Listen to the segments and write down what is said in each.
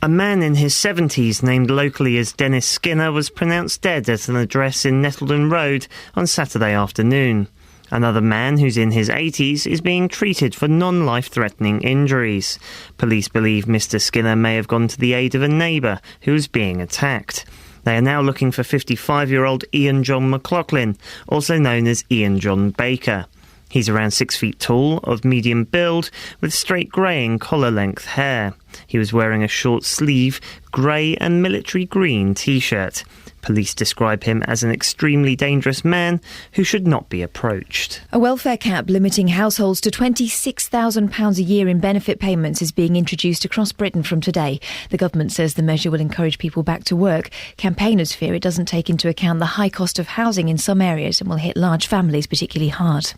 A man in his 70s, named locally as Dennis Skinner, was pronounced dead at an address in Nettleton Road on Saturday afternoon. Another man, who's in his 80s, is being treated for non-life-threatening injuries. Police believe Mr. Skinner may have gone to the aid of a neighbour who was being attacked. They are now looking for 55-year-old Iain John McLaughlin, also known as Iain John Baker. He's around 6 feet tall, of medium build, with straight greying collar-length hair. He was wearing a short-sleeve, grey and military green T-shirt. Police describe him as an extremely dangerous man who should not be approached. A welfare cap limiting households to £26,000 a year in benefit payments is being introduced across Britain from today. The government says the measure will encourage people back to work. Campaigners fear it doesn't take into account the high cost of housing in some areas and will hit large families particularly hard.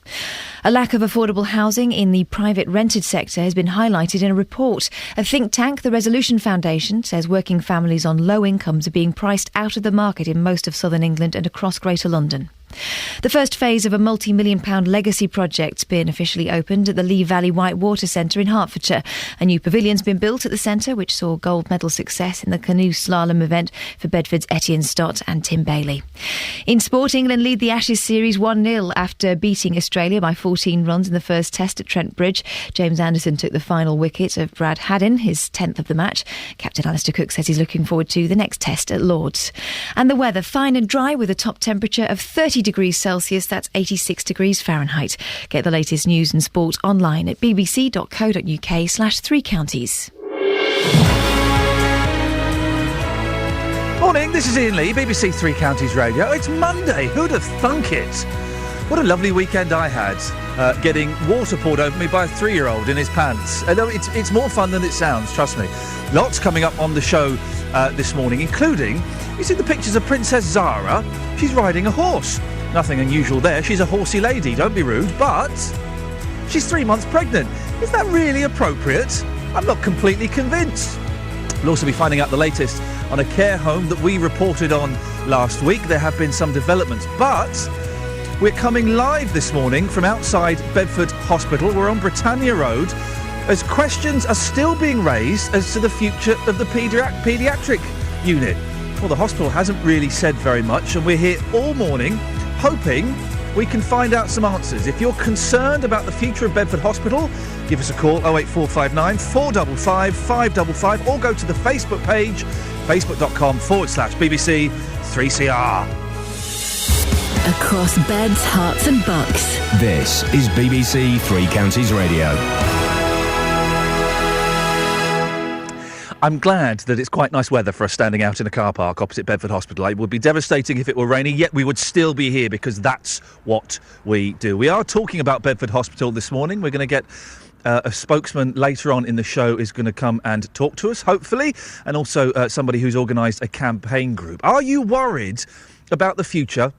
A lack of affordable housing in the private rented sector has been highlighted in a report. A think tank, the Resolution Foundation, says working families on low incomes are being priced out of the market in most of southern England and across Greater London. The first phase of a multi-million-pound legacy project's been officially opened at the Lee Valley Whitewater Centre in Hertfordshire. A new pavilion's been built at the centre, which saw gold medal success in the canoe slalom event for Bedford's Etienne Stott and Tim Bailey. In sport, England lead the Ashes series 1-0 after beating Australia by 14 runs in the first test at Trent Bridge. James Anderson took the final wicket of Brad Haddin, his 10th of the match. Captain Alistair Cook says he's looking forward to the next test at Lord's. And the weather, fine and dry with a top temperature of 30 degrees Celsius, that's 86 degrees Fahrenheit. Get the latest news and sport online at bbc.co.uk/3counties. Morning, this is Iain Lee, BBC Three Counties Radio. It's Monday, who'd have thunk it? What a lovely weekend I had, getting water poured over me by a 3-year-old in his pants. It's more fun than it sounds, trust me. Lots coming up on the show this morning, including, you see the pictures of Princess Zara? She's riding a horse. Nothing unusual there, she's a horsey lady, don't be rude, but she's 3 months pregnant. Is that really appropriate? I'm not completely convinced. We'll also be finding out the latest on a care home that we reported on last week. There have been some developments, but we're coming live this morning from outside Bedford Hospital. We're on Britannia Road as questions are still being raised as to the future of the paediatric unit. Well, the hospital hasn't really said very much, and we're here all morning hoping we can find out some answers. If you're concerned about the future of Bedford Hospital, give us a call, 08459 455 555, or go to the Facebook page, facebook.com/BBC 3CR. Across beds, hearts and bucks. This is BBC Three Counties Radio. I'm glad that it's quite nice weather for us standing out in a car park opposite Bedford Hospital. It would be devastating if it were rainy, yet we would still be here because that's what we do. We are talking about Bedford Hospital this morning. We're going to get a spokesman later on in the show is going to come and talk to us, hopefully, and also somebody who's organised a campaign group. Are you worried about the future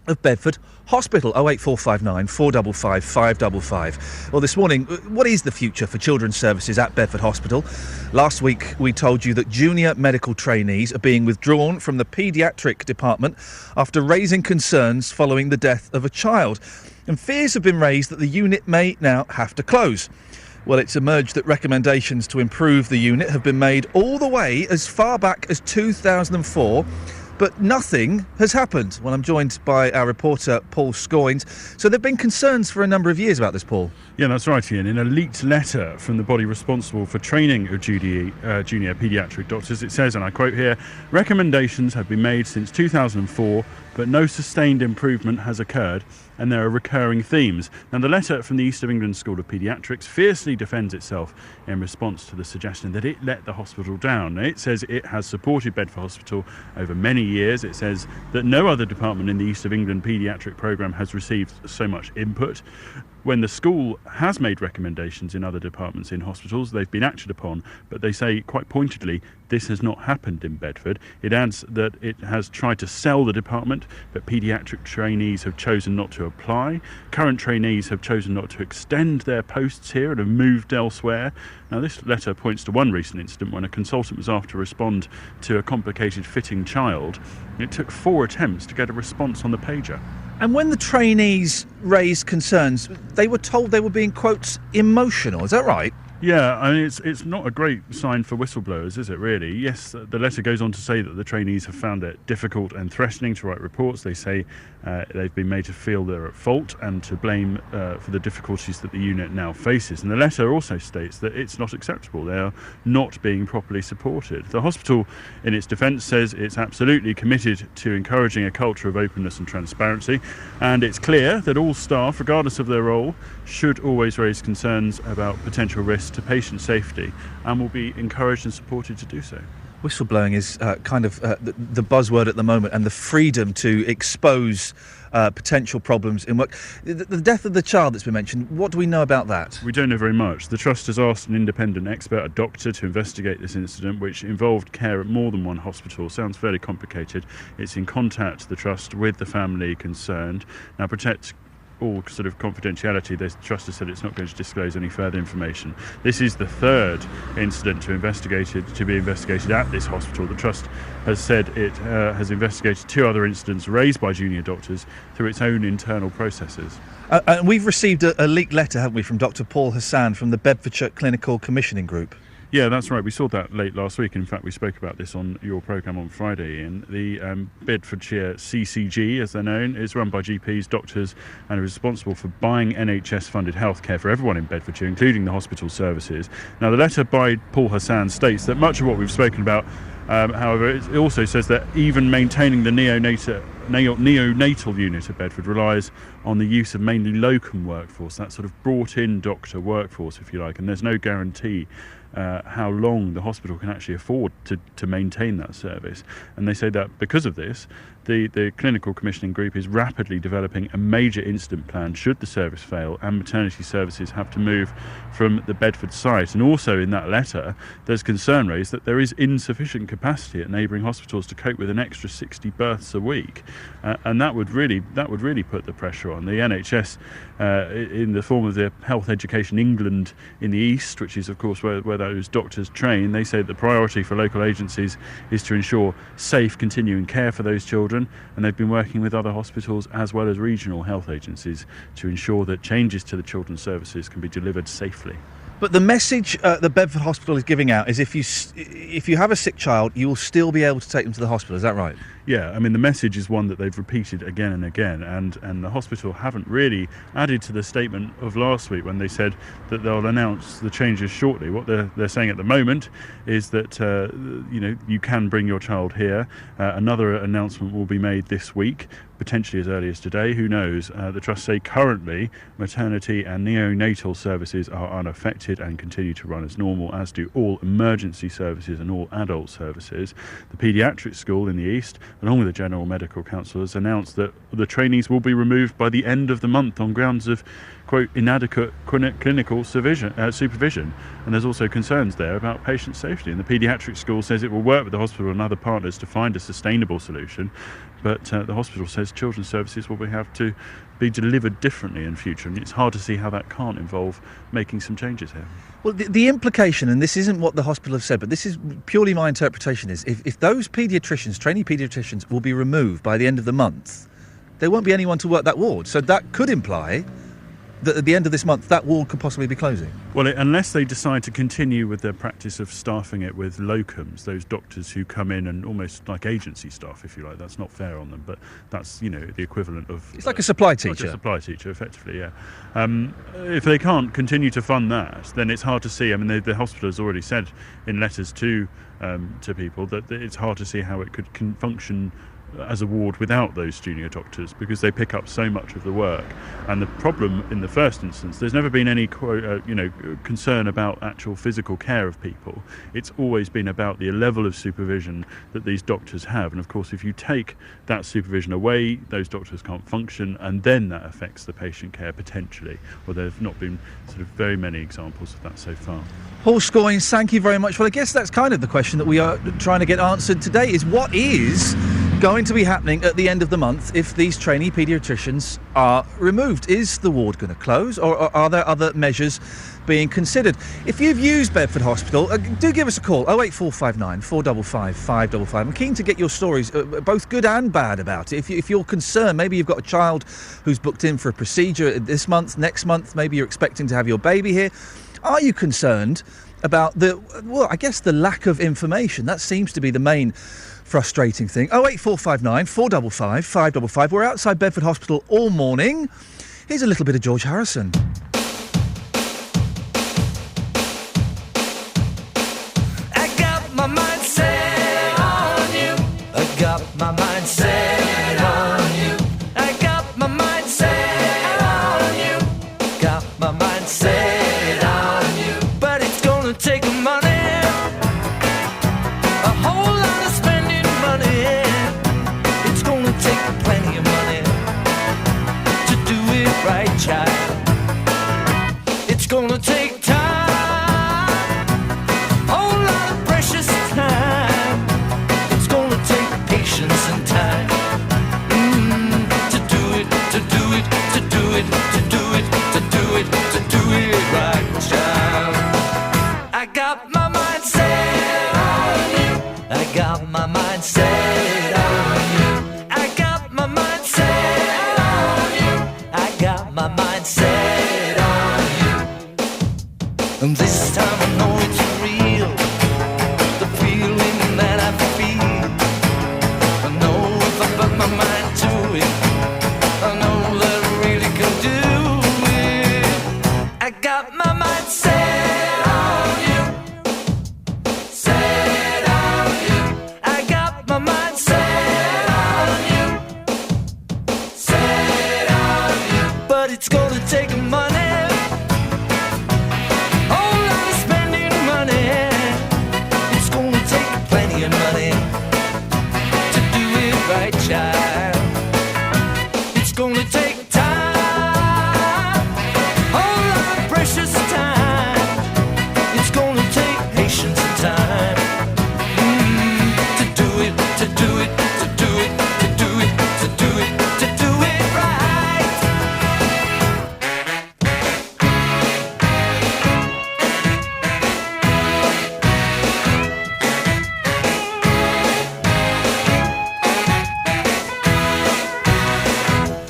of Bedford Hospital? 08459 455 555. Well, this morning, what is the future for children's services at Bedford Hospital? Last week, we told you that junior medical trainees are being withdrawn from the paediatric department after raising concerns following the death of a child. And fears have been raised that the unit may now have to close. Well, it's emerged that recommendations to improve the unit have been made all the way as far back as 2004, but nothing has happened. Well, I'm joined by our reporter, Paul Scoynes. So there have been concerns for a number of years about this, Paul. Yeah, that's right, Iain. In a leaked letter from the body responsible for training of junior paediatric doctors, it says, and I quote here, recommendations have been made since 2004, but no sustained improvement has occurred, and there are recurring themes. Now, the letter from the East of England School of Paediatrics fiercely defends itself in response to the suggestion that it let the hospital down. It says it has supported Bedford Hospital over many years. It says that no other department in the East of England paediatric programme has received so much input. When the school has made recommendations in other departments in hospitals, they've been acted upon, but they say quite pointedly this has not happened in Bedford. It adds that it has tried to sell the department, but paediatric trainees have chosen not to apply. Current trainees have chosen not to extend their posts here and have moved elsewhere. Now, this letter points to one recent incident when a consultant was asked to respond to a complicated fitting child. It took 4 attempts to get a response on the pager. And when the trainees raised concerns, they were told they were being, quotes, emotional. Is that right? Yeah, I mean, it's not a great sign for whistleblowers, is it, really? Yes, the letter goes on to say that the trainees have found it difficult and threatening to write reports. They say they've been made to feel they're at fault and to blame for the difficulties that the unit now faces. And the letter also states that it's not acceptable. They are not being properly supported. The hospital, in its defence, says it's absolutely committed to encouraging a culture of openness and transparency, and it's clear that all staff, regardless of their role, should always raise concerns about potential risks to patient safety and will be encouraged and supported to do so. Whistleblowing is kind of the buzzword at the moment, and the freedom to expose potential problems in work. The death of the child that's been mentioned, what do we know about that? We don't know very much. The Trust has asked an independent expert, a doctor, to investigate this incident, which involved care at more than one hospital. Sounds fairly complicated. It's in contact, the Trust, with the family concerned. Now, protect all sort of confidentiality, the Trust has said it's not going to disclose any further information. This is the third incident to be investigated at this hospital. The Trust has said it has investigated 2 other incidents raised by junior doctors through its own internal processes. And we've received a leaked letter, haven't we, from Dr. Paul Hassan from the Bedfordshire Clinical Commissioning Group? Yeah, that's right. We saw that late last week. In fact, we spoke about this on your programme on Friday, Iain. The Bedfordshire CCG, as they're known, is run by GPs, doctors, and are responsible for buying NHS-funded healthcare for everyone in Bedfordshire, including the hospital services. Now, the letter by Paul Hassan states that much of what we've spoken about, however, it also says that even maintaining the neonatal unit at Bedford relies on the use of mainly locum workforce, that sort of brought-in doctor workforce, if you like, and there's no guarantee how long the hospital can actually afford to maintain that service. And they say that because of this, the clinical commissioning group is rapidly developing a major incident plan should the service fail and maternity services have to move from the Bedford site. And also in that letter, there's concern raised that there is insufficient capacity at neighbouring hospitals to cope with an extra 60 births a week, and that would really put the pressure on the NHS in the form of the Health Education England in the East, which is of course where those doctors train. They say the priority for local agencies is to ensure safe continuing care for those children, and they've been working with other hospitals as well as regional health agencies to ensure that changes to the children's services can be delivered safely. But the message the Bedford Hospital is giving out is if you have a sick child, you will still be able to take them to the hospital. Is that right? Yeah, I mean, the message is one that they've repeated again and again, and the hospital haven't really added to the statement of last week when they said that they'll announce the changes shortly. What they're saying at the moment is that you can bring your child here. Another announcement will be made this week, potentially as early as today. Who knows? The Trust say currently maternity and neonatal services are unaffected and continue to run as normal, as do all emergency services and all adult services. The paediatric school in the East, along with the General Medical Council, has announced that the trainees will be removed by the end of the month on grounds of, quote, inadequate clinical supervision. And there's also concerns there about patient safety. And the paediatric school says it will work with the hospital and other partners to find a sustainable solution. But the hospital says children's services will have to be delivered differently in future. And it's hard to see how that can't involve making some changes here. Well, the implication, and this isn't what the hospital have said, but this is purely my interpretation, is if those paediatricians, trainee paediatricians, will be removed by the end of the month, there won't be anyone to work that ward. So that could imply that at the end of this month, that ward could possibly be closing. Well, unless they decide to continue with their practice of staffing it with locums, those doctors who come in and almost like agency staff, if you like. That's not fair on them, but that's, the equivalent of... It's like a supply teacher. Like a supply teacher, effectively, yeah. If they can't continue to fund that, then it's hard to see. I mean, the hospital has already said in letters to people that it's hard to see how it could function as a ward without those junior doctors, because they pick up so much of the work. And the problem in the first instance, there's never been any concern about actual physical care of people. It's always been about the level of supervision that these doctors have. And of course, if you take that supervision away, those doctors can't function, and then that affects the patient care potentially. Well, there have not been sort of very many examples of that so far. Paul Scoynes, thank you very much. Well, I guess that's kind of the question that we are trying to get answered today, is what is going to be happening at the end of the month if these trainee paediatricians are removed? Is the ward going to close, or are there other measures being considered? If you've used Bedford Hospital, do give us a call, 08459 455 555. I'm keen to get your stories, both good and bad, about it. If you're concerned, maybe you've got a child who's booked in for a procedure this month, next month, maybe you're expecting to have your baby here. Are you concerned about the lack of information? That seems to be the main frustrating thing. 08459 455 555. We're outside Bedford Hospital all morning. Here's a little bit of George Harrison. I got my mind set on you. I got my mind set on you. I got my mind set on you. Got my mind set on you. But it's gonna take money. A whole lot of spending money. It's gonna take plenty of money to do it right, child. It's gonna take time, whole lot of precious time. It's gonna take patience and time to do it, to do it, to do it, to do it, to do it, to do it right, child. I got my mind set on you. I got my mind set on you. I got my mind set on you. I got my mind set on you. And this time I know it's real, the feeling that I feel. I know if I put my mind to it, I know that I really can do it. I got my mind set on you. Set on you. I got my mind set on you. Set on you. But it's gonna take money. Whole lot of spending money. It's gonna take plenty of money to do it right, child. It's gonna take time, whole lot of precious time. It's gonna take patience and time to do it, to do it, to do it, to do it, to do it, to do it right.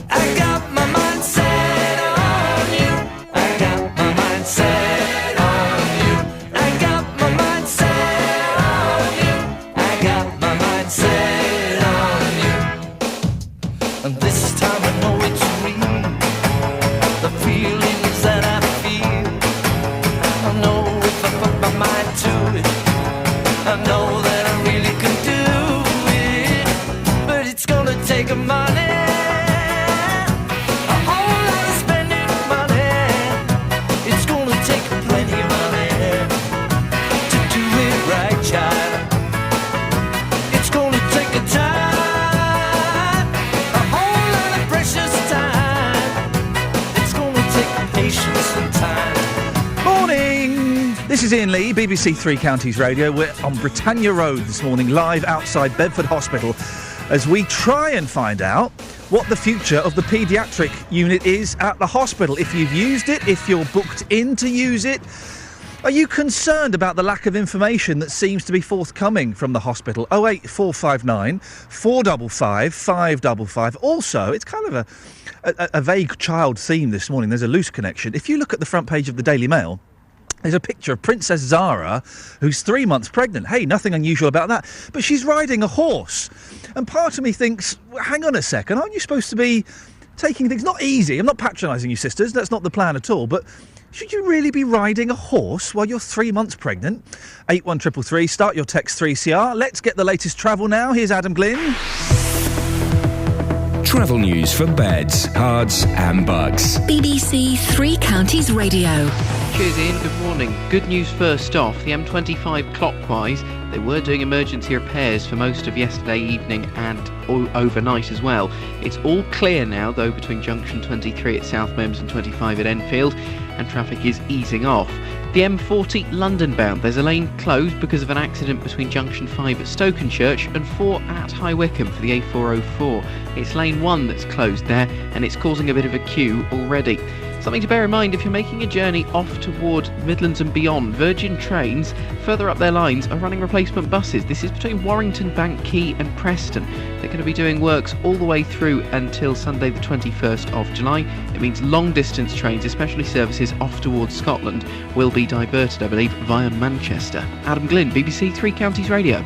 I got my mind set on you. I got my mind set on you. I got my mind set on you. I got my mind set on you. And this time I know it's real, the feelings that I feel. I know if I put my mind to it, I know that I really can do it. But it's gonna take money. A whole lot of spending money. It's gonna take plenty of money to do it right, child. It's gonna take a time, a whole lot of precious time. It's gonna take patience and time. Morning! This is Iain Lee, BBC Three Counties Radio. We're on Britannia Road this morning, live outside Bedford Hospital, as we try and find out what the future of the paediatric unit is at the hospital. If you've used it, if you're booked in to use it, are you concerned about the lack of information that seems to be forthcoming from the hospital? 08459 455 555. Also, it's kind of a vague child theme this morning. There's a loose connection. If you look at the front page of the Daily Mail, there's a picture of Princess Zara, who's 3 months pregnant. Hey, nothing unusual about that. But she's riding a horse. And part of me thinks, well, hang on a second, aren't you supposed to be taking things not easy? I'm not patronising you, sisters. That's not the plan at all. But should you really be riding a horse while you're 3 months pregnant? 81333, start your text 3CR. Let's get the latest travel now. Here's Adam Glynn. Travel news for beds, cards and bugs. BBC Three Counties Radio. Cheers, Ian. Good morning. Good news first off. The M25 clockwise, they were doing emergency repairs for most of yesterday evening and overnight as well. It's all clear now, though, between junction 23 at South Mems and 25 at Enfield, and traffic is easing off. The M40 London bound, there's a lane closed because of an accident between junction 5 at Stokenchurch and 4 at High Wycombe for the A404. It's lane 1 that's closed there, and it's causing a bit of a queue already. Something to bear in mind if you're making a journey off toward Midlands and beyond. Virgin Trains, further up their lines, are running replacement buses. This is between Warrington, Bank Quay and Preston. They're going to be doing works all the way through until Sunday the 21st of July. It means long distance trains, especially services off towards Scotland, will be diverted, I believe, via Manchester. Adam Glynn, BBC Three Counties Radio.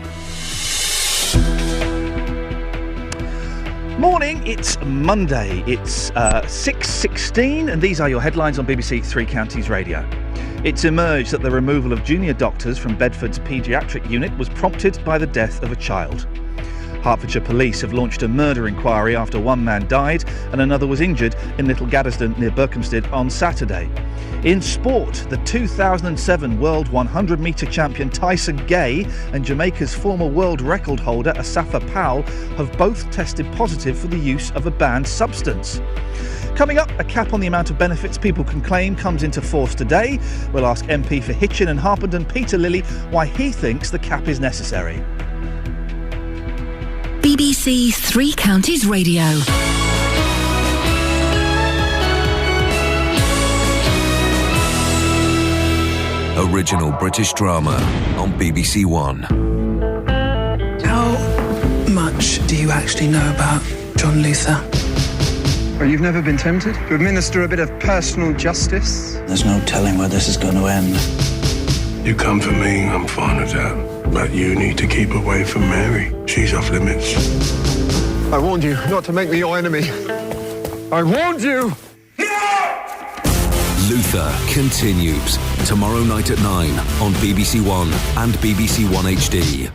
Morning, it's Monday. It's 6:16 and these are your headlines on BBC Three Counties Radio. It's emerged that the removal of junior doctors from Bedford's paediatric unit was prompted by the death of a child. Hertfordshire police have launched a murder inquiry after one man died and another was injured in Little Gaddesden near Berkhamsted on Saturday. In sport, the 2007 World 100-metre champion Tyson Gay and Jamaica's former world record holder Asafa Powell have both tested positive for the use of a banned substance. Coming up, a cap on the amount of benefits people can claim comes into force today. We'll ask MP for Hitchin and Harpenden Peter Lilly why he thinks the cap is necessary. BBC Three Counties Radio. Original British drama on BBC One. How much do you actually know about John Luther? Well, you've never been tempted to administer a bit of personal justice? There's no telling where this is going to end. You come for me, I'm fine with that. But you need to keep away from Mary. She's off limits. I warned you not to make me your enemy. I warned you! Luther continues tomorrow night at 9 on BBC One and BBC One HD.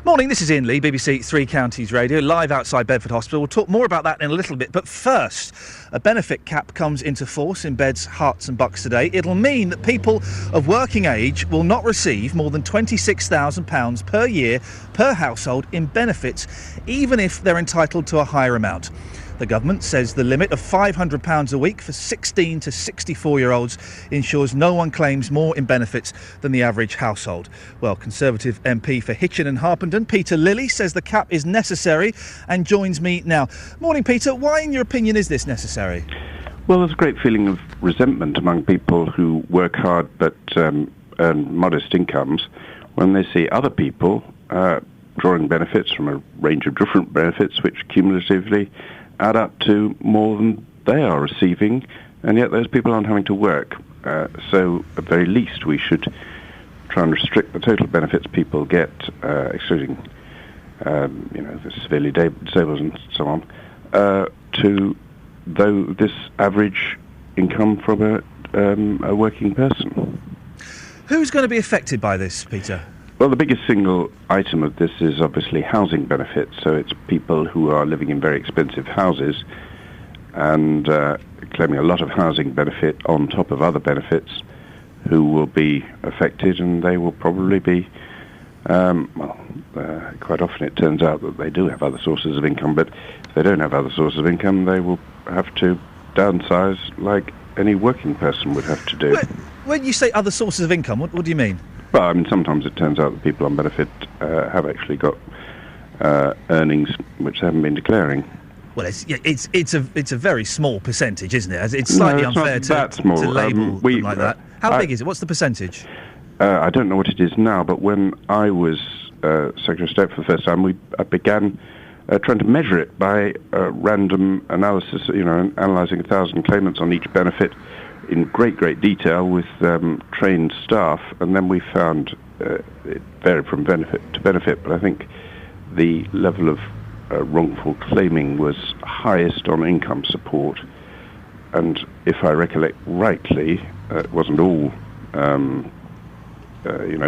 Morning, this is Iain Lee, BBC Three Counties Radio, live outside Bedford Hospital. We'll talk more about that in a little bit, but first, a benefit cap comes into force in beds, Herts and bucks today. It'll mean that people of working age will not receive more than £26,000 per year per household in benefits, even if they're entitled to a higher amount. The government says the limit of £500 a week for 16 to 64-year-olds ensures no one claims more in benefits than the average household. Well, Conservative MP for Hitchin and Harpenden, Peter Lilly, says the cap is necessary and joins me now. Morning, Peter. Why, in your opinion, is this necessary? Well, there's a great feeling of resentment among people who work hard but earn modest incomes when they see other people drawing benefits from a range of different benefits which cumulatively add up to more than they are receiving, and yet those people aren't having to work. So at the very least we should try and restrict the total benefits people get, excluding the severely disabled and so on, to this average income from a working person. Who's going to be affected by this, Peter? Well, the biggest single item of this is obviously housing benefits. So it's people who are living in very expensive houses and claiming a lot of housing benefit on top of other benefits who will be affected, and they will probably be, quite often it turns out that they do have other sources of income, but if they don't have other sources of income, they will have to downsize like any working person would have to do. When you say other sources of income, what do you mean? Well, I mean, sometimes it turns out that people on benefit have actually got earnings which they haven't been declaring. Well, it's a very small percentage, isn't it? It's slightly unfair to label them like that. How big is it? What's the percentage? I don't know what it is now, but when I was Secretary of State for the first time, I began trying to measure it by random analysis. Analysing 1,000 claimants on each benefit in great detail with trained staff, and then we found it varied from benefit to benefit, but I think the level of wrongful claiming was highest on income support, and if I recollect rightly, it wasn't all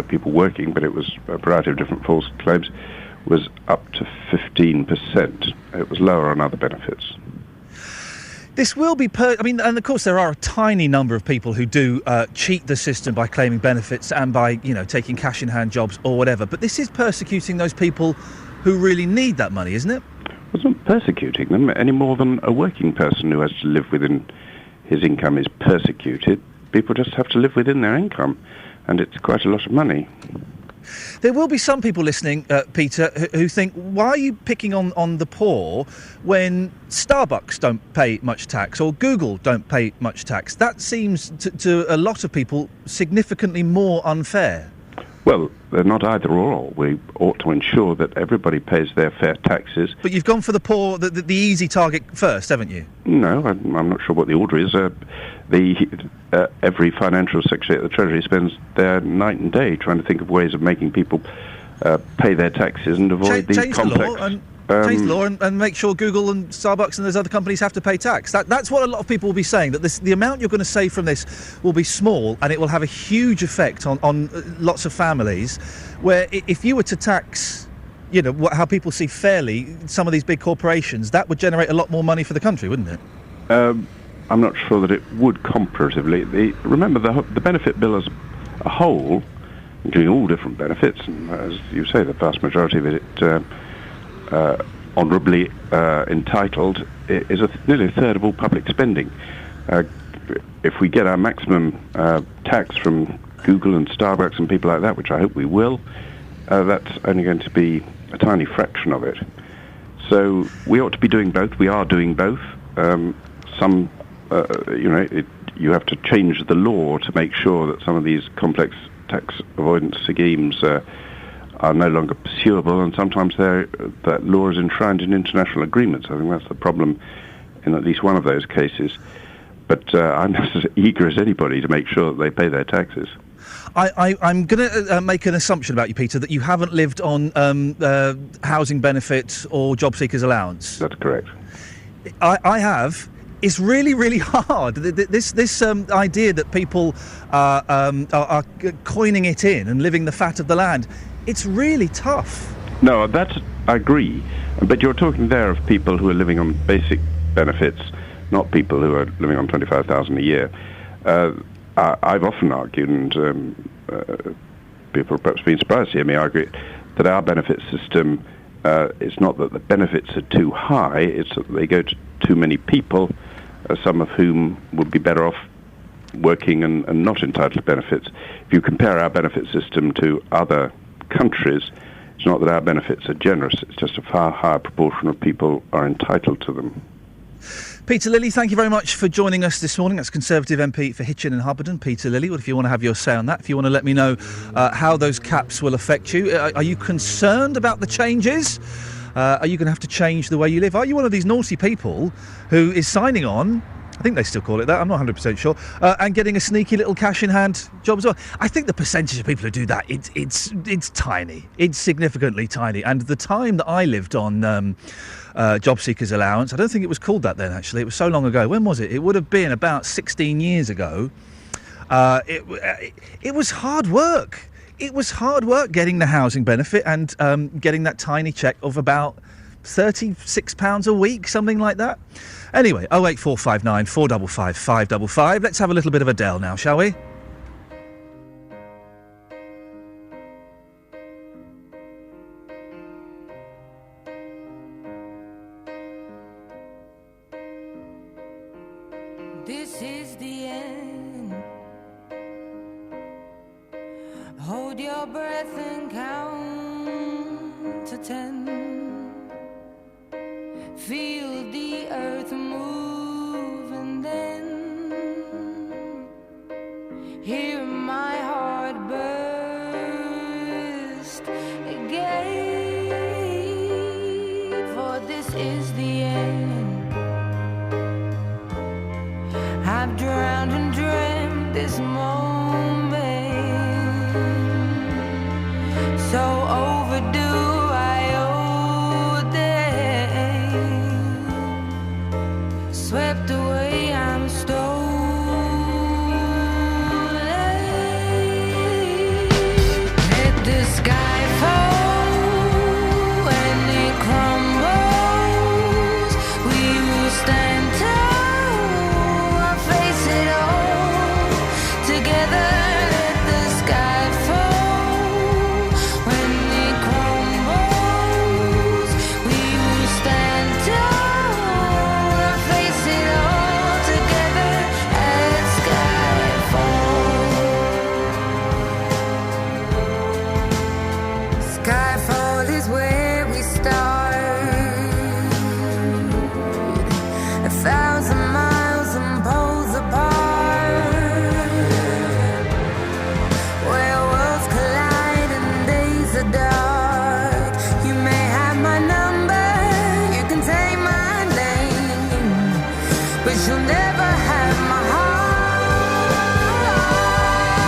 people working, but it was a variety of different false claims, was up to 15%. It was lower on other benefits. This will be and of course there are a tiny number of people who do cheat the system by claiming benefits and by, taking cash-in-hand jobs or whatever. But this is persecuting those people who really need that money, isn't it? It's not persecuting them any more than a working person who has to live within his income is persecuted people just have to live within their income, and it's quite a lot of money. There will be some people listening, Peter, who think, why are you picking on the poor when Starbucks don't pay much tax or Google don't pay much tax? That seems to a lot of people significantly more unfair. Well, they're not either or. We ought to ensure that everybody pays their fair taxes. But you've gone for the poor, the easy target first, haven't you? No, I'm not sure what the order is. Every financial secretary at the Treasury spends their night and day trying to think of ways of making people pay their taxes and avoid these complex... Change the law and make sure Google and Starbucks and those other companies have to pay tax. That's what a lot of people will be saying, that the amount you're going to save from this will be small and it will have a huge effect on lots of families, where if you were to tax, you know, how people see fairly some of these big corporations, that would generate a lot more money for the country, wouldn't it? I'm not sure that it would comparatively. Remember, the benefit bill as a whole, including all different benefits, and as you say, the vast majority of it honourably entitled, is nearly a third of all public spending. If we get our maximum tax from Google and Starbucks and people like that, which I hope we will, that's only going to be a tiny fraction of it. So we ought to be doing both. We are doing both. You have to change the law to make sure that some of these complex tax avoidance schemes are no longer pursuable, and sometimes that law is enshrined in international agreements. I think that's the problem in at least one of those cases. But I'm as eager as anybody to make sure that they pay their taxes. I'm going to make an assumption about you, Peter, that you haven't lived on housing benefit or job seekers allowance. That's correct. I have. It's really, really hard. This idea that people are coining it in and living the fat of the land, it's really tough. No, I agree. But you're talking there of people who are living on basic benefits, not people who are living on $25,000 a year. I've often argued, and people have perhaps been surprised to hear me argue, that our benefit system, it's not that the benefits are too high, it's that they go to too many people, some of whom would be better off working and not entitled to benefits. If you compare our benefit system to other countries, it's not that our benefits are generous, it's just a far higher proportion of people are entitled to them. Peter Lilly, thank you very much for joining us this morning. That's Conservative MP for Hitchin and Hubbardton, Peter Lilly. Well, if you want to have your say on that, if you want to let me know how those caps will affect you. Are you concerned about the changes? Are you going to have to change the way you live? Are you one of these naughty people who is signing on, I think they still call it that, I'm not 100% sure, and getting a sneaky little cash-in-hand job as well? I think the percentage of people who do that, it's tiny. It's significantly tiny. And the time that I lived on job seekers allowance, I don't think it was called that then, actually. It was so long ago. When was it? It would have been about 16 years ago. It was hard work. It was hard work getting the housing benefit and getting that tiny cheque of about £36 a week, something like that. Anyway, 08459 455 555. Let's have a little bit of Adele now, shall we? This is the end. Hold your breath and count to 10. Feel the earth move and then hear my heart burst again. For this is the end. I've drowned and dreamt this moment, so overdue. I owe them. Swept away, I'm stolen. Let the sky fall when it crumbles. We will stand tall. Face it all together. Skyfall is where we start. 1,000 miles and poles apart, where worlds collide and days are dark. You may have my number, you can take my name, but you'll never have my heart.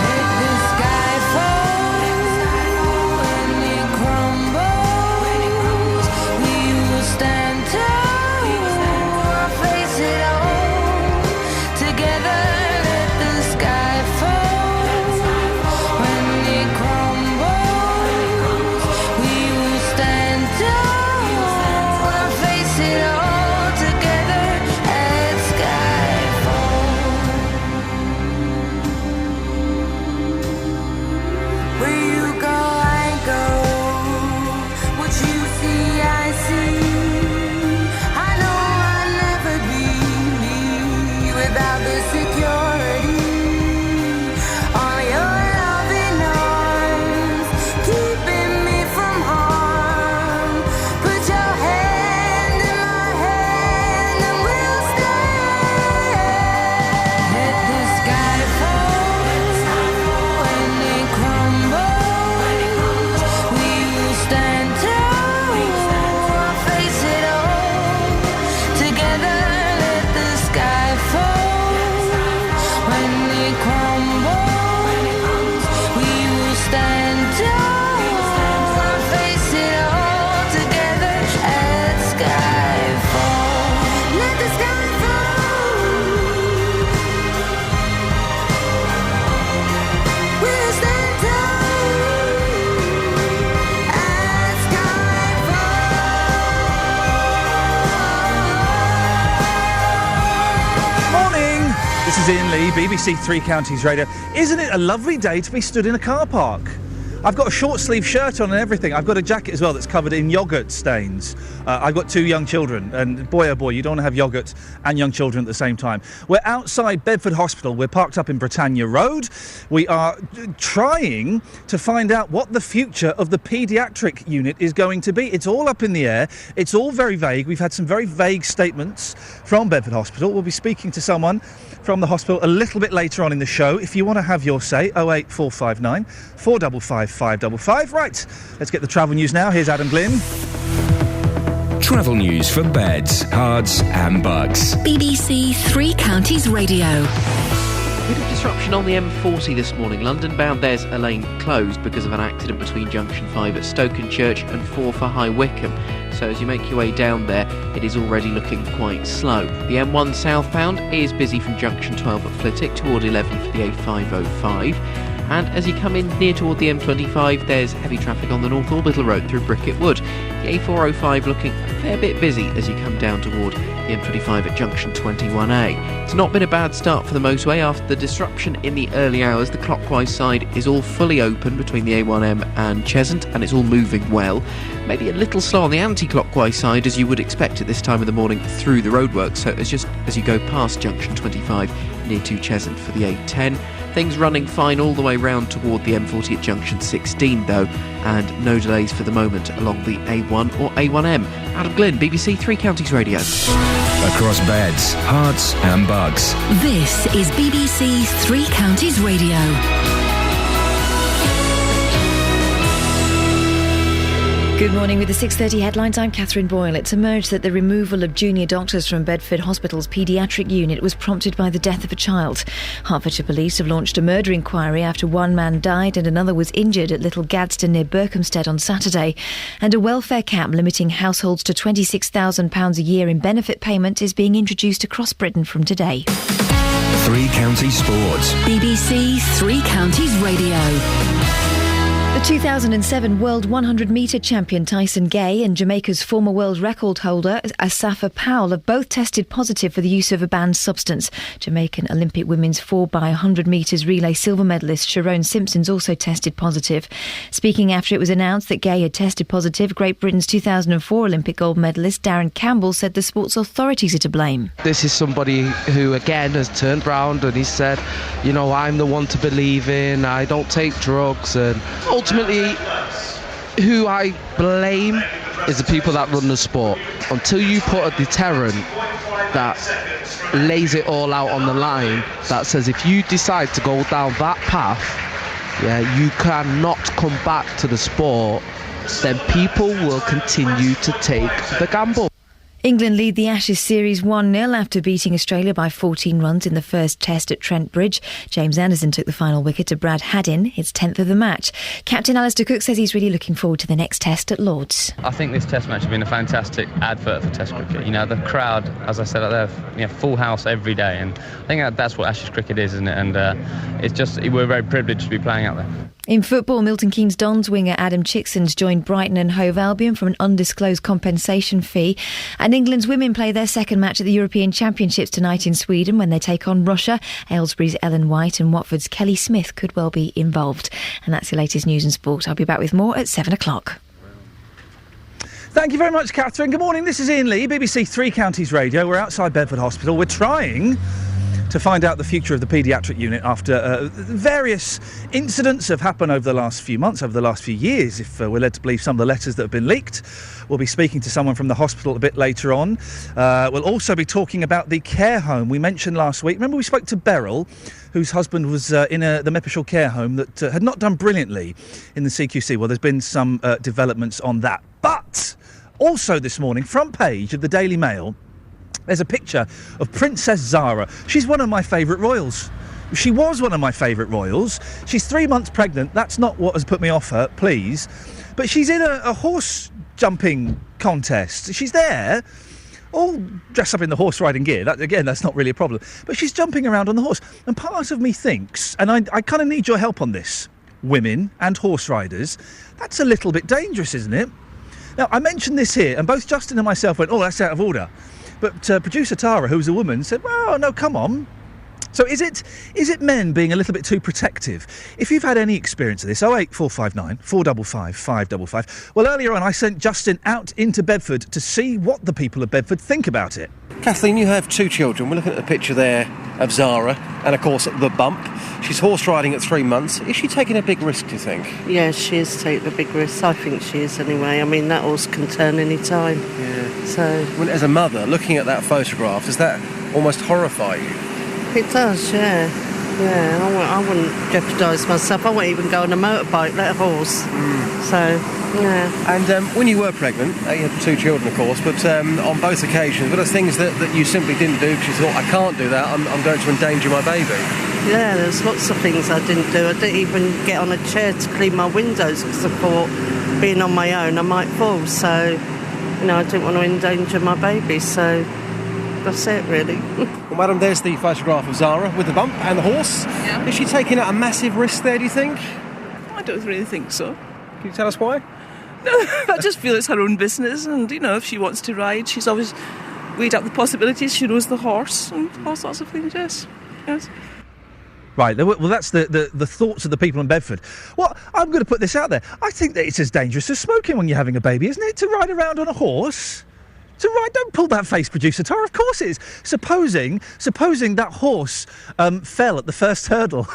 Let the sky fall when it crumbles. We will stand tall. I'll face it all together. Let the sky fall when it crumbles. We will stand tall. I'll face it all together at skyfall. Where you go, I go. What you see, I see. I know I'll never be me without the security on your loving arms, keeping me from harm. Put your hand in my hand and we'll stand. Let the sky fall when it crumbles. We will stand tall. I'll face it all together. Let the sky fall when it crumbles. We will stand tall. I'll face it all together at skyfall. Let the sky fall. We'll stand tall at skyfall. Morning! This is Iain Lee, BBC Three Counties Radio. Isn't it a lovely day to be stood in a car park? I've got a short sleeve shirt on and everything. I've got a jacket as well that's covered in yoghurt stains. I've got 2 young children, and boy oh boy, you don't want to have yoghurt and young children at the same time. We're outside Bedford Hospital. We're parked up in Britannia Road. We are trying to find out what the future of the paediatric unit is going to be. It's all up in the air. It's all very vague. We've had some very vague statements from Bedford Hospital. We'll be speaking to someone from the hospital a little bit later on in the show. If you want to have your say, 08459 455 555. Right, let's get the travel news now. Here's Adam Glynn. Travel news for beds, cards and bugs. BBC Three Counties Radio. A bit of disruption on the M40 this morning. London bound, there's a lane closed because of an accident between junction 5 at Stokenchurch and 4 for High Wycombe. So as you make your way down there, it is already looking quite slow. The M1 southbound is busy from junction 12 at Flitwick toward 11 for the A505. And as you come in near toward the M25, there's heavy traffic on the North Orbital Road through Bricket Wood. The A405 looking a fair bit busy as you come down toward the M25 at junction 21A. It's not been a bad start for the motorway after the disruption in the early hours. The clockwise side is all fully open between the A1M and Cheshunt, and it's all moving well. Maybe a little slow on the anti-clockwise side, as you would expect at this time of the morning through the roadworks. So it's just as you go past junction 25 near to Cheshunt for the A10. Things running fine all the way round toward the M40 at junction 16 though, and no delays for the moment along the A1 or A1M. Adam Glynn, BBC Three Counties Radio. Across beds, hearts and bugs. This is BBC Three Counties Radio. Good morning. With the 6:30 headlines, I'm Catherine Boyle. It's emerged that the removal of junior doctors from Bedford Hospital's paediatric unit was prompted by the death of a child. Hertfordshire Police have launched a murder inquiry after one man died and another was injured at Little Gadsden near Berkhamsted on Saturday. And a welfare cap limiting households to £26,000 a year in benefit payment is being introduced across Britain from today. Three Counties Sports. BBC Three Counties Radio. The 2007 World 100-metre champion Tyson Gay and Jamaica's former world record holder Asafa Powell have both tested positive for the use of a banned substance. Jamaican Olympic women's 4x100 metres relay silver medalist Sharon Simpson's also tested positive. Speaking after it was announced that Gay had tested positive, Great Britain's 2004 Olympic gold medalist Darren Campbell said the sports authorities are to blame. This is somebody who again has turned round and he said, you know, I'm the one to believe in, I don't take drugs, and ultimately who I blame is the people that run the sport. Until you put a deterrent that lays it all out on the line, that says if you decide to go down that path, you cannot come back to the sport, then people will continue to take the gamble. England lead the Ashes series 1-0 after beating Australia by 14 runs in the first test at Trent Bridge. James Anderson took the final wicket to Brad Haddin, his 10th of the match. Captain Alistair Cook says he's really looking forward to the next test at Lord's. I think this test match has been a fantastic advert for test cricket. You know, the crowd, as I said out there, full house every day, and I think that's what Ashes cricket is, isn't it? And it's just, we're very privileged to be playing out there. In football, Milton Keynes Dons winger Adam Chickson's joined Brighton and Hove Albion from an undisclosed compensation fee. And England's women play their second match at the European Championships tonight in Sweden when they take on Russia. Aylesbury's Ellen White and Watford's Kelly Smith could well be involved. And that's the latest news and sport. I'll be back with more at 7 o'clock. Thank you very much, Catherine. Good morning, this is Iain Lee, BBC Three Counties Radio. We're outside Bedford Hospital. We're trying to find out the future of the paediatric unit after various incidents have happened over the last few months, over the last few years, if we're led to believe some of the letters that have been leaked. We'll be speaking to someone from the hospital a bit later on. We'll also be talking about the care home we mentioned last week. Remember we spoke to Beryl, whose husband was in the Meppershall care home that had not done brilliantly in the CQC. Well, there's been some developments on that. But also this morning, front page of the Daily Mail, there's a picture of Princess Zara. She's one of my favourite royals. She was one of my favourite royals. She's 3 months pregnant. That's not what has put me off her, please. But she's in a horse jumping contest. She's there, all dressed up in the horse riding gear. That's not really a problem. But she's jumping around on the horse. And part of me thinks, and I kind of need your help on this, women and horse riders, that's a little bit dangerous, isn't it? Now, I mentioned this here, and both Justin and myself went, oh, that's out of order. But producer Tara, who's a woman, said, well, no, come on. So is it men being a little bit too protective? If you've had any experience of this, 08459 455 555. Well, earlier on I sent Justin out into Bedford to see what the people of Bedford think about it. Kathleen, you have two children. We're looking at the picture there of Zara and, of course, the bump. She's horse riding at 3 months. Is she taking a big risk, do you think? Yeah, she is taking a big risk. I think she is anyway. I mean, that horse can turn any time. Yeah. So... Well, as a mother, looking at that photograph, does that almost horrify you? It does, yeah. Yeah, I wouldn't jeopardise myself. I wouldn't even go on a motorbike, let a horse. So, yeah. And when you were pregnant, you had two children, of course, but on both occasions, were there things that you simply didn't do because you thought, I can't do that, I'm going to endanger my baby? Yeah, there's lots of things I didn't do. I didn't even get on a chair to clean my windows because I thought, being on my own, I might fall. So, I didn't want to endanger my baby, so that's it, really. Well, madam, there's the photograph of Zara with the bump and the horse. Yeah. Is she taking a massive risk there, do you think? I don't really think so. Can you tell us why? I just feel it's her own business, and, if she wants to ride, she's always weighed up the possibilities. She knows the horse and all sorts of things, yes. Right, well, that's the thoughts of the people in Bedford. Well, I'm going to put this out there. I think that it's as dangerous as smoking when you're having a baby, isn't it? To ride around on a horse? Don't pull that face, producer Tara. Of course it is. Supposing that horse fell at the first hurdle.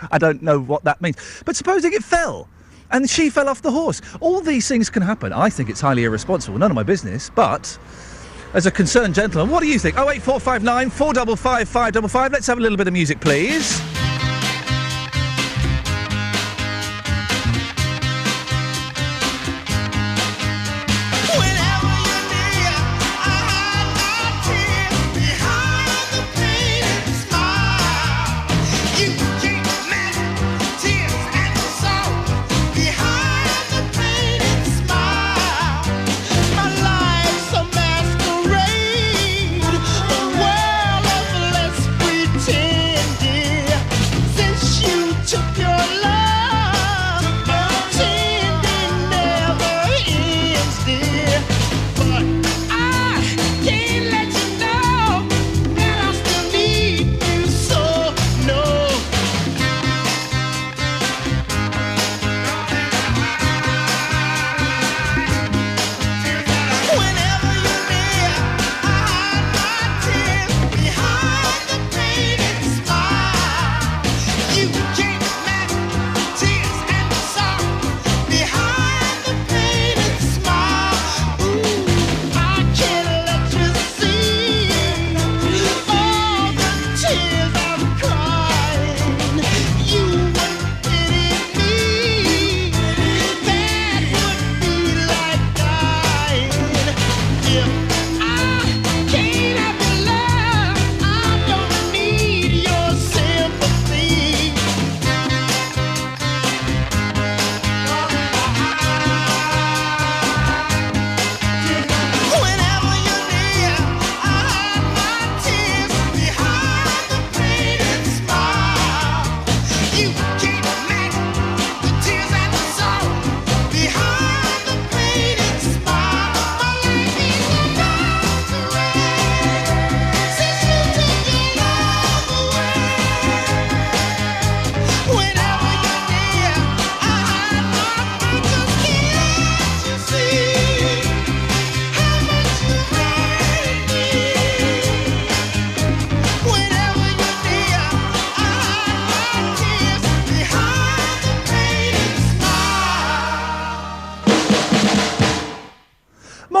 I don't know what that means. But supposing it fell and she fell off the horse. All these things can happen. I think it's highly irresponsible. None of my business. But as a concerned gentleman, what do you think? 08459 455 555. Let's have a little bit of music, please.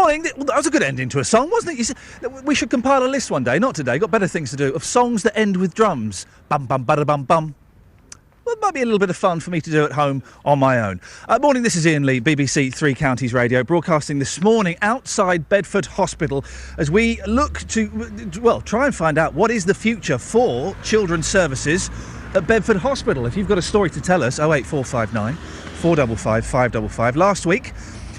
morning. Well, that was a good ending to a song, wasn't it? You said, we should compile a list one day, not today, got better things to do, of songs that end with drums. Bum, bum, bada, bum, bum. Well, it might be a little bit of fun for me to do at home on my own. Morning, this is Iain Lee, BBC Three Counties Radio, broadcasting this morning outside Bedford Hospital as we look to, well, try and find out what is the future for children's services at Bedford Hospital. If you've got a story to tell us, 08459 455 555. Last week,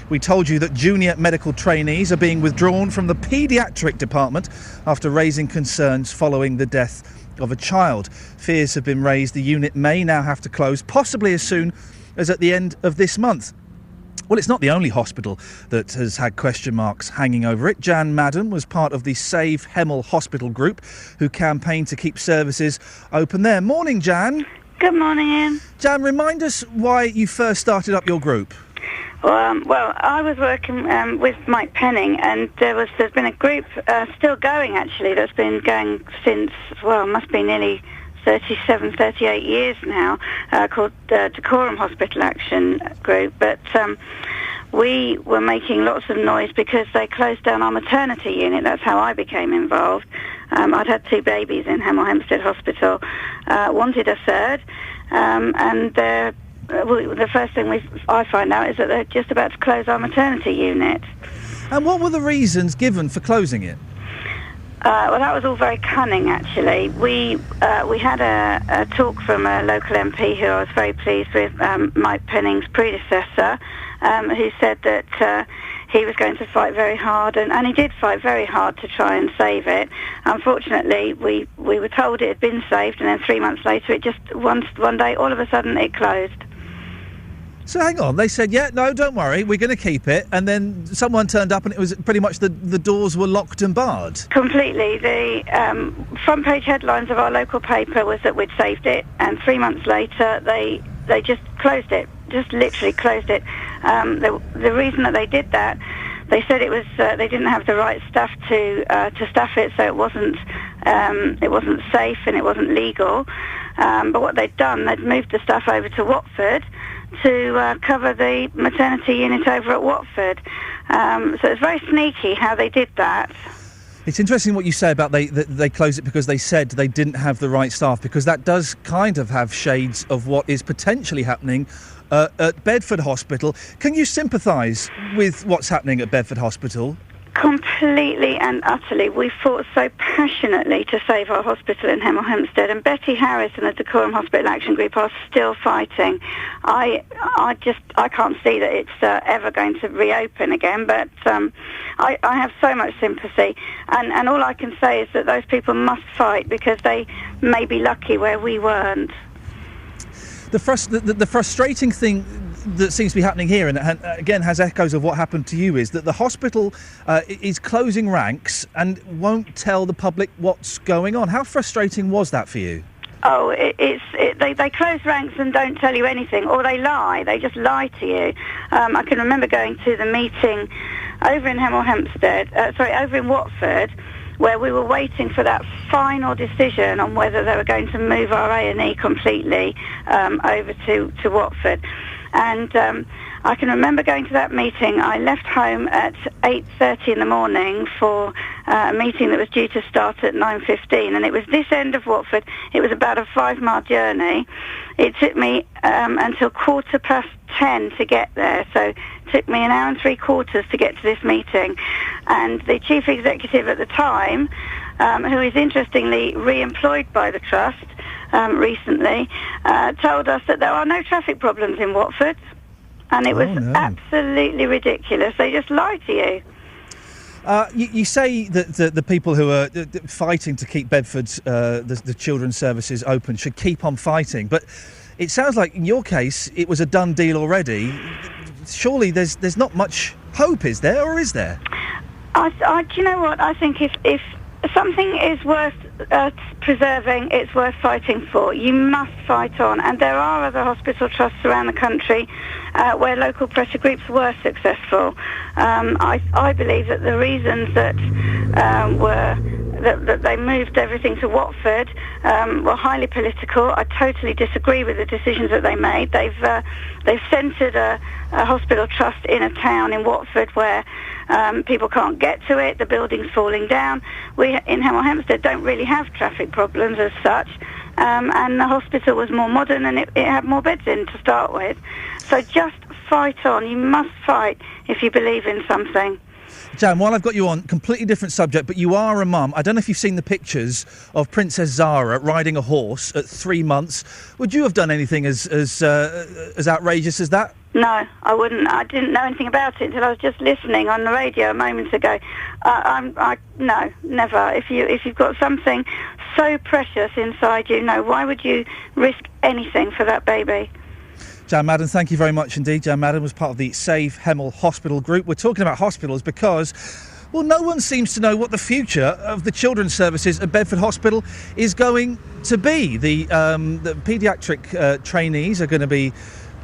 we told you that junior medical trainees are being withdrawn from the paediatric department after raising concerns following the death of a child. Fears have been raised the unit may now have to close, possibly as soon as at the end of this month. Well, it's not the only hospital that has had question marks hanging over it. Jan Madden was part of the Save Hemel Hospital group who campaigned to keep services open there. Morning, Jan. Good morning, Ian. Jan, remind us why you first started up your group. Well, I was working with Mike Penning, and there's been a group still going, actually, that's been going since, well, must be nearly 37, 38 years now, called Decorum Hospital Action Group. But we were making lots of noise because they closed down our maternity unit. That's how I became involved. I'd had 2 babies in Hemel Hempstead Hospital, wanted a third, and the first thing I find out is that they're just about to close our maternity unit. And what were the reasons given for closing it? Well, that was all very cunning, actually. We had a talk from a local MP who I was very pleased with, Mike Penning's predecessor, who said that he was going to fight very hard, and he did fight very hard to try and save it. Unfortunately, we were told it had been saved, and then 3 months later, it just one day, all of a sudden, it closed. So hang on, they said, yeah, no, don't worry, we're going to keep it, and then someone turned up and it was pretty much the doors were locked and barred. Completely. The front page headlines of our local paper was that we'd saved it, and 3 months later they just closed it, just literally closed it. The reason that they did that, they said it was they didn't have the right staff to staff it, so it wasn't safe and it wasn't legal. But what they'd done, they'd moved the staff over to Watford to cover the maternity unit over at Watford. So it's very sneaky how they did that. It's interesting what you say about they closed it because they said they didn't have the right staff, because that does kind of have shades of what is potentially happening at Bedford Hospital. Can you sympathise with what's happening at Bedford Hospital? Completely and utterly. We fought so passionately to save our hospital in Hemel Hempstead, and Betty Harris and the Decorum Hospital Action Group are still fighting. I can't see that it's ever going to reopen again, but I have so much sympathy, and all I can say is that those people must fight, because they may be lucky where we weren't. The frustrating thing that seems to be happening here, and again has echoes of what happened to you, is that the hospital is closing ranks and won't tell the public what's going on. How frustrating was that for you? Oh, they close ranks and don't tell you anything, or they lie. They just lie to you. I can remember going to the meeting over in Hemel Hempstead, over in Watford, where we were waiting for that final decision on whether they were going to move our A&E completely over to Watford. And I can remember going to that meeting. I left home at 8:30 in the morning for a meeting that was due to start at 9:15, and it was this end of Watford. It was about a 5-mile journey. It took me until 10:15 to get there, so it took me an hour and 3/4 to get to this meeting. And the chief executive at the time, who is interestingly re-employed by the trust recently, told us that there are no traffic problems in Watford, and it was absolutely ridiculous. They just lie to you. You say that the people who are fighting to keep Bedford's the children's services open should keep on fighting, but it sounds like in your case it was a done deal already. Surely there's not much hope, is there, or is there? Do you know what? I think if something is worth preserving, it's worth fighting for. You must fight on, and there are other hospital trusts around the country where local pressure groups were successful. I believe that the reasons that were that they moved everything to Watford were highly political. I totally disagree with the decisions that they made. They've centred a hospital trust in a town in Watford where people can't get to it. The building's falling down. We in Hemel Hempstead don't really have traffic problems as such, and the hospital was more modern and it had more beds in to start with. So just fight on. You must fight if you believe in something. Jan, while I've got you on, completely different subject, but you are a mum. I don't know if you've seen the pictures of Princess Zara riding a horse at 3 months. Would you have done anything as outrageous as that? No, I wouldn't. I didn't know anything about it until I was just listening on the radio a moment ago. No, never. If you've got something so precious inside you, no, why would you risk anything for that baby? Jan Madden, thank you very much indeed. Jan Madden was part of the Save Hemel Hospital group. We're talking about hospitals because, well, no one seems to know what the future of the children's services at Bedford Hospital is going to be. The paediatric trainees are going to be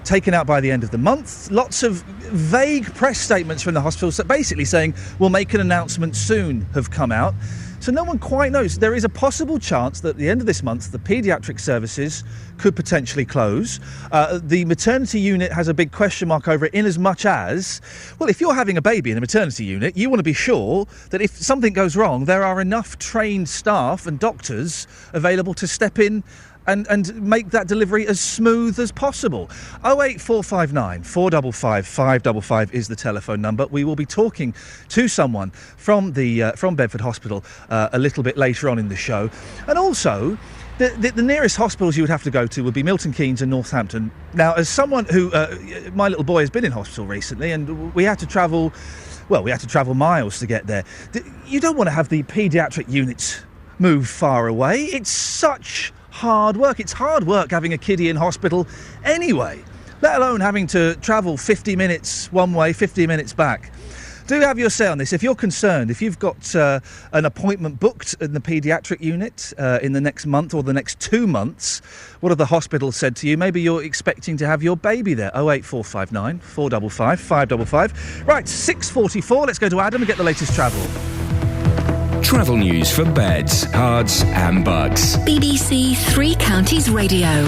taken out by the end of the month. Lots of vague press statements from the hospital basically saying we'll make an announcement soon have come out. So no one quite knows. There is a possible chance that at the end of this month, the paediatric services could potentially close. The maternity unit has a big question mark over it, in as much as, well, if you're having a baby in a maternity unit, you want to be sure that if something goes wrong, there are enough trained staff and doctors available to step in and make that delivery as smooth as possible. 08459 455 555 is the telephone number. We will be talking to someone from Bedford Hospital a little bit later on in the show. And also, the nearest hospitals you would have to go to would be Milton Keynes and Northampton. Now, as someone who, my little boy has been in hospital recently, and we had to travel miles to get there. You don't want to have the paediatric units move far away. It's such hard work. It's hard work having a kiddie in hospital anyway, let alone having to travel 50 minutes one way, 50 minutes back. Do have your say on this. If you're concerned, if you've got an appointment booked in the paediatric unit in the next month or the next 2 months, what have the hospitals said to you? Maybe you're expecting to have your baby there. 08459 455 555. Right, 6:44. Let's go to Adam and get the latest travel. Travel news for beds, cards and bugs. BBC Three Counties Radio.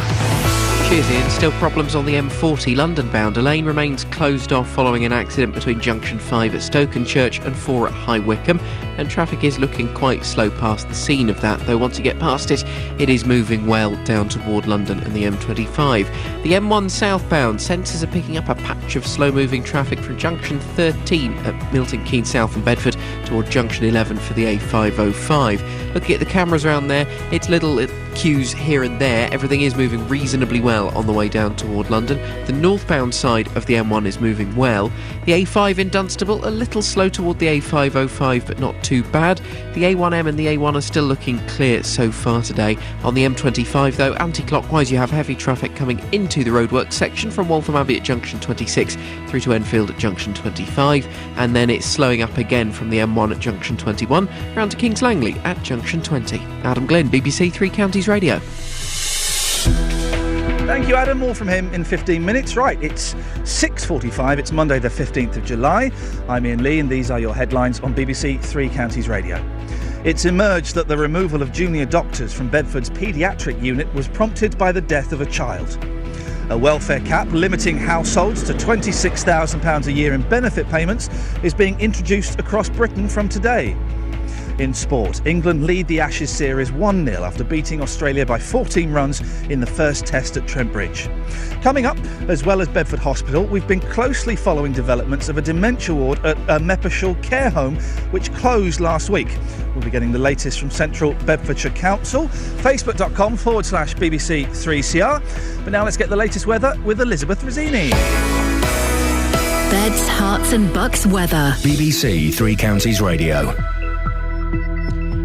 Cheers, Ian. Still problems on the M40 London bound. A lane remains closed off following an accident between junction 5 at Stokenchurch and 4 at High Wycombe, and traffic is looking quite slow past the scene of that, though once you get past it, it is moving well down toward London and the M25. The M1 southbound, sensors are picking up a patch of slow-moving traffic from junction 13 at Milton Keynes South and Bedford toward junction 11 for the A505. Looking at the cameras around there, it's little queues here and there. Everything is moving reasonably well on the way down toward London. The northbound side of the M1 is moving well. The A5 in Dunstable, a little slow toward the A505, but not too bad. The A1M and the A1 are still looking clear so far today. On the M25, though, anti-clockwise, you have heavy traffic coming into the roadworks section from Waltham Abbey at junction 26 through to Enfield at junction 25, and then it's slowing up again from the M1 at junction 21 round to Kings Langley at junction 20. Adam Glenn, BBC Three Counties Radio. Thank you, Adam. More from him in 15 minutes. Right, it's 6:45. It's Monday the 15th of July. I'm Iain Lee and these are your headlines on BBC Three Counties Radio. It's emerged that the removal of junior doctors from Bedford's paediatric unit was prompted by the death of a child. A welfare cap limiting households to £26,000 a year in benefit payments is being introduced across Britain from today. In sport, England lead the Ashes series 1-0 after beating Australia by 14 runs in the first test at Trent Bridge. Coming up, as well as Bedford Hospital, we've been closely following developments of a dementia ward at a Meppershall care home which closed last week. We'll be getting the latest from Central Bedfordshire Council, facebook.com/BBC3CR. But now let's get the latest weather with Elizabeth Rizzini. Beds, hearts and bucks weather. BBC Three Counties Radio.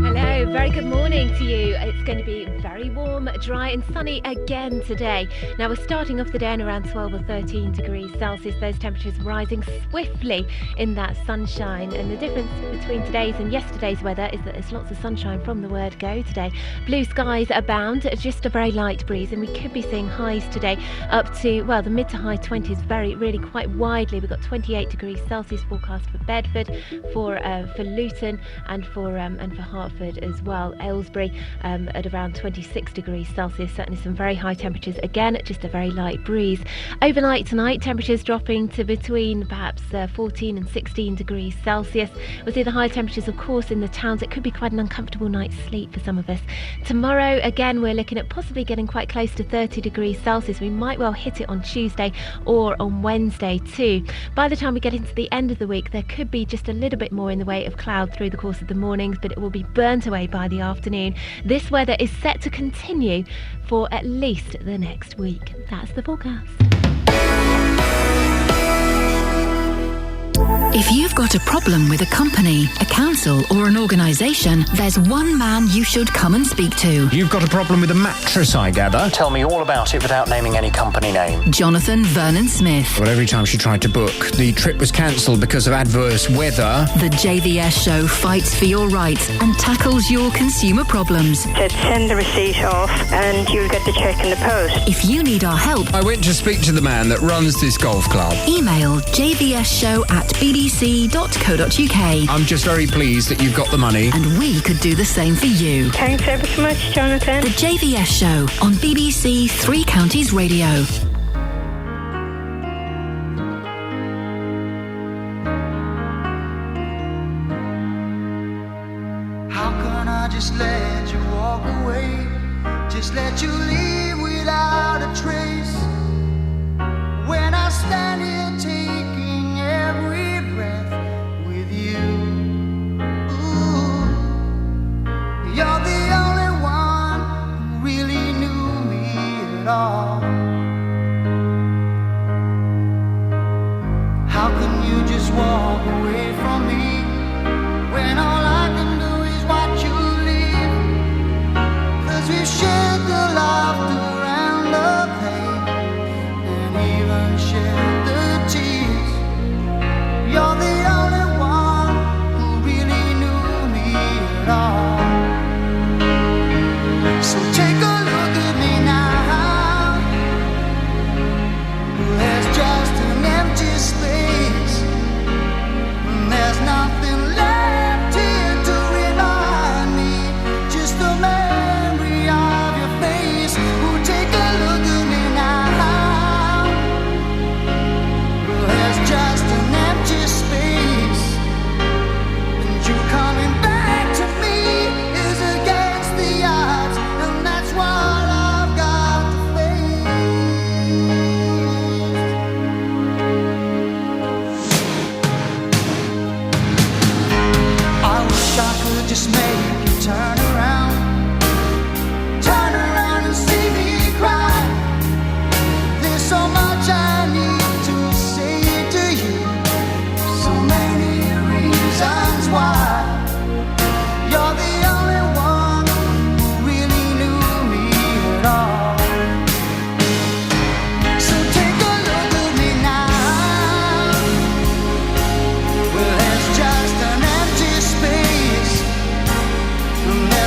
Hello, very good morning to you. It's going to be very warm warm, dry and sunny again today. Now we're starting off the day in around 12 or 13 degrees Celsius. Those temperatures rising swiftly in that sunshine. And the difference between today's and yesterday's weather is that there's lots of sunshine from the word go today. Blue skies abound, just a very light breeze, and we could be seeing highs today up to, well, the mid to high 20s, really quite widely. We've got 28 degrees Celsius forecast for Bedford, for Luton, and for Hertford as well. Aylesbury at around 26 degrees Celsius. Certainly some very high temperatures. Again, just a very light breeze. Overnight tonight, temperatures dropping to between perhaps 14 and 16 degrees Celsius. We'll see the high temperatures, of course, in the towns. It could be quite an uncomfortable night's sleep for some of us. Tomorrow, again, we're looking at possibly getting quite close to 30 degrees Celsius. We might well hit it on Tuesday or on Wednesday too. By the time we get into the end of the week, there could be just a little bit more in the way of cloud through the course of the mornings, but it will be burnt away by the afternoon. This weather is set to continue for at least the next week. That's the forecast. If you've got a problem with a company, a council or an organisation, there's one man you should come and speak to. You've got a problem with a mattress, I gather. Tell me all about it without naming any company name. Jonathan Vernon Smith. Well, every time she tried to book, the trip was cancelled because of adverse weather. The JVS show fights for your rights and tackles your consumer problems. Said send the receipt off and you'll get the cheque in the post. If you need our help, I went to speak to the man that runs this golf club. Email jvsshow@bbc.co.uk. I'm just very pleased that you've got the money. And we could do the same for you. Thanks ever so much, Jonathan. The JVS Show on BBC Three Counties Radio. How can I just let you walk away? Just let you leave without a trace. When I stand here taking every breath with you. Ooh, you're the only one who really knew me at all. How can you just walk away from me when all I can do is watch you leave? 'Cause we shared the laughter and the pain, and even shared the tears. You're the only one who really knew me at all. So take a look at me now. There's just an empty space, and there's nothing left here to remind me. Just the memory of your face. Oh, take a look at me now. There's just an empty space, and you coming back to me is against the odds, and that's what I've got to face. I wish I could just make you turn around and see me cry. There's so much I need to say to you, so many reasons why. You're the only one who really knew me at all. So take a look at me now. Well, there's just an empty space, and there's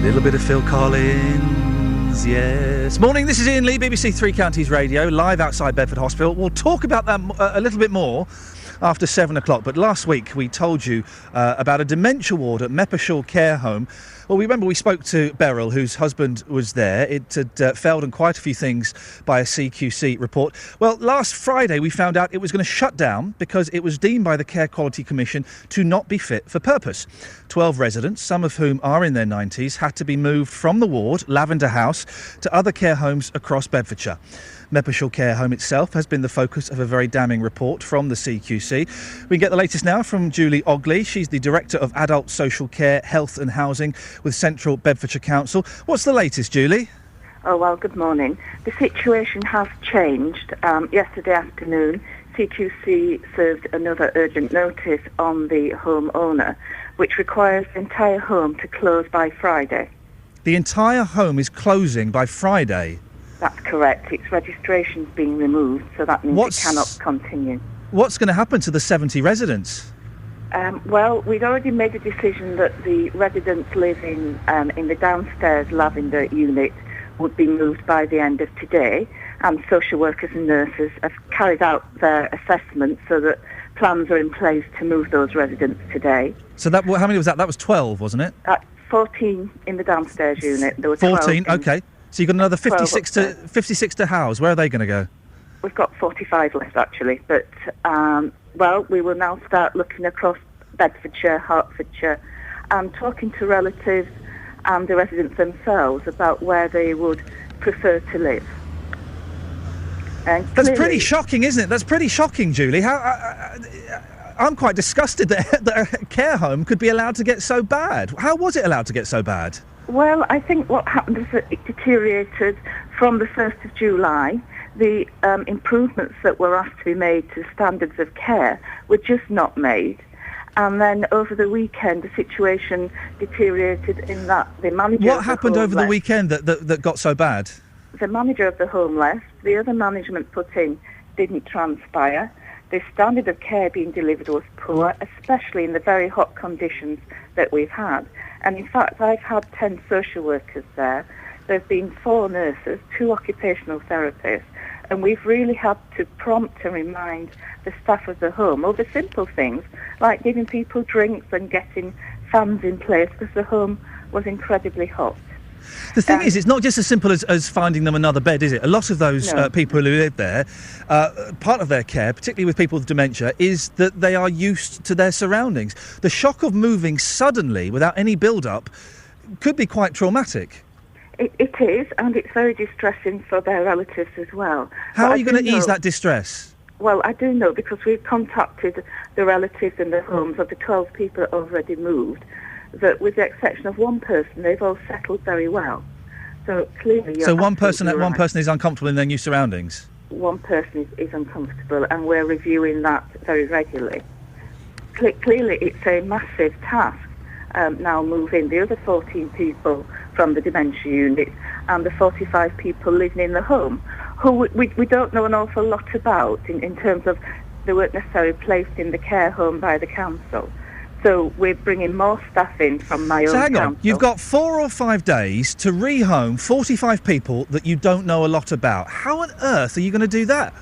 Little bit of Phil Collins, yes. Morning, this is Iain Lee, BBC Three Counties Radio, live outside Bedford Hospital. We'll talk about that a little bit more after 7 o'clock. But last week we told you about a dementia ward at Meppershall Care Home. Well, remember we spoke to Beryl, whose husband was there. It had failed on quite a few things by a CQC report. Well, last Friday we found out it was going to shut down because it was deemed by the Care Quality Commission to not be fit for purpose. 12 residents, some of whom are in their 90s, had to be moved from the ward, Lavender House, to other care homes across Bedfordshire. Meppershall Care Home itself has been the focus of a very damning report from the CQC. We get the latest now from Julie Ogley. She's the Director of Adult Social Care, Health and Housing with Central Bedfordshire Council. What's the latest, Julie? Oh, well, good morning. The situation has changed. Yesterday afternoon, CQC served another urgent notice on the homeowner, which requires the entire home to close by Friday. The entire home is closing by Friday? That's correct. Its registration's being removed, so that means it cannot continue. What's going to happen to the 70 residents? Well, we'd already made a decision that the residents living in the downstairs Lavender unit would be moved by the end of today, and social workers and nurses have carried out their assessment so that plans are in place to move those residents today. So that, how many was that? That was 12, wasn't it? 14 in the downstairs unit. There were 14, OK. So you've got another 56 to house. Where are they going to go? We've got 45 left, actually. But, well, we will now start looking across Bedfordshire, Hertfordshire, and talking to relatives and the residents themselves about where they would prefer to live. And that's pretty shocking, isn't it? That's pretty shocking, Julie. I'm quite disgusted that a care home could be allowed to get so bad. How was it allowed to get so bad? Well, I think what happened is that it deteriorated from the 1st of July. The improvements that were asked to be made to standards of care were just not made. And then over the weekend, the situation deteriorated in that the manager... What happened over the weekend that got so bad? The manager of the home left. The other management put in didn't transpire. The standard of care being delivered was poor, especially in the very hot conditions that we've had. And in fact, I've had 10 social workers there. There's been 4 nurses, 2 occupational therapists, and we've really had to prompt and remind the staff of the home over simple things like giving people drinks and getting fans in place because the home was incredibly hot. The thing is, it's not just as simple as finding them another bed, is it? A lot of those people who live there, part of their care, particularly with people with dementia, is that they are used to their surroundings. The shock of moving suddenly without any build-up could be quite traumatic. It is, and it's very distressing for their relatives as well. How are you going to ease that distress? Well, I do know because we've contacted the relatives in the homes of the 12 people already moved, that with the exception of one person, they've all settled very well. So clearly, one person is uncomfortable in their new surroundings. One person is uncomfortable, and we're reviewing that very regularly. Clearly, it's a massive task now moving the other 14 people from the dementia unit and the 45 people living in the home, who we don't know an awful lot about in terms of they weren't necessarily placed in the care home by the council. So we're bringing more staff in from my own hang on, council. You've got 4 or 5 days to rehome 45 people that you don't know a lot about. How on earth are you going to do that?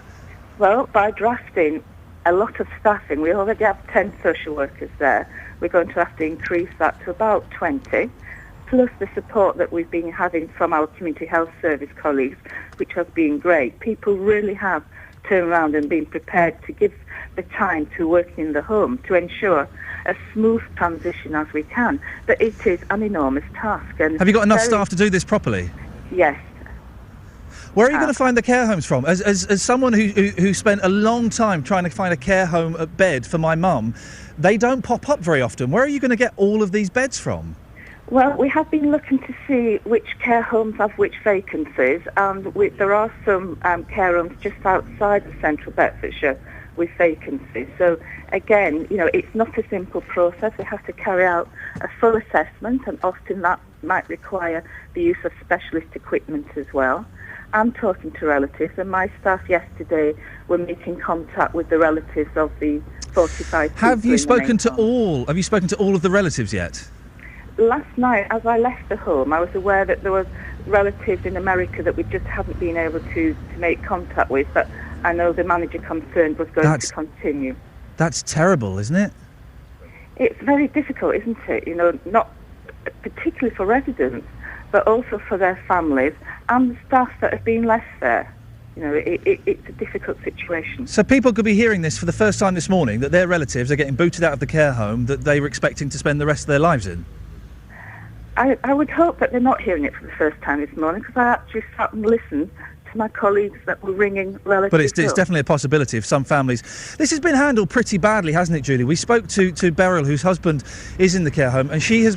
Well, by drafting a lot of staffing. We already have 10 social workers there. We're going to have to increase that to about 20, plus the support that we've been having from our community health service colleagues, which has been great. People really have turned around and been prepared to give the time to working in the home to ensure a smooth transition as we can. But it is an enormous task. And have you got enough staff to do this properly? Yes. Where are you going to find the care homes from? As someone who spent a long time trying to find a care home bed for my mum, they don't pop up very often. Where are you going to get all of these beds from? Well, we have been looking to see which care homes have which vacancies, and there are some care homes just outside of central Bedfordshire with vacancies. So again, it's not a simple process. We have to carry out a full assessment, and often that might require the use of specialist equipment as well. I'm talking to relatives, and my staff yesterday were making contact with the relatives of the 45 people. Have you spoken to all of the relatives yet? last night, as I left the home, I was aware that there was relatives in America that we just hadn't been able to make contact with, but I know the manager confirmed was going to continue. That's terrible, isn't it? It's very difficult, isn't it? You know, not particularly for residents, but also for their families and the staff that have been left there. You know, it's a difficult situation. So people could be hearing this for the first time this morning, that their relatives are getting booted out of the care home that they were expecting to spend the rest of their lives in? I would hope that they're not hearing it for the first time this morning, because I actually sat and listened to my colleagues that were ringing relatives. But it's definitely a possibility of some families. This has been handled pretty badly, hasn't it, Julie? We spoke to Beryl, whose husband is in the care home, and she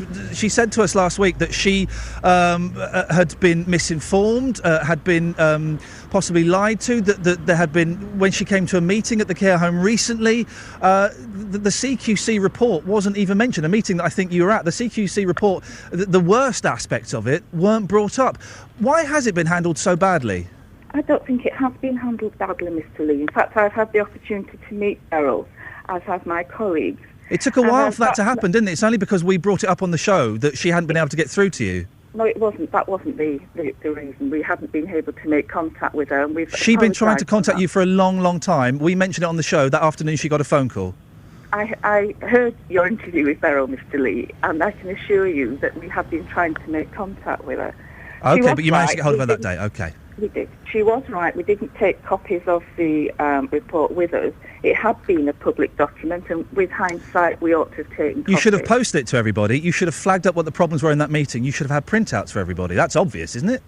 said to us last week that she had been misinformed, had been possibly lied to, that there had been, when she came to a meeting at the care home recently, the CQC report wasn't even mentioned, a meeting that I think you were at. The CQC report, the worst aspects of it weren't brought up. Why has it been handled so badly? I don't think it has been handled badly, Mr. Lee. In fact, I've had the opportunity to meet Beryl, as have my colleagues. It took a while for that to happen, didn't it? It's only because we brought it up on the show that she hadn't been able to get through to you. No, it wasn't. That wasn't the reason. We hadn't been able to make contact with her. And She'd been trying to contact you for a long, long time. We mentioned it on the show. That afternoon she got a phone call. I heard your interview with Beryl, Mr. Lee, and I can assure you that we have been trying to make contact with her. OK, but you managed to get hold of her that day, OK. We did. She was right. We didn't take copies of the report with us. It had been a public document, and with hindsight, we ought to have taken copies. You should have posted it to everybody. You should have flagged up what the problems were in that meeting. You should have had printouts for everybody. That's obvious, isn't it?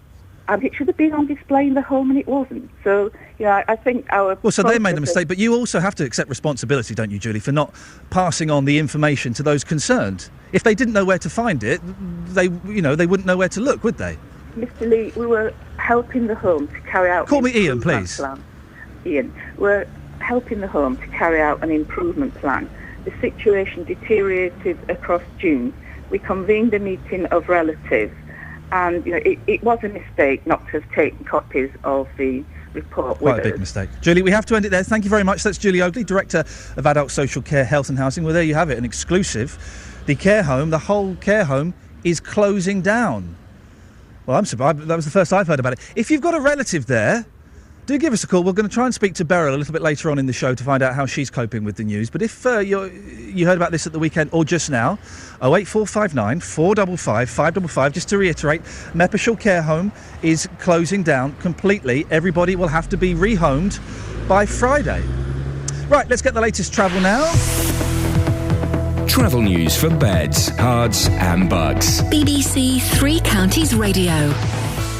And it should have been on display in the home, and it wasn't. So, yeah, I think our... Well, so they made a mistake, but you also have to accept responsibility, don't you, Julie, for not passing on the information to those concerned. If they didn't know where to find it, they wouldn't know where to look, would they? Mr. Lee, we were helping the home to carry out... Call me Iain, please. Plan. Iain, we're helping the home to carry out an improvement plan. The situation deteriorated across June. We convened a meeting of relatives, and it was a mistake not to have taken copies of the report with us. Quite a big mistake. Julie, we have to end it there. Thank you very much. That's Julie Oakley, Director of Adult Social Care, Health and Housing. Well, there you have it, an exclusive. The care home, the whole care home, is closing down. Well, I'm surprised. That was the first I've heard about it. If you've got a relative there, do give us a call. We're going to try and speak to Beryl a little bit later on in the show to find out how she's coping with the news. But if you heard about this at the weekend or just now, 08459 455 555. Just to reiterate, Meppershall Care Home is closing down completely. Everybody will have to be rehomed by Friday. Right, let's get the latest travel now. Travel news for beds, cards and bugs. BBC Three Counties Radio.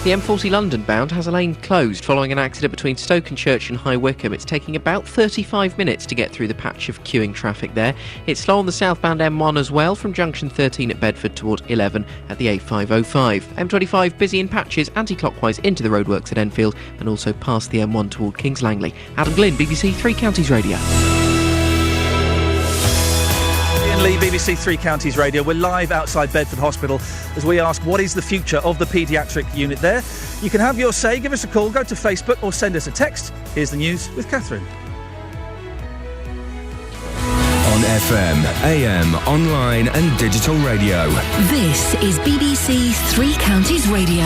The M40 London bound has a lane closed following an accident between Stokenchurch and High Wycombe. It's taking about 35 minutes to get through the patch of queuing traffic there. It's slow on the southbound M1 as well, from junction 13 at Bedford towards 11 at the A505. M25 busy in patches anti-clockwise into the roadworks at Enfield and also past the M1 toward Kings Langley. Adam Glynn, BBC Three Counties Radio. Lee, BBC Three Counties Radio. We're live outside Bedford Hospital as we ask what is the future of the paediatric unit there. You can have your say, give us a call, go to Facebook or send us a text. Here's the news with Catherine. On FM, AM, online and digital radio. This is BBC Three Counties Radio.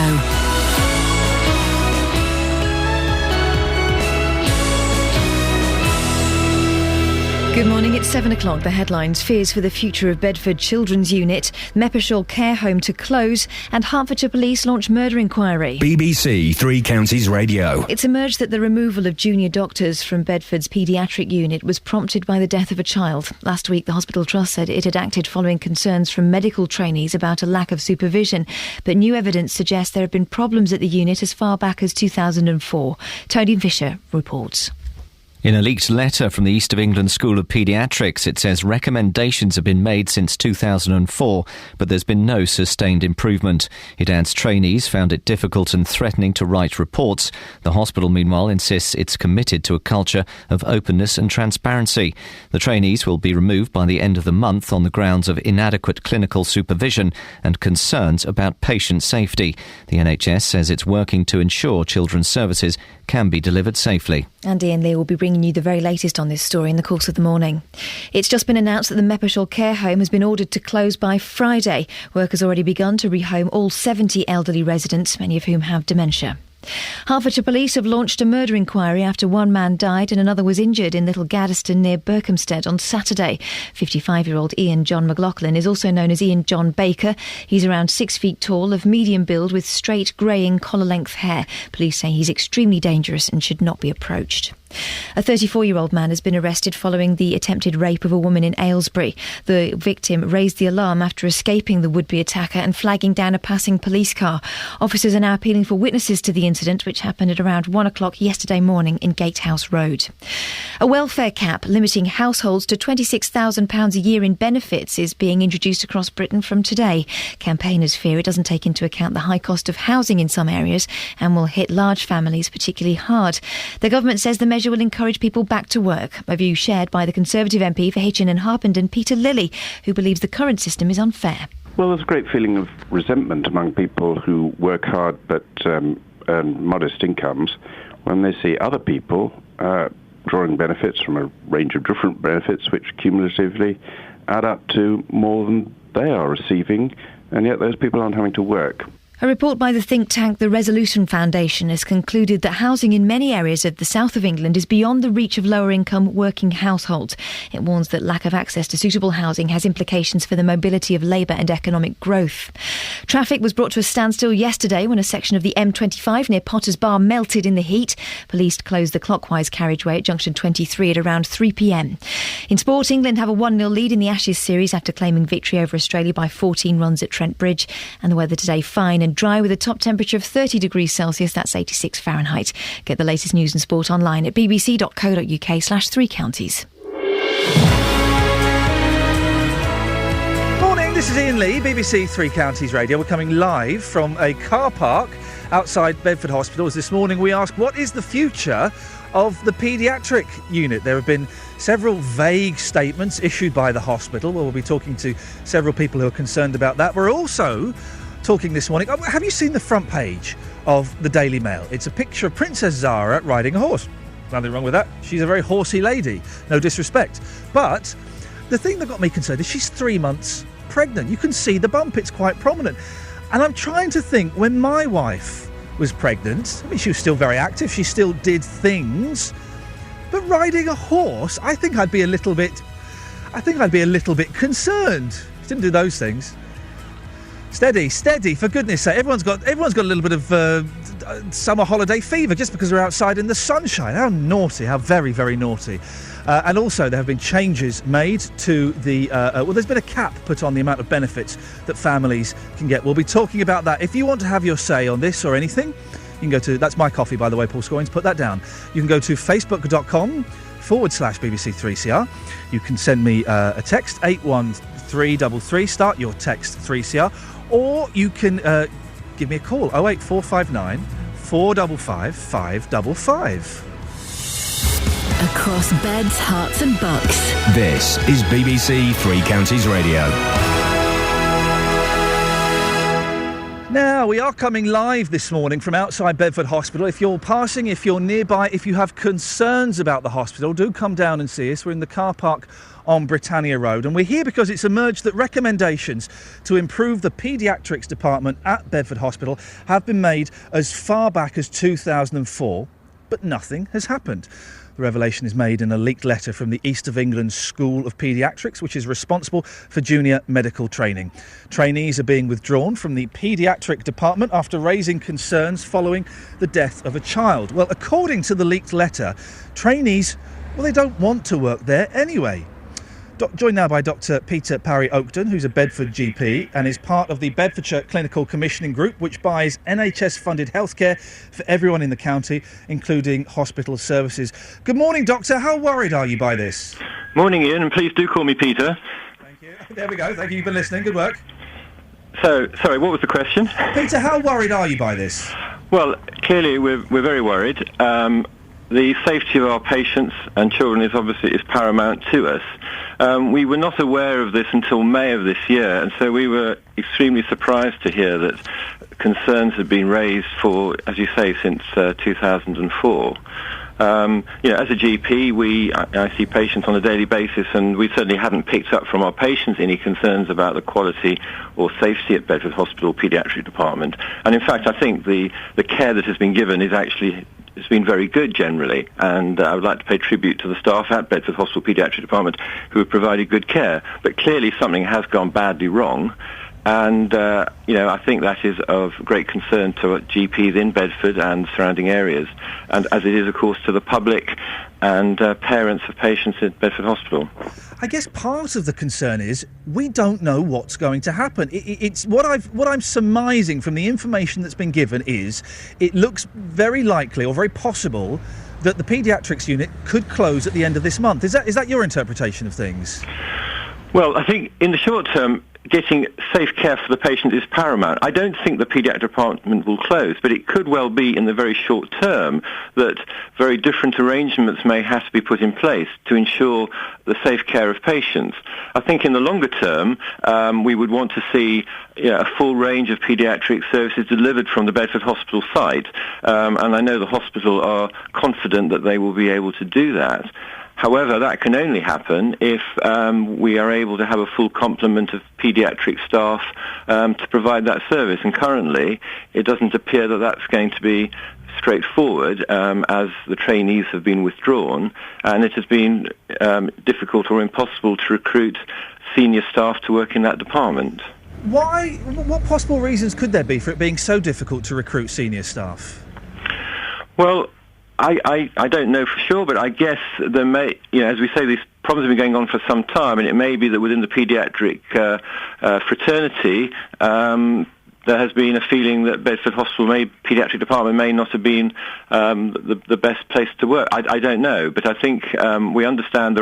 Good morning, it's 7 o'clock. The headlines: fears for the future of Bedford Children's Unit, Meppershall Care Home to close, and Hertfordshire Police launch murder inquiry. BBC Three Counties Radio. It's emerged that the removal of junior doctors from Bedford's paediatric unit was prompted by the death of a child. Last week, the Hospital Trust said it had acted following concerns from medical trainees about a lack of supervision. But new evidence suggests there have been problems at the unit as far back as 2004. Tony Fisher reports. In a leaked letter from the East of England School of Paediatrics, it says recommendations have been made since 2004, but there's been no sustained improvement. It adds trainees found it difficult and threatening to write reports. The hospital, meanwhile, insists it's committed to a culture of openness and transparency. The trainees will be removed by the end of the month on the grounds of inadequate clinical supervision and concerns about patient safety. The NHS says it's working to ensure children's services can be delivered safely. And Iain Lee will be bringing bringing you the very latest on this story in the course of the morning. It's just been announced that the Meppershall care home has been ordered to close by Friday. Work has already begun to rehome all 70 elderly residents, many of whom have dementia. Hertfordshire Police have launched a murder inquiry after one man died and another was injured in Little Gaddesden near Berkhamsted on Saturday. 55-year-old Iain John McLaughlin is also known as Ian John Baker. He's around 6 feet tall, of medium build with straight greying collar-length hair. Police say he's extremely dangerous and should not be approached. A 34-year-old man has been arrested following the attempted rape of a woman in Aylesbury. The victim raised the alarm after escaping the would-be attacker and flagging down a passing police car. Officers are now appealing for witnesses to the incident, which happened at around 1 o'clock yesterday morning in Gatehouse Road. A welfare cap limiting households to £26,000 a year in benefits is being introduced across Britain from today. Campaigners fear it doesn't take into account the high cost of housing in some areas and will hit large families particularly hard. The government says the measure will encourage people back to work, a view shared by the Conservative MP for Hitchin and Harpenden, Peter Lilly, who believes the current system is unfair. Well, there's a great feeling of resentment among people who work hard but earn modest incomes when they see other people drawing benefits from a range of different benefits which cumulatively add up to more than they are receiving, and yet those people aren't having to work. A report by the think tank The Resolution Foundation has concluded that housing in many areas of the south of England is beyond the reach of lower-income working households. It warns that lack of access to suitable housing has implications for the mobility of labour and economic growth. Traffic was brought to a standstill yesterday when a section of the M25 near Potters Bar melted in the heat. Police closed the clockwise carriageway at junction 23 at around 3 p.m. In sport, England have a 1-0 lead in the Ashes series after claiming victory over Australia by 14 runs at Trent Bridge. And the weather today fine and dry with a top temperature of 30 degrees Celsius, that's 86 Fahrenheit. Get the latest news and sport online at bbc.co.uk/3counties. Morning, this is Iain Lee, BBC Three Counties Radio. We're coming live from a car park outside Bedford Hospital. As this morning we ask, what is the future of the paediatric unit? There have been several vague statements issued by the hospital. Well, we'll be talking to several people who are concerned about that. We're also talking this morning. Have you seen the front page of the Daily Mail? It's a picture of Princess Zara riding a horse. Nothing wrong with that. She's a very horsey lady. No disrespect. But the thing that got me concerned is she's 3 months pregnant. You can see the bump. It's quite prominent. And I'm trying to think, when my wife was pregnant, I mean, she was still very active. She still did things. But riding a horse, I think I'd be a little bit concerned. She didn't do those things. Steady, for goodness sake. Everyone's got a little bit of summer holiday fever just because we're outside in the sunshine. How naughty, how very, very naughty. And also there have been changes made to the... there's been a cap put on the amount of benefits that families can get. We'll be talking about that. If you want to have your say on this or anything, you can go to... That's my coffee, by the way, Paul Scoins. Put that down. You can go to facebook.com/BBC3CR. You can send me a text, 81333. Start your text 3CR. Or you can give me a call, 08459 455 555. Across beds, hearts and bucks. This is BBC Three Counties Radio. Now, we are coming live this morning from outside Bedford Hospital. If you're passing, if you're nearby, if you have concerns about the hospital, do come down and see us. We're in the car park on Britannia Road, and we're here because it's emerged that recommendations to improve the paediatrics department at Bedford Hospital have been made as far back as 2004, but nothing has happened. The revelation is made in a leaked letter from the East of England School of Paediatrics, which is responsible for junior medical training. Trainees are being withdrawn from the paediatric department after raising concerns following the death of a child. Well, according to the leaked letter, trainees, well, they don't want to work there anyway. Joined now by Dr. Peter Parry-Oakden, who's a Bedford GP and is part of the Bedfordshire Clinical Commissioning Group, which buys NHS-funded healthcare for everyone in the county, including hospital services. Good morning, Doctor. How worried are you by this? Morning, Ian, and please do call me Peter. Thank you. There we go. Thank you. You've been listening. Good work. So, sorry, what was the question? Peter, how worried are you by this? Well, clearly we're very worried. The safety of our patients and children is paramount to us. We were not aware of this until May of this year, and so we were extremely surprised to hear that concerns had been raised for, as you say, since 2004. As a GP, I see patients on a daily basis, and we certainly hadn't picked up from our patients any concerns about the quality or safety at Bedford Hospital Paediatric Department. And in fact, I think the care that has been given is actually it's been very good generally, and I would like to pay tribute to the staff at Bedford Hospital Paediatric Department who have provided good care. But clearly something has gone badly wrong, and I think that is of great concern to GPs in Bedford and surrounding areas, and as it is, of course, to the public and parents of patients at Bedford Hospital. I guess part of the concern is we don't know what's going to happen. It's what I'm surmising from the information that's been given is it looks very likely or very possible that the paediatrics unit could close at the end of this month. Is that your interpretation of things? Well, I think in the short term, getting safe care for the patient is paramount. I don't think the paediatric department will close, but it could well be in the very short term that very different arrangements may have to be put in place to ensure the safe care of patients. I think in the longer term, we would want to see a full range of paediatric services delivered from the Bedford Hospital site, and I know the hospital are confident that they will be able to do that. However, that can only happen if we are able to have a full complement of paediatric staff to provide that service. And currently, it doesn't appear that that's going to be straightforward as the trainees have been withdrawn, and it has been difficult or impossible to recruit senior staff to work in that department. Why? What possible reasons could there be for it being so difficult to recruit senior staff? Well, I don't know for sure, but I guess there may, as we say, these problems have been going on for some time, and it may be that within the paediatric fraternity, there has been a feeling that Bedford Hospital paediatric department may not have been the best place to work. I don't know, but I think we understand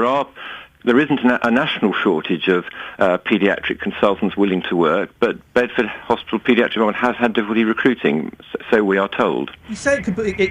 there isn't a national shortage of paediatric consultants willing to work, but Bedford Hospital Paediatric Department has had difficulty recruiting, so we are told. You say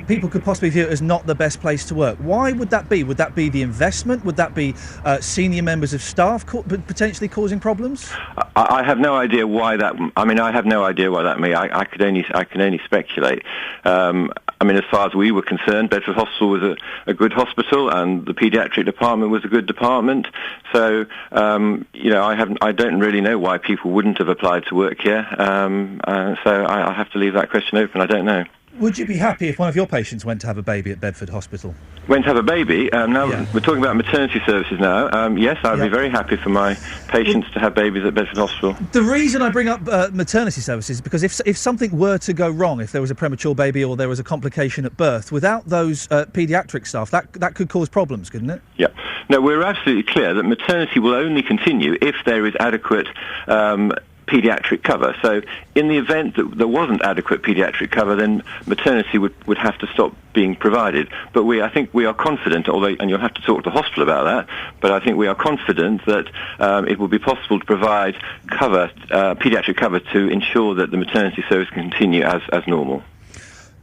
people could possibly view it as not the best place to work. Why would that be? Would that be the investment? Would that be senior members of staff potentially causing problems? I have no idea why that. I have no idea why that may. I can only speculate. As far as we were concerned, Bedford Hospital was a good hospital, and the paediatric department was a good department. So, I don't really know why people wouldn't have applied to work here. So I have to leave that question open. I don't know. Would you be happy if one of your patients went to have a baby at Bedford Hospital? Went to have a baby? We're talking about maternity services now. Yes, I'd be very happy for my patients to have babies at Bedford Hospital. The reason I bring up maternity services is because if something were to go wrong, if there was a premature baby or there was a complication at birth, without those paediatric staff, that could cause problems, couldn't it? Yeah. No, we're absolutely clear that maternity will only continue if there is adequate paediatric cover. So in the event that there wasn't adequate paediatric cover, then maternity would have to stop being provided. But I think we are confident, and you'll have to talk to the hospital about that, but I think we are confident that it will be possible to provide paediatric cover to ensure that the maternity service can continue as normal.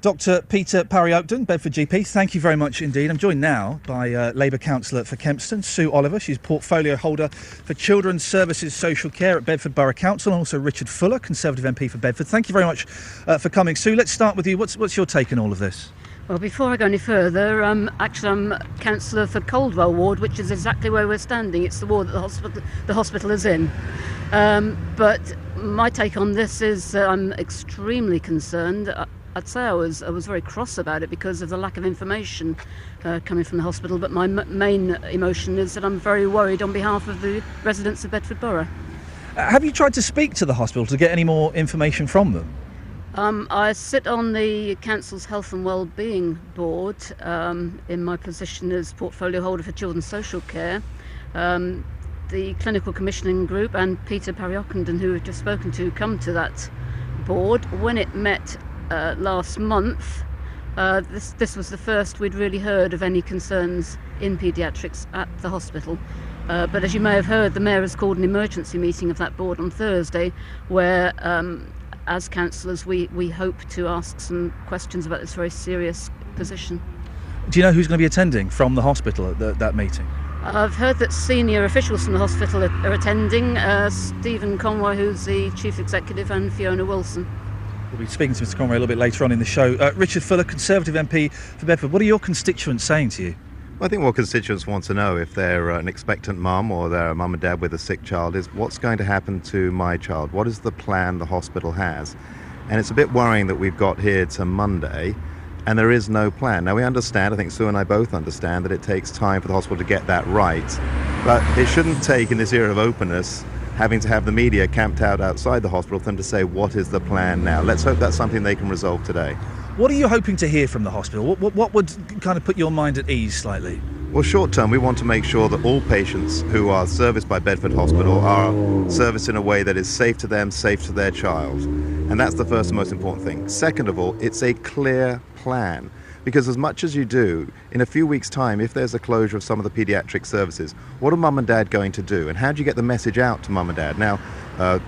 Dr Peter Parry-Oakden, Bedford GP, thank you very much indeed. I'm joined now by Labour Councillor for Kempston, Sue Oliver. She's portfolio holder for Children's Services Social Care at Bedford Borough Council, and also Richard Fuller, Conservative MP for Bedford. Thank you very much for coming. Sue, let's start with you. What's your take on all of this? Well, before I go any further, I'm councillor for Coldwell Ward, which is exactly where we're standing. It's the ward that the hospital is in. But my take on this is I'm extremely concerned. I'd say I was very cross about it because of the lack of information coming from the hospital, but my main emotion is that I'm very worried on behalf of the residents of Bedford Borough. Have you tried to speak to the hospital to get any more information from them? I sit on the council's Health and Wellbeing Board in my position as portfolio holder for Children's Social Care. The Clinical Commissioning Group and Peter Parry-Oakden, who we've just spoken to, come to that board. When it met last month, this was the first we'd really heard of any concerns in paediatrics at the hospital. But as you may have heard, the Mayor has called an emergency meeting of that board on Thursday, where as councillors we hope to ask some questions about this very serious position. Do you know who's going to be attending from the hospital at that meeting? I've heard that senior officials from the hospital are attending, Stephen Conroy, who's the Chief Executive, and Fiona Wilson. We'll be speaking to Mr Conway a little bit later on in the show. Richard Fuller, Conservative MP for Bedford. What are your constituents saying to you? I think what constituents want to know, if they're an expectant mum or they're a mum and dad with a sick child, is what's going to happen to my child? What is the plan the hospital has? And it's a bit worrying that we've got here to Monday and there is no plan. Now, we understand, I think Sue and I both understand, that it takes time for the hospital to get that right. But it shouldn't take, in this era of openness, having to have the media camped out outside the hospital for them to say, what is the plan now? Let's hope that's something they can resolve today. What are you hoping to hear from the hospital? What would kind of put your mind at ease slightly? Well, short term, we want to make sure that all patients who are serviced by Bedford Hospital are serviced in a way that is safe to them, safe to their child. And that's the first and most important thing. Second of all, it's a clear plan. Because as much as you do, in a few weeks' time, if there's a closure of some of the paediatric services, what are mum and dad going to do? And how do you get the message out to mum and dad? Now,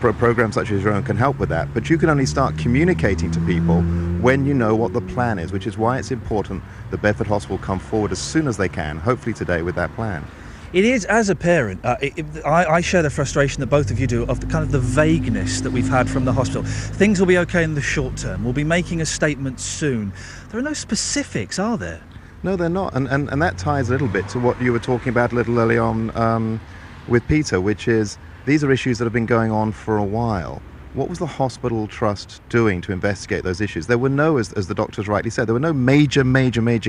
programs such as your own can help with that, but you can only start communicating to people when you know what the plan is, which is why it's important that Bedford Hospital come forward as soon as they can, hopefully today, with that plan. It is, as a parent, I share the frustration that both of you do of the kind of the vagueness that we've had from the hospital. Things will be okay in the short term. We'll be making a statement soon. There are no specifics, are there? No, they're not. And that ties a little bit to what you were talking about a little early on with Peter, which is these are issues that have been going on for a while. What was the hospital trust doing to investigate those issues? There were no, as the doctors rightly said, there were no major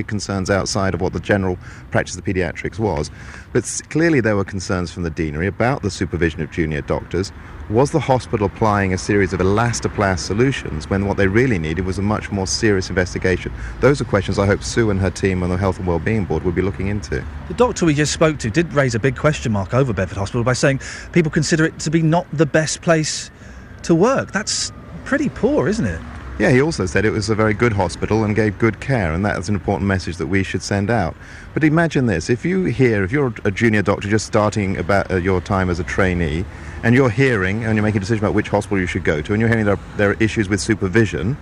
concerns outside of what the general practice of paediatrics was. But clearly there were concerns from the deanery about the supervision of junior doctors. Was the hospital applying a series of elastoplast solutions when what they really needed was a much more serious investigation? Those are questions I hope Sue and her team on the Health and Wellbeing Board will be looking into. The doctor we just spoke to did raise a big question mark over Bedford Hospital by saying people consider it to be not the best place to work. That's pretty poor, isn't it? Yeah, he also said it was a very good hospital and gave good care, and that is an important message that we should send out. But imagine this, if you're a junior doctor just starting about your time as a trainee, and you're hearing and you're making a decision about which hospital you should go to, and you're hearing there are issues with supervision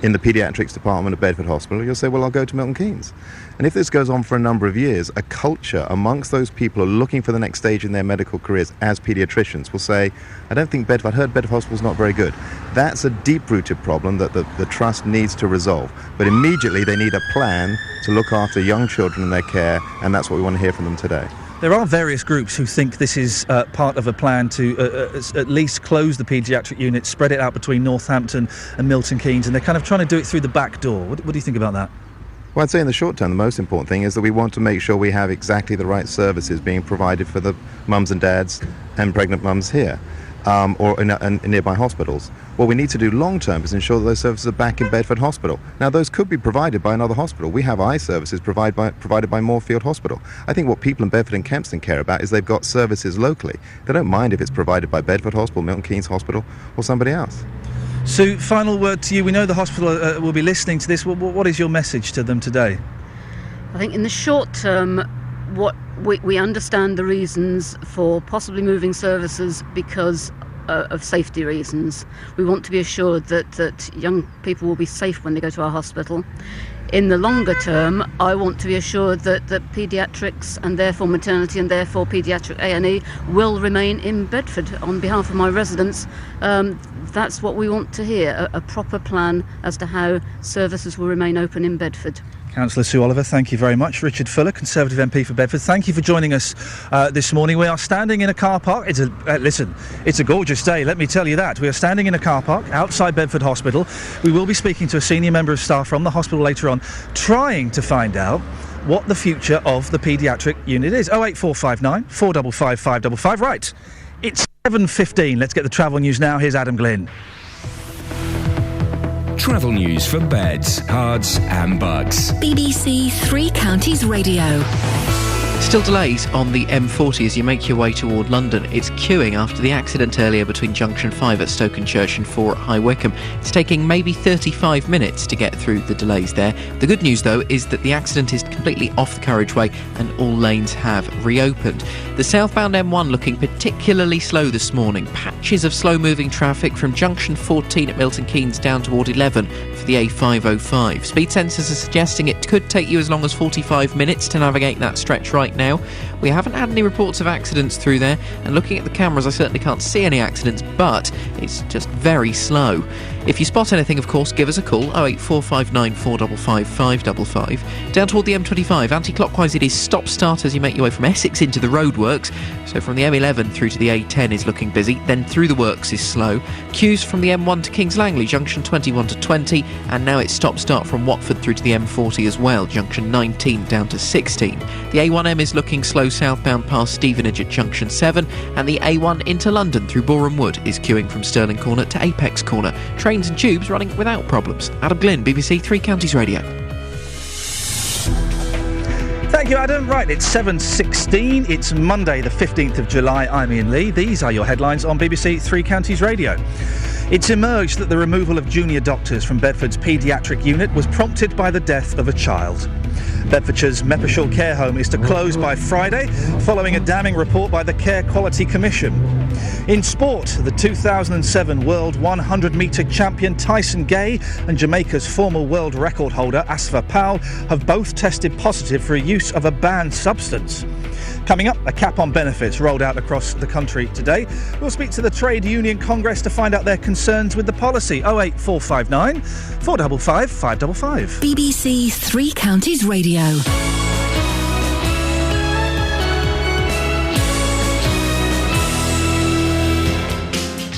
in the paediatrics department of Bedford Hospital, you'll say, well, I'll go to Milton Keynes. And if this goes on for a number of years, a culture amongst those people who are looking for the next stage in their medical careers as paediatricians will say, I heard Bedford Hospital's not very good. That's a deep-rooted problem that the trust needs to resolve. But immediately they need a plan to look after young children and their care, and that's what we want to hear from them today. There are various groups who think this is part of a plan to at least close the paediatric unit, spread it out between Northampton and Milton Keynes, and they're kind of trying to do it through the back door. What do you think about that? Well, I'd say in the short term, the most important thing is that we want to make sure we have exactly the right services being provided for the mums and dads and pregnant mums here, or in nearby hospitals. What we need to do long term is ensure that those services are back in Bedford Hospital. Now, those could be provided by another hospital. We have eye services provided by Moorfield Hospital. I think what people in Bedford and Kempston care about is they've got services locally. They don't mind if it's provided by Bedford Hospital, Milton Keynes Hospital, or somebody else. Sue, final word to you. We know the hospital will be listening to this. What is your message to them today? I think in the short term, what we understand the reasons for possibly moving services because of safety reasons. We want to be assured that young people will be safe when they go to our hospital. In the longer term, I want to be assured that paediatrics and therefore maternity and therefore paediatric A&E will remain in Bedford. On behalf of my residents, that's what we want to hear, a proper plan as to how services will remain open in Bedford. Councillor Sue Oliver, thank you very much. Richard Fuller, Conservative MP for Bedford, thank you for joining us this morning. We are standing in a car park. It's a gorgeous day, let me tell you that. We are standing in a car park outside Bedford Hospital. We will be speaking to a senior member of staff from the hospital later on, trying to find out what the future of the paediatric unit is. 08459 455 555. Right, it's 7:15. Let's get the travel news now. Here's Adam Glynn. Travel news for beds, cards and bugs. BBC Three Counties Radio. Still delays on the M40 as you make your way toward London. It's queuing after the accident earlier between Junction 5 at Stoke-on-Church 4 at High Wycombe. It's taking maybe 35 minutes to get through the delays there. The good news, though, is that the accident is completely off the carriageway and all lanes have reopened. The southbound M1 looking particularly slow this morning. Patches of slow-moving traffic from Junction 14 at Milton Keynes down toward 11 for the A505. Speed sensors are suggesting it could take you as long as 45 minutes to navigate that stretch right now. We haven't had any reports of accidents through there, and looking at the cameras I certainly can't see any accidents, but it's just very slow. If you spot anything, of course, give us a call, 08459 455 555. Down toward the M25, anti-clockwise it is stop-start as you make your way from Essex into the roadworks. So from the M11 through to the A10 is looking busy, then through the works is slow. Queues from the M1 to Kings Langley, junction 21 to 20, and now it's stop-start from Watford through to the M40 as well, junction 19 down to 16. The A1M is looking slow southbound past Stevenage at junction 7, and the A1 into London through Boreham Wood is queuing from Stirling Corner to Apex Corner. Trains and tubes running without problems. Adam Glynn, BBC Three Counties Radio. Thank you, Adam. Right, it's 7:16. It's Monday, the 15th of July. I'm Iain Lee. These are your headlines on BBC Three Counties Radio. It's emerged that the removal of junior doctors from Bedford's paediatric unit was prompted by the death of a child. Bedfordshire's Meppershall Care Home is to close by Friday, following a damning report by the Care Quality Commission. In sport, the 2007 World 100-metre champion Tyson Gay and Jamaica's former world record holder Asfa Powell have both tested positive for use of a banned substance. Coming up, a cap on benefits rolled out across the country today. We'll speak to the Trade Union Congress to find out their concerns with the policy. 08459 455 555. BBC Three Counties Radio.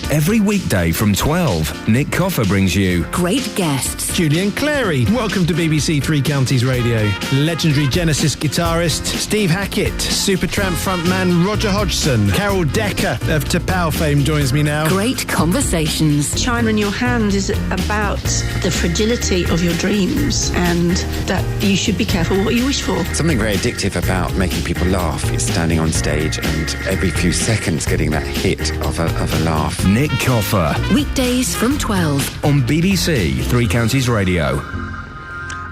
Every weekday from 12, Nick Coffer brings you great guests. Julian Clary, welcome to BBC Three Counties Radio. Legendary Genesis guitarist Steve Hackett, Supertramp frontman Roger Hodgson, Carol Decker of Tapau fame joins me now. Great conversations. China in your hand is about the fragility of your dreams and that you should be careful what you wish for. Something very addictive about making people laugh is standing on stage and every few seconds getting that hit of a laugh. Nick Coffer. Weekdays from 12 on BBC Three Counties Radio.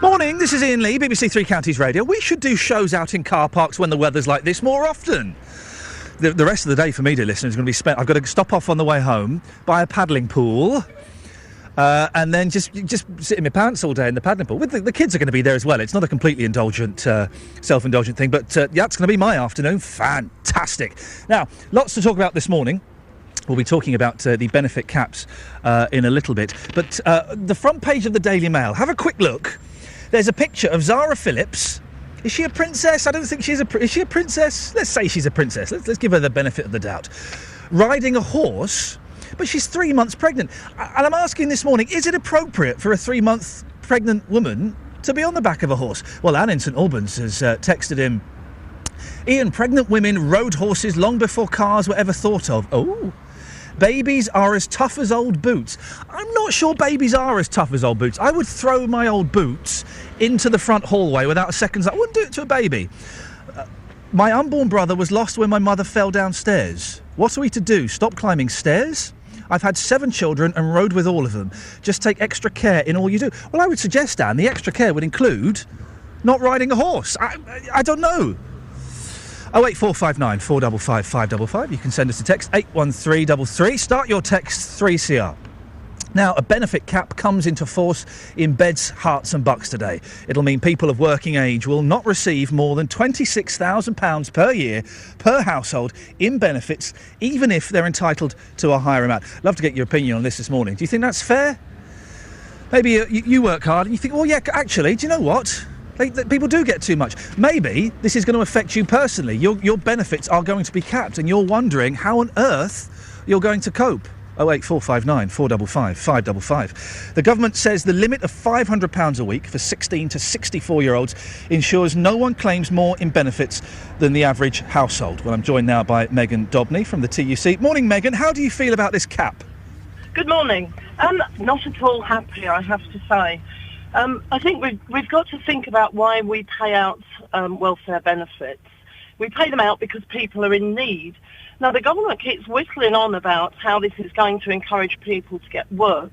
Morning, this is Iain Lee, BBC Three Counties Radio. We should do shows out in car parks when the weather's like this more often. The rest of the day for me, dear listeners, is going to be spent... I've got to stop off on the way home, buy a paddling pool, and then just sit in my pants all day in the paddling pool. The kids are going to be there as well. It's not a completely indulgent, self-indulgent thing, but yeah, it's going to be my afternoon. Fantastic. Now, lots to talk about this morning. We'll be talking about the benefit caps in a little bit. But the front page of the Daily Mail, have a quick look. There's a picture of Zara Phillips. Is she a princess? I don't think she's is she a princess? Let's say she's a princess. Let's give her the benefit of the doubt. Riding a horse, but she's 3 months pregnant. And I'm asking this morning, is it appropriate for a 3-month pregnant woman to be on the back of a horse? Well, Anne in St Albans has texted him, Iain, pregnant women rode horses long before cars were ever thought of. Oh. Babies are as tough as old boots. I'm not sure babies are as tough as old boots. I would throw my old boots into the front hallway without a second's... I wouldn't do it to a baby. My unborn brother was lost when my mother fell downstairs. What are we to do? Stop climbing stairs? I've had 7 children and rode with all of them. Just take extra care in all you do. Well, I would suggest, Dan, the extra care would include not riding a horse. I don't know. 08459 455 555. You can send us a text 81333. Start your text 3CR. Now, a benefit cap comes into force in Beds, Herts and Bucks today. It'll mean people of working age will not receive more than £26,000 per year per household in benefits, even if they're entitled to a higher amount. Love to get your opinion on this morning. Do you think that's fair? Maybe you work hard and you think, well, yeah, actually, do you know what? People do get too much. Maybe this is going to affect you personally. Your benefits are going to be capped and you're wondering how on earth you're going to cope. 08459 455 555. The government says the limit of £500 a week for 16 to 64-year-olds ensures no one claims more in benefits than the average household. Well, I'm joined now by Megan Dobney from the TUC. Morning, Megan. How do you feel about this cap? Good morning. Not at all happy, I have to say. I think we've got to think about why we pay out welfare benefits. We pay them out because people are in need. Now, the government keeps whistling on about how this is going to encourage people to get work.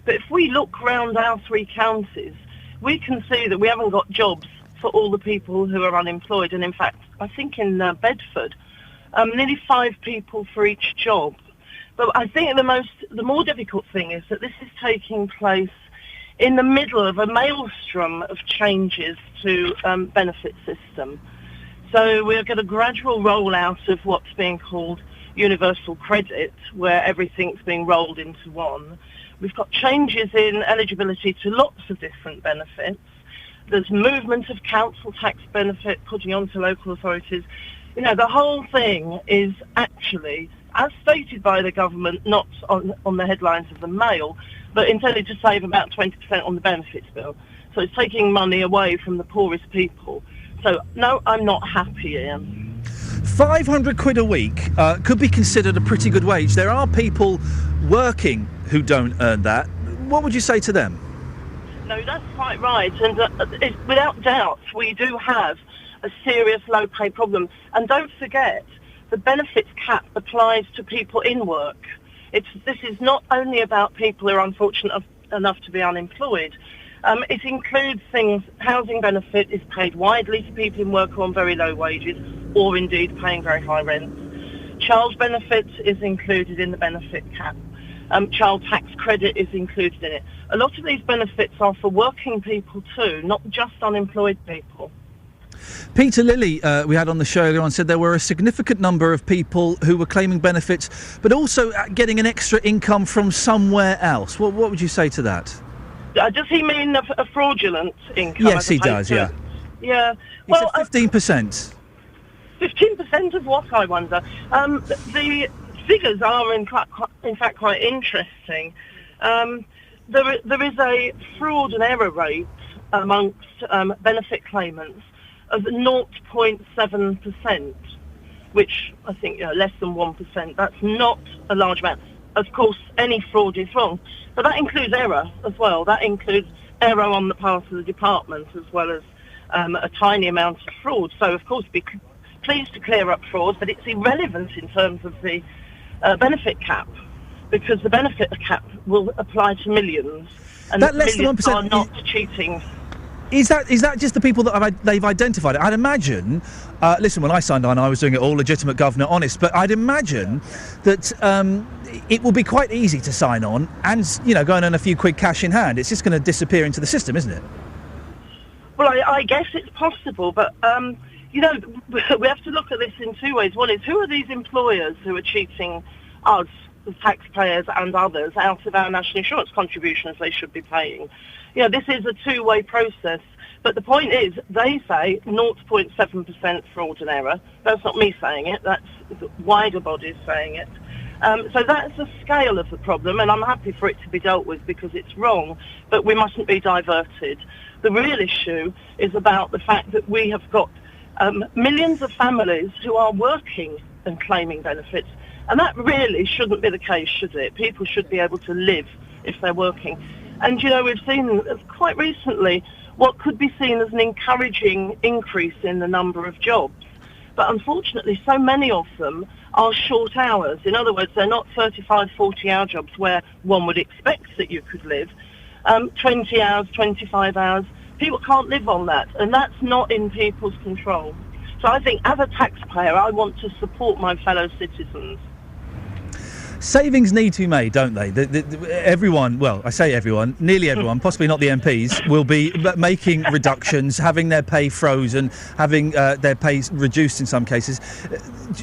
But if we look around our 3 counties, we can see that we haven't got jobs for all the people who are unemployed. And in fact, I think in Bedford, nearly 5 people for each job. But I think the more difficult thing is that this is taking place in the middle of a maelstrom of changes to benefit system. So we're going to gradual rollout of what's being called universal credit, where everything's being rolled into one. We've got changes in eligibility to lots of different benefits. There's movement of council tax benefit putting onto local authorities. You know, the whole thing is actually, as stated by the government, not on the headlines of the Mail, but intended to save about 20% on the benefits bill. So it's taking money away from the poorest people. So, no, I'm not happy, Ian. 500 quid a week could be considered a pretty good wage. There are people working who don't earn that. What would you say to them? No, that's quite right. And without doubt, we do have a serious low-pay problem. And don't forget, the benefits cap applies to people in work. This is not only about people who are unfortunate enough to be unemployed. It includes things, housing benefit is paid widely to people in work who are on very low wages or indeed paying very high rents. Child benefit is included in the benefit cap. Child tax credit is included in it. A lot of these benefits are for working people too, not just unemployed people. Peter Lilly, we had on the show earlier on, said there were a significant number of people who were claiming benefits, but also getting an extra income from somewhere else. What would you say to that? Does he mean a fraudulent income? Yes, he does, yeah. Yeah. He said 15%. 15% of what, I wonder? The figures are in fact quite interesting. There is a fraud and error rate amongst benefit claimants of 0.7%, which I think less than 1%. That's not a large amount. Of course, any fraud is wrong, but that includes error as well. That includes error on the part of the department as well as a tiny amount of fraud. So, of course, be pleased to clear up fraud, but it's irrelevant in terms of the benefit cap, because the benefit cap will apply to millions, and that less than 1% are not cheating. Is that just the people that they've identified? I'd imagine, listen, when I signed on, I was doing it all legitimate, governor, honest, but I'd imagine that it will be quite easy to sign on and, go and earn a few quid cash in hand. It's just going to disappear into the system, isn't it? Well, I guess it's possible, but, we have to look at this in two ways. One is, who are these employers who are cheating us, the taxpayers and others, out of our national insurance contributions they should be paying? This is a two-way process. But the point is, they say 0.7% fraud and error. That's not me saying it. That's the wider bodies saying it. So that's the scale of the problem, and I'm happy for it to be dealt with because it's wrong, but we mustn't be diverted. The real issue is about the fact that we have got millions of families who are working and claiming benefits, and that really shouldn't be the case, should it? People should be able to live if they're working. And, we've seen quite recently what could be seen as an encouraging increase in the number of jobs. But unfortunately, so many of them are short hours. In other words, they're not 35, 40-hour jobs where one would expect that you could live. 20 hours, 25 hours. People can't live on that, and that's not in people's control. So I think as a taxpayer, I want to support my fellow citizens. Savings need to be made, don't they? Everyone, well, I say everyone, nearly everyone, possibly not the MPs, will be making reductions, having their pay frozen, having their pay reduced in some cases.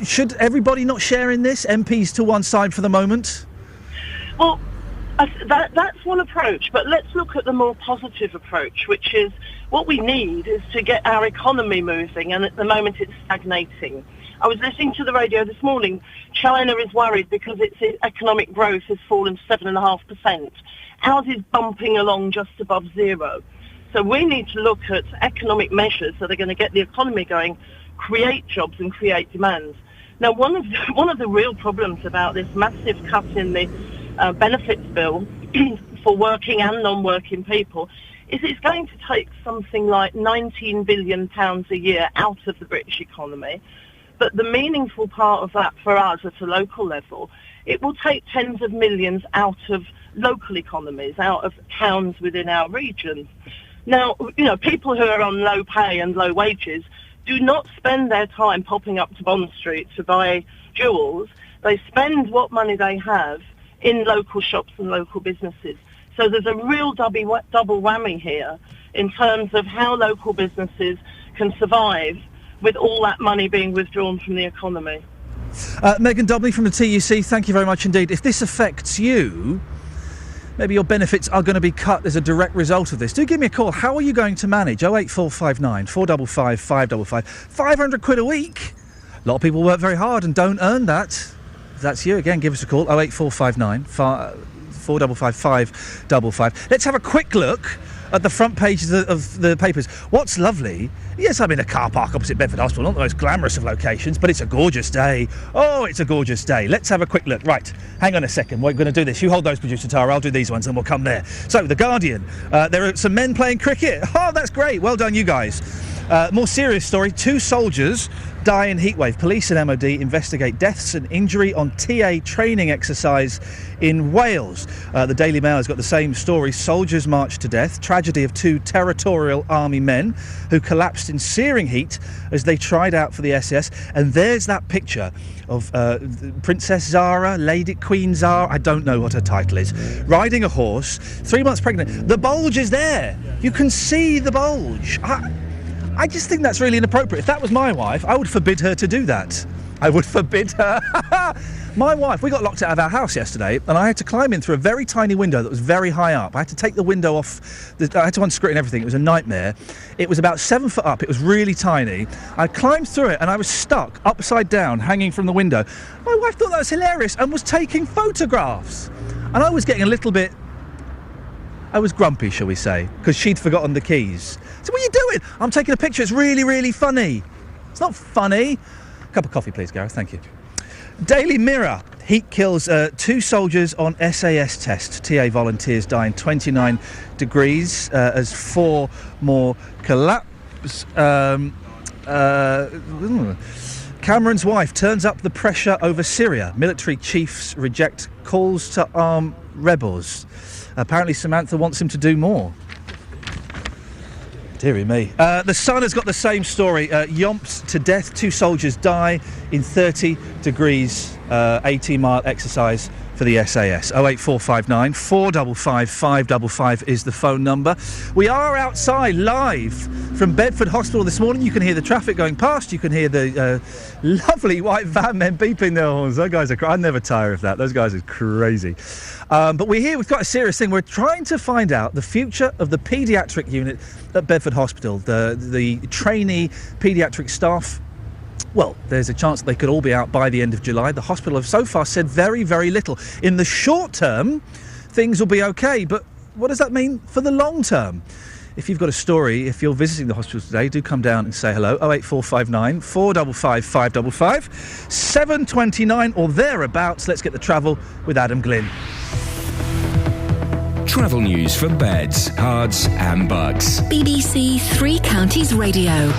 Should everybody not share in this? MPs to one side for the moment? Well, that's one approach, but let's look at the more positive approach, which is what we need is to get our economy moving, and at the moment it's stagnating. I was listening to the radio this morning. China is worried because its economic growth has fallen 7.5%. Ours is bumping along just above zero. So we need to look at economic measures that are going to get the economy going, create jobs and create demand. Now, one of the real problems about this massive cut in the benefits bill for working and non-working people is it's going to take something like £19 billion a year out of the British economy. But the meaningful part of that for us at a local level, it will take tens of millions out of local economies, out of towns within our region. Now, people who are on low pay and low wages do not spend their time popping up to Bond Street to buy jewels. They spend what money they have in local shops and local businesses. So there's a real double whammy here in terms of how local businesses can survive with all that money being withdrawn from the economy. Megan Dobley from the TUC, thank you very much indeed. If this affects you, maybe your benefits are going to be cut as a direct result of this, do give me a call. How are you going to manage? 08459 455 555. 500 quid a week. A lot of people work very hard and don't earn that. If that's you, again, give us a call. 08459 455 555. Let's have a quick look at the front pages of the papers. What's lovely, yes, I'm in a car park opposite Bedford Hospital, not the most glamorous of locations, but it's a gorgeous day. Oh, it's a gorgeous day. Let's have a quick look. Right, hang on a second, we're going to do this. You hold those, producer Tara, I'll do these ones and we'll come there. So, The Guardian, there are some men playing cricket. Oh, that's great, well done you guys. More serious story, 2 soldiers die in heatwave. Police and MOD investigate deaths and injury on TA training exercise in Wales. The Daily Mail has got the same story. Soldiers marched to death. Tragedy of 2 territorial army men who collapsed in searing heat as they tried out for the SS. And there's that picture of Princess Zara, Lady Queen Zara, I don't know what her title is, riding a horse, 3 months pregnant. The bulge is there. You can see the bulge. I just think that's really inappropriate. If that was my wife, I would forbid her to do that. I would forbid her. My wife, we got locked out of our house yesterday and I had to climb in through a very tiny window that was very high up. I had to take the window off, I had to unscrew it and everything. It was a nightmare. It was about 7 foot up. It was really tiny. I climbed through it and I was stuck upside down, hanging from the window. My wife thought that was hilarious and was taking photographs. And I was getting a little bit... I was grumpy, shall we say, because she'd forgotten the keys. So what are you doing? I'm taking a picture. It's really, really funny. It's not funny. A cup of coffee, please, Gareth. Thank you. Daily Mirror. Heat kills 2 soldiers on SAS test. TA volunteers die in 29 degrees as 4 more collapse. Cameron's wife turns up the pressure over Syria. Military chiefs reject calls to arm rebels. Apparently Samantha wants him to do more. Deary me. The Sun has got the same story. Yomps to death. 2 soldiers die in 30 degrees. 18-mile exercise for the SAS. 08459 455 555 is the phone number. We are outside live from Bedford Hospital this morning. You can hear the traffic going past. You can hear the lovely white van men beeping their horns. Those guys are... I never tire of that. Those guys are crazy. But we're here. We've got a serious thing. We're trying to find out the future of the paediatric unit at Bedford Hospital. The trainee paediatric staff. Well, there's a chance that they could all be out by the end of July. The hospital have so far said very, very little. In the short term, things will be okay. But what does that mean for the long term? If you've got a story, if you're visiting the hospital today, do come down and say hello. 08459 455 555 7:29 or thereabouts. Let's get the travel with Adam Glynn. Travel news for beds, cards and bugs. BBC Three Counties Radio.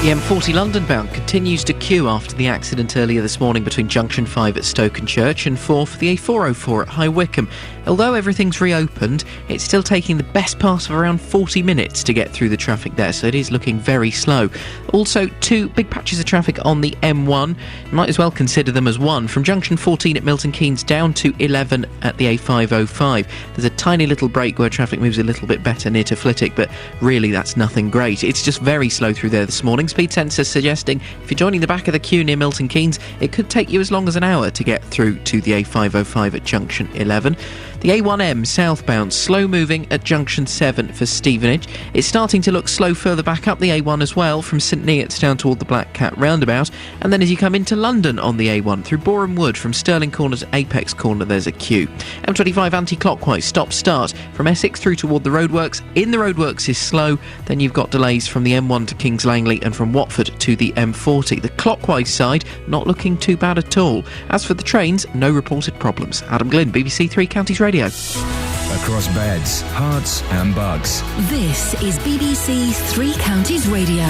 The M40 London bound continues to queue after the accident earlier this morning between Junction 5 at Stoke-on-Church and 4 for the A404 at High Wycombe. Although everything's reopened, it's still taking the best part of around 40 minutes to get through the traffic there, so it is looking very slow. Also, 2 big patches of traffic on the M1. You might as well consider them as one. From Junction 14 at Milton Keynes down to 11 at the A505. There's a tiny little break where traffic moves a little bit better near to Flitwick, but really that's nothing great. It's just very slow through there this morning. Speed sensors suggesting if you're joining the back of the queue near Milton Keynes, it could take you as long as an hour to get through to the A505 at Junction 11. The A1M southbound, slow moving at Junction 7 for Stevenage. It's starting to look slow further back up the A1 as well, from St Neots down toward the Black Cat roundabout. And then as you come into London on the A1 through Boreham Wood from Stirling Corner to Apex Corner, there's a queue. M25 anti-clockwise, stop-start from Essex through toward the roadworks. In the roadworks is slow. Then you've got delays from the M1 to Kings Langley and from Watford to the M40. The clockwise side not looking too bad at all. As for the trains, no reported problems. Adam Glynn, BBC Three Counties Radio. Across beds, hearts and bugs. This is BBC Three Counties Radio.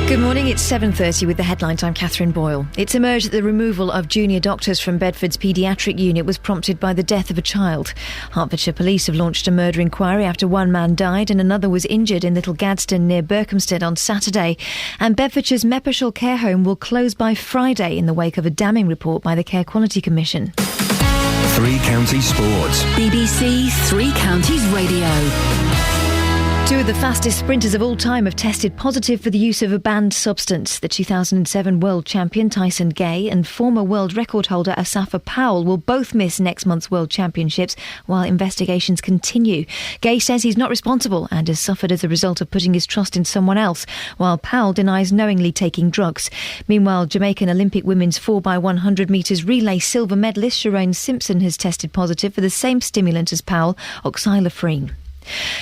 Good morning, it's 7:30 with the headlines. I'm Catherine Boyle. It's emerged that the removal of junior doctors from Bedford's paediatric unit was prompted by the death of a child. Hertfordshire Police have launched a murder inquiry after one man died and another was injured in Little Gadsden near Berkhamsted on Saturday. And Bedfordshire's Meppershall Care Home will close by Friday in the wake of a damning report by the Care Quality Commission. Three Counties Sports. BBC Three Counties Radio. Two of the fastest sprinters of all time have tested positive for the use of a banned substance. The 2007 world champion Tyson Gay and former world record holder Asafa Powell will both miss next month's World Championships while investigations continue. Gay says he's not responsible and has suffered as a result of putting his trust in someone else, while Powell denies knowingly taking drugs. Meanwhile, Jamaican Olympic women's 4x100 metres relay silver medalist Sharon Simpson has tested positive for the same stimulant as Powell, oxylafrene.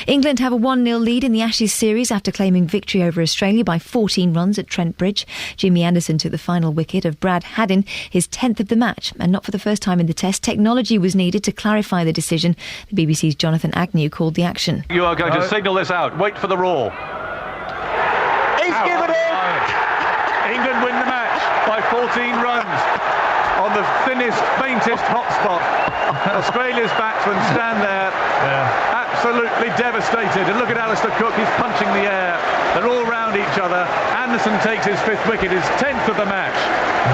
England have a 1-0 lead in the Ashes series after claiming victory over Australia by 14 runs at Trent Bridge. Jimmy Anderson took the final wicket of Brad Haddin, his 10th of the match, and not for the first time in the test. Technology was needed to clarify the decision. The BBC's Jonathan Agnew called the action. You are going to signal this out. Wait for the roar. He's given it! England win the match by 14 runs on the thinnest, faintest hotspot. Australia's batsmen stand there. Absolutely devastated. And look at Alistair Cook, he's punching the air. They're all round each other. Anderson takes his 5th wicket, his 10th of the match.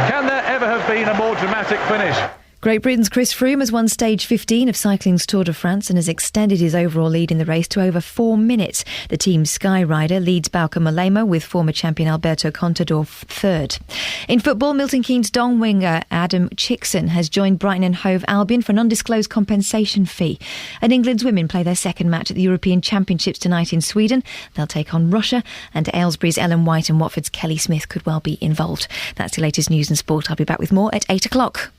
Can there ever have been a more dramatic finish? Great Britain's Chris Froome has won stage 15 of cycling's Tour de France and has extended his overall lead in the race to over 4 minutes. The team's Sky Rider leads Bauke Mollema with former champion Alberto Contador third. In football, Milton Keynes Dong winger Adam Chickson has joined Brighton and Hove Albion for an undisclosed compensation fee. And England's women play their second match at the European Championships tonight in Sweden. They'll take on Russia, and Aylesbury's Ellen White and Watford's Kelly Smith could well be involved. That's the latest news and sport. I'll be back with more at 8 o'clock.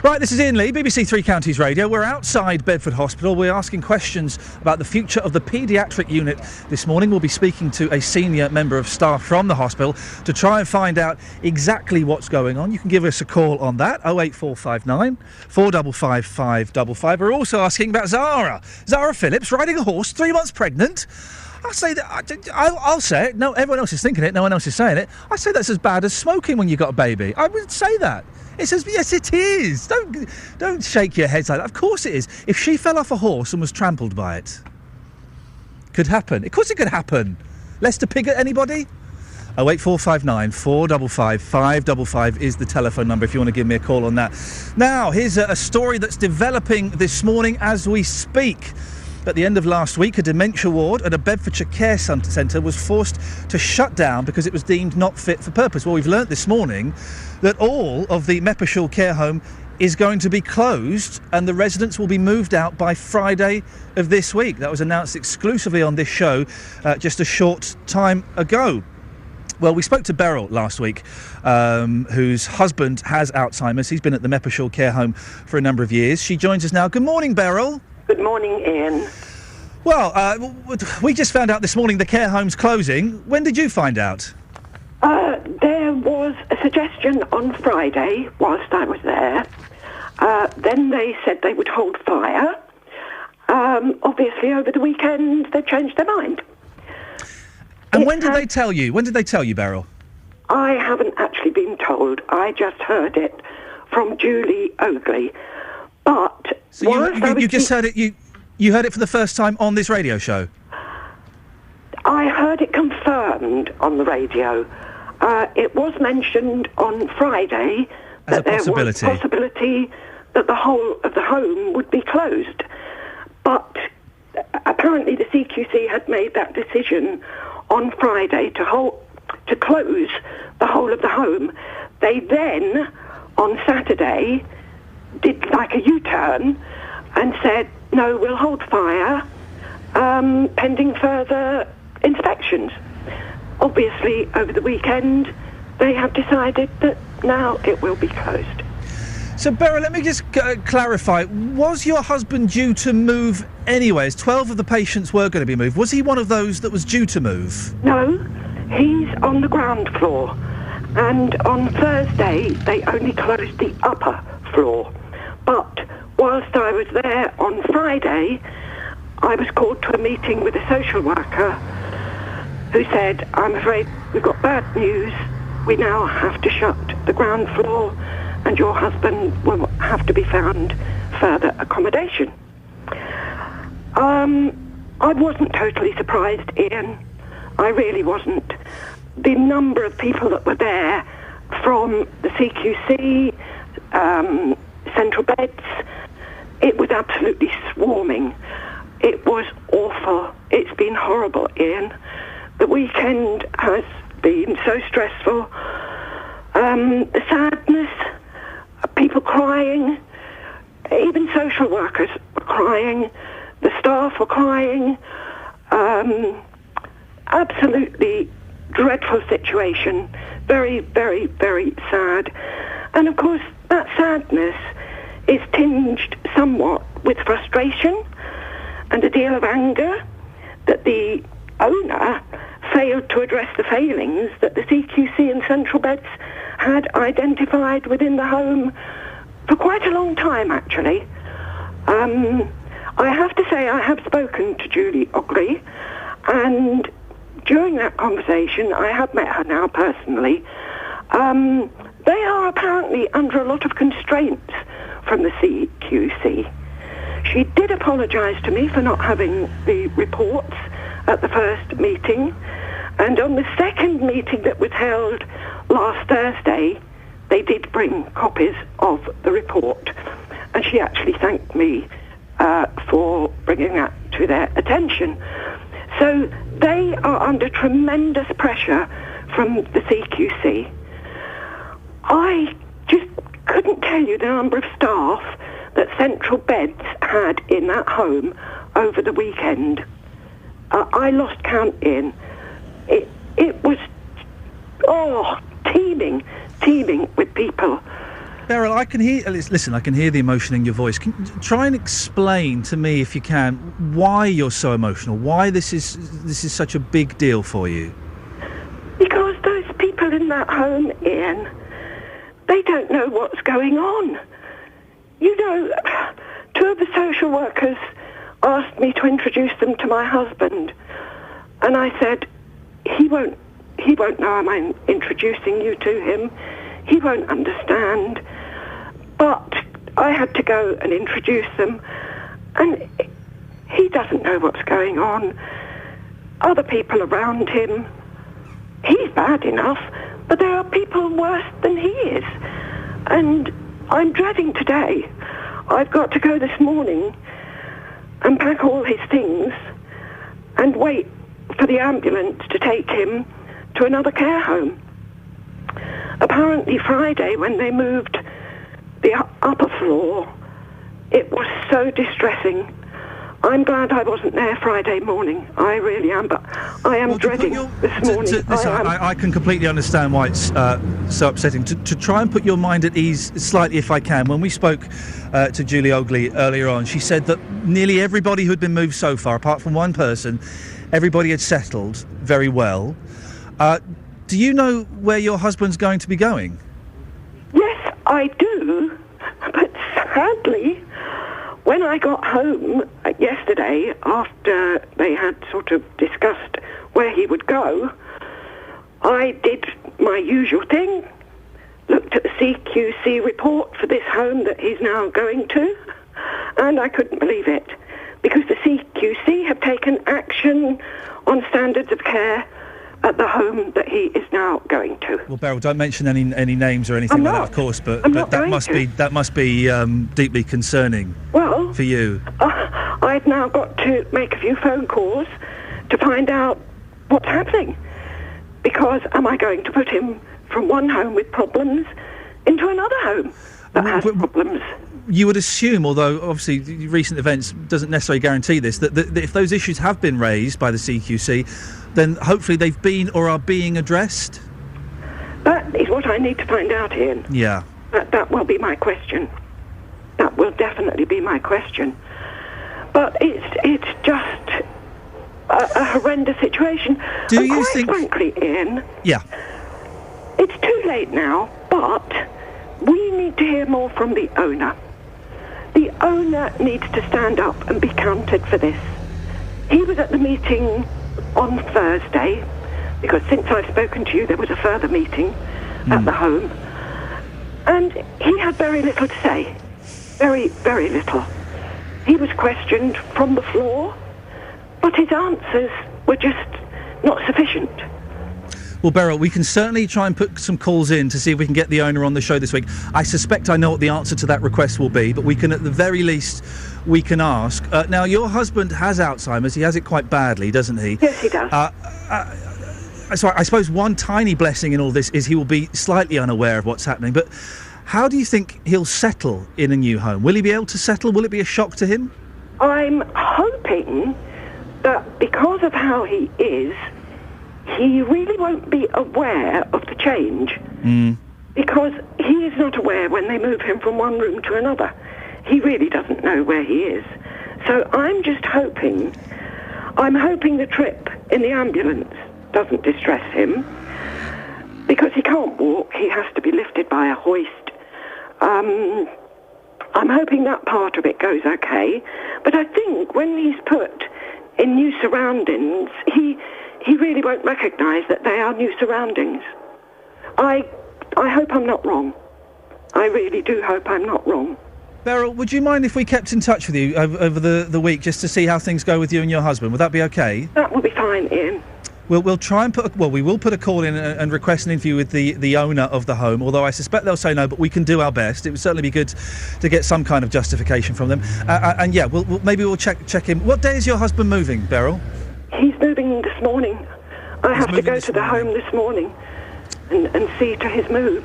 Right, this is Iain Lee, BBC Three Counties Radio. We're outside Bedford Hospital. We're asking questions about the future of the paediatric unit this morning. We'll be speaking to a senior member of staff from the hospital to try and find out exactly what's going on. You can give us a call on that, 08459 455 555. We're also asking about Zara Phillips, riding a horse, 3 months pregnant. I say that, I'll say it. No, everyone else is thinking it, no one else is saying it. I say that's as bad as smoking when you've got a baby. I would say that. It says, yes, it is. Don't shake your heads like that. Of course it is. If she fell off a horse and was trampled by it, could happen. Of course it could happen. Lester Piggott, anybody? 08459 455 555 is the telephone number if you want to give me a call on that. Now, here's a story that's developing this morning as we speak. At the end of last week, a dementia ward at a Bedfordshire care centre was forced to shut down because it was deemed not fit for purpose. Well, we've learnt this morning that all of the Meppershall care home is going to be closed and the residents will be moved out by Friday of this week. That was announced exclusively on this show just a short time ago. Well, we spoke to Beryl last week, whose husband has Alzheimer's. He's been at the Meppershall care home for a number of years. She joins us now. Good morning, Beryl. Good morning, Iain. Well, we just found out this morning the care home's closing. When did you find out? There was a suggestion on Friday whilst I was there. Then they said they would hold fire. Obviously, over the weekend, they changed their mind. And when did they tell you? When did they tell you, Beryl? I haven't actually been told. I just heard it from Julie Oakley. But so you just heard it. You heard it for the first time on this radio show. I heard it confirmed on the radio. It was mentioned on Friday that there was a possibility that the whole of the home would be closed. But apparently the CQC had made that decision on Friday to close the whole of the home. They then, on Saturday, did like a U-turn and said, no, we'll hold fire pending further inspections. Obviously, over the weekend, they have decided that now it will be closed. So, Beryl, let me just clarify. Was your husband due to move anyways? 12 of the patients were going to be moved. Was he one of those that was due to move? No, he's on the ground floor. And on Thursday, they only closed the upper floor. But whilst I was there on Friday, I was called to a meeting with a social worker who said, I'm afraid we've got bad news. We now have to shut the ground floor and your husband will have to be found further accommodation. I wasn't totally surprised, Iain. I really wasn't. The number of people that were there from the CQC, central beds, it was absolutely swarming. It was awful. It's been horrible, Ian. The weekend has been so stressful. The sadness, people crying, even social workers were crying, the staff were crying. Absolutely dreadful situation. Very, very, very sad. And of course, that sadness is tinged somewhat with frustration and a deal of anger that the owner failed to address the failings that the CQC and Central Beds had identified within the home for quite a long time, actually. I have to say I have spoken to Julie Ogley, and during that conversation, I have met her now personally. They are apparently under a lot of constraints from the CQC. She did apologise to me for not having the reports at the first meeting, and on the second meeting that was held last Thursday, they did bring copies of the report, and she actually thanked me for bringing that to their attention. So they are under tremendous pressure from the CQC. I just couldn't tell you the number of staff that Central Beds had in that home over the weekend. I lost count in. It was, teeming with people. Beryl, I can hear. Listen, I can hear the emotion in your voice. Try and explain to me, if you can, why you're so emotional. Why this is such a big deal for you. Because those people in that home, Ian, they don't know what's going on. You know, two of the social workers asked me to introduce them to my husband, and I said, he won't know I'm introducing you to him. He won't understand. But I had to go and introduce them, and he doesn't know what's going on. Other people around him, he's bad enough, but there are people worse than he is. And I'm dreading today. I've got to go this morning and pack all his things and wait for the ambulance to take him to another care home. Apparently Friday, when they moved the upper floor, it was so distressing. I'm glad I wasn't there Friday morning. I really am, but I am dreading this morning. I can completely understand why it's so upsetting. To try and put your mind at ease slightly, if I can, when we spoke to Julie Ogley earlier on, she said that nearly everybody who had been moved so far, apart from one person, everybody had settled very well. Do you know where your husband's going to be going? Yes, I do, but sadly, when I got home yesterday, after they had sort of discussed where he would go, I did my usual thing, looked at the CQC report for this home that he's now going to, and I couldn't believe it, because the CQC have taken action on standards of care at the home that he is now going to. Well, Beryl, don't mention any names or anything like that, of course, but that must be deeply concerning. Well, for you. I've now got to make a few phone calls to find out what's happening, because am I going to put him from one home with problems into another home that has problems? You would assume, although obviously recent events doesn't necessarily guarantee this, that if those issues have been raised by the CQC, then hopefully they've been or are being addressed? That is what I need to find out, Ian. Yeah. That will be my question. That will definitely be my question. But it's just a horrendous situation. Do you think... frankly, Ian... Yeah. It's too late now, but we need to hear more from the owner. The owner needs to stand up and be counted for this. He was at the meeting on Thursday, because since I've spoken to you, there was a further meeting at the home, and he had very little to say. Very, very little. He was questioned from the floor, but his answers were just not sufficient. Well, Beryl, we can certainly try and put some calls in to see if we can get the owner on the show this week. I suspect I know what the answer to that request will be, but we can, at the very least, we can ask. Now, your husband has Alzheimer's. He has it quite badly, doesn't he? Yes, he does. So I suppose one tiny blessing in all this is he will be slightly unaware of what's happening. But how do you think he'll settle in a new home? Will he be able to settle? Will it be a shock to him? I'm hoping that because of how he is, he really won't be aware of the change. Because he is not aware when they move him from one room to another. He really doesn't know where he is. So I'm hoping the trip in the ambulance doesn't distress him, because he can't walk. He has to be lifted by a hoist. I'm hoping that part of it goes okay. But I think when he's put in new surroundings, he really won't recognise that they are new surroundings. I hope I'm not wrong. I really do hope I'm not wrong. Beryl, would you mind if we kept in touch with you over the week just to see how things go with you and your husband? Would that be okay? That will be fine, Ian. We'll try and we will put a call in and request an interview with the owner of the home, although I suspect they'll say no, but we can do our best. It would certainly be good to get some kind of justification from them. And yeah, maybe we'll check in. What day is your husband moving, Beryl? He's moving this morning. I have to go to the home this morning and see to his move,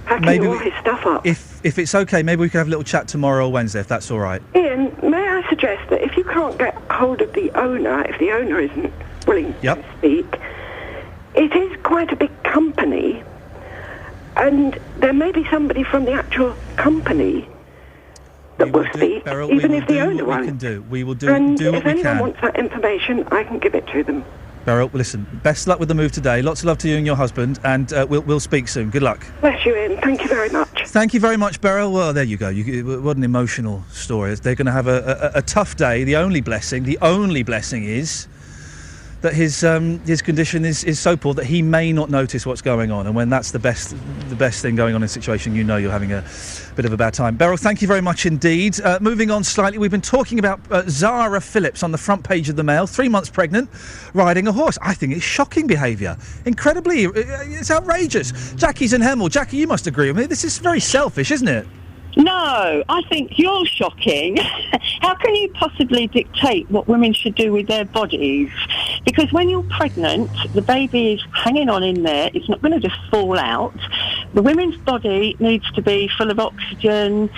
packing all his stuff up. If it's okay, maybe we could have a little chat tomorrow or Wednesday, if that's all right. Ian, may I suggest that if you can't get hold of the owner, if the owner isn't willing to speak, it is quite a big company, and there may be somebody from the actual company that will speak, Beryl, even if the owner won't. We will do and what we can. if anyone wants that information, I can give it to them. Beryl, listen, best luck with the move today. Lots of love to you and your husband, and we'll speak soon. Good luck. Bless you, Ian. Thank you very much. Thank you very much, Beryl. Well, there you go. What an emotional story. They're going to have a tough day. The only blessing is that his condition is so poor that he may not notice what's going on, and when that's the best thing going on in a situation, you know you're having a bit of a bad time. Beryl, thank you very much indeed. Moving on slightly, we've been talking about Zara Phillips on the front page of the Mail, 3 months pregnant, riding a horse. I think it's shocking behaviour. Incredibly, it's outrageous. Jackie's in Hemel. Jackie, you must agree with me. This is very selfish, isn't it? No, I think you're shocking. How can you possibly dictate what women should do with their bodies? Because when you're pregnant, the baby is hanging on in there. It's not going to just fall out. The women's body needs to be full of oxygen,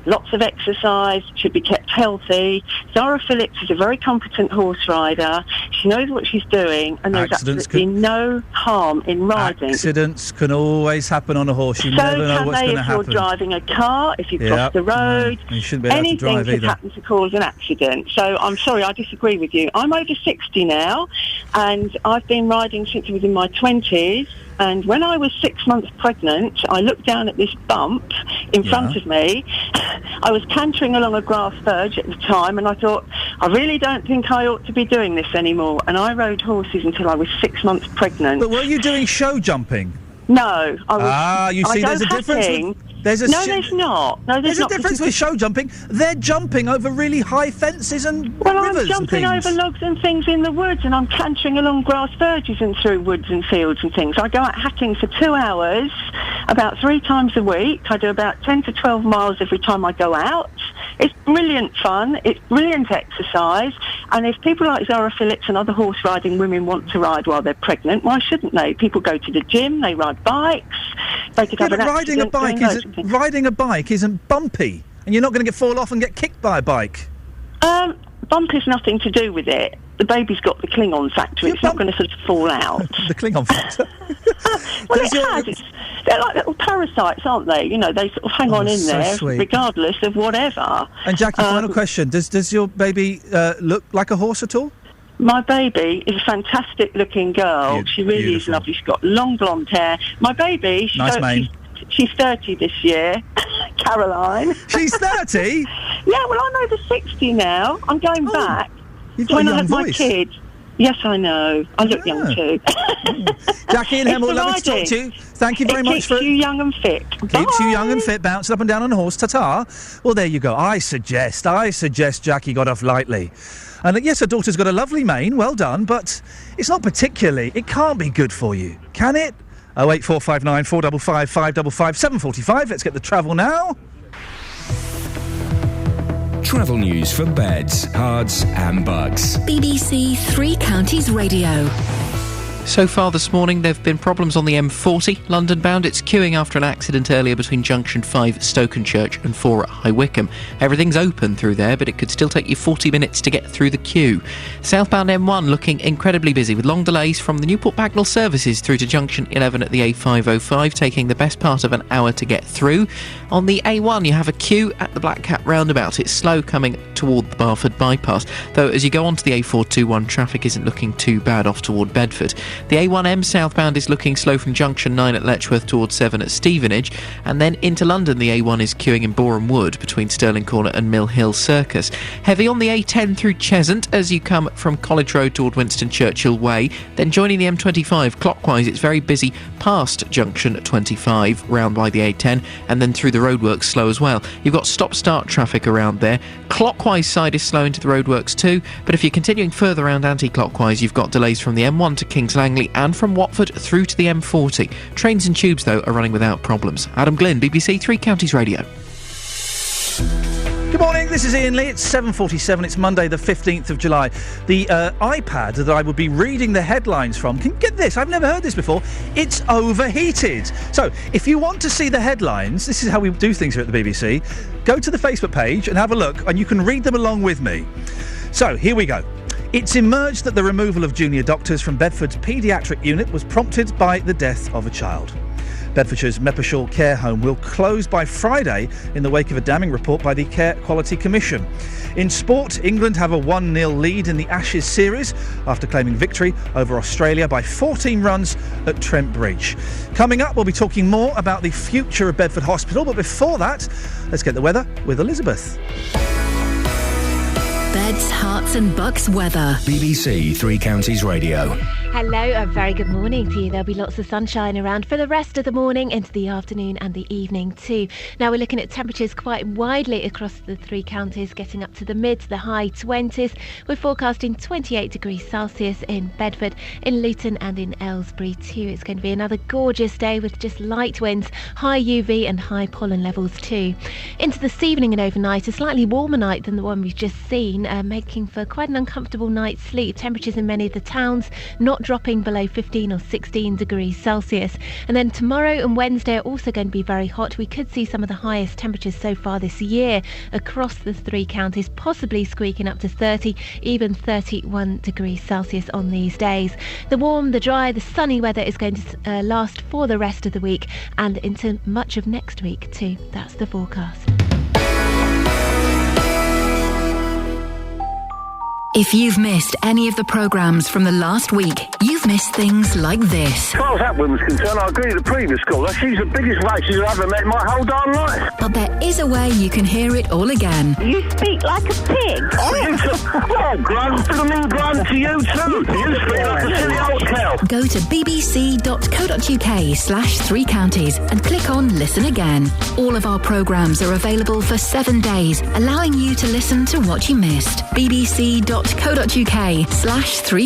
lots of exercise, should be kept healthy. Zara Phillips is a very competent horse rider. She knows what she's doing, and there's absolutely no harm in riding. Accidents can always happen on a horse. You never know what's going to happen. So can they if you're driving a car, if you cross the road. You shouldn't be allowed to drive either. Anything could happen to cause an accident. So I'm sorry, I disagree with you. I'm over 60 now, and I've been riding since I was in my 20s. And when I was 6 months pregnant, I looked down at this bump in front of me. I was cantering along a grass verge at the time, and I thought, I really don't think I ought to be doing this anymore. And I rode horses until I was 6 months pregnant. But were you doing show jumping? No, I was. You see, there's a difference. There's not. No, there's a difference with show jumping. They're jumping over really high fences and rivers I'm jumping and over logs and things in the woods, and I'm cantering along grass verges and through woods and fields and things. I go out hacking for 2 hours, about 3 times a week. I do about 10 to 12 miles every time I go out. It's brilliant fun. It's brilliant exercise. And if people like Zara Phillips and other horse riding women want to ride while they're pregnant, why shouldn't they? People go to the gym, they ride bikes. They could have an accident. Riding a bike isn't bumpy, and you're not going to fall off and get kicked by a bike. Bump has nothing to do with it. The baby's got the Klingon factor. It's not going to sort of fall out. The Klingon factor? Well, it has. They're like little parasites, aren't they? You know, they sort of hang on in there, sweet. Regardless of whatever. And Jackie, final question. Does your baby look like a horse at all? My baby is a fantastic-looking girl. She really is lovely. She's got long blonde hair. My baby... Nice mane. She's 30 this year, Caroline. She's 30? Yeah, well, I'm over 60 now. I'm going back to when a young I had my voice. kid. Yes, I know. I look young too. Jackie and Hemel, lovely to talk to you. Thank you very much for... Keeps you young and fit. Keeps you young and fit, bouncing up and down on a horse. Ta-ta. Well, there you go. I suggest Jackie got off lightly And yes, her daughter's got a lovely mane, well done, but it's not particularly, it can't be good for you, can it? 08459 455 555 745. Let's get the travel now. Travel news for beds, cards and bugs. BBC Three Counties Radio. So far this morning, there have been problems on the M40, London bound. It's queuing after an accident earlier between Junction 5, Stokenchurch, and 4 at High Wycombe. Everything's open through there, but it could still take you 40 minutes to get through the queue. Southbound M1 looking incredibly busy, with long delays from the Newport Bagnall services through to Junction 11 at the A505, taking the best part of an hour to get through. On the A1, you have a queue at the Black Cat roundabout. It's slow coming toward the Barford bypass, though as you go onto the A421, traffic isn't looking too bad off toward Bedford. The A1M southbound is looking slow from Junction 9 at Letchworth towards 7 at Stevenage, and then into London the A1 is queuing in Boreham Wood between Stirling Corner and Mill Hill Circus. Heavy on the A10 through Cheshunt as you come from College Road toward Winston Churchill Way, then joining the M25 clockwise it's very busy past Junction 25 round by the A10 and then through the roadworks slow as well. You've got stop-start traffic around there. Clockwise side is slow into the roadworks too, but if you're continuing further around anti-clockwise you've got delays from the M1 to Kings Langley and from Watford through to the M40. Trains and tubes, though, are running without problems. Adam Glynn, BBC Three Counties Radio. Good morning, this is Iain Lee. It's 7:47. It's Monday the 15th of July. The iPad that I would be reading the headlines from, can get this, I've never heard this before, it's overheated. So, if you want to see the headlines, this is how we do things here at the BBC, go to the Facebook page and have a look, and you can read them along with me. So, here we go. It's emerged that the removal of junior doctors from Bedford's paediatric unit was prompted by the death of a child. Bedfordshire's Meppershall Care Home will close by Friday in the wake of a damning report by the Care Quality Commission. In sport, England have a 1-0 lead in the Ashes series after claiming victory over Australia by 14 runs at Trent Bridge. Coming up, we'll be talking more about the future of Bedford Hospital, but before that, let's get the weather with Elizabeth. Beds, Herts and Bucks weather. BBC Three Counties Radio. Hello, a very good morning to you. There'll be lots of sunshine around for the rest of the morning, into the afternoon and the evening too. Now we're looking at temperatures quite widely across the three counties, getting up to the mid to the high 20s. We're forecasting 28 degrees Celsius in Bedford, in Luton and in Aylesbury too. It's going to be another gorgeous day with just light winds, high UV and high pollen levels too. Into this evening and overnight, a slightly warmer night than the one we've just seen, making for quite an uncomfortable night's sleep. Temperatures in many of the towns not dropping below 15 or 16 degrees Celsius. And then tomorrow and Wednesday are also going to be very hot. We could see some of the highest temperatures so far this year across the three counties, possibly squeaking up to 30, even 31 degrees Celsius on these days. The warm, the dry, the sunny weather is going to last for the rest of the week and into much of next week too. That's the forecast. If you've missed any of the programmes from the last week, you've missed things like this. As far as that woman's concerned, I agree with the previous caller. She's the biggest racist I've ever met in my whole darn life. But there is a way you can hear it all again. You speak like a pig. Oh, grunt. I mean grunt to you too. You speak like a silly old cow. Go to bbc.co.uk/three counties and click on Listen Again. All of our programmes are available for 7 days, allowing you to listen to what you missed. bbc.co.uk/three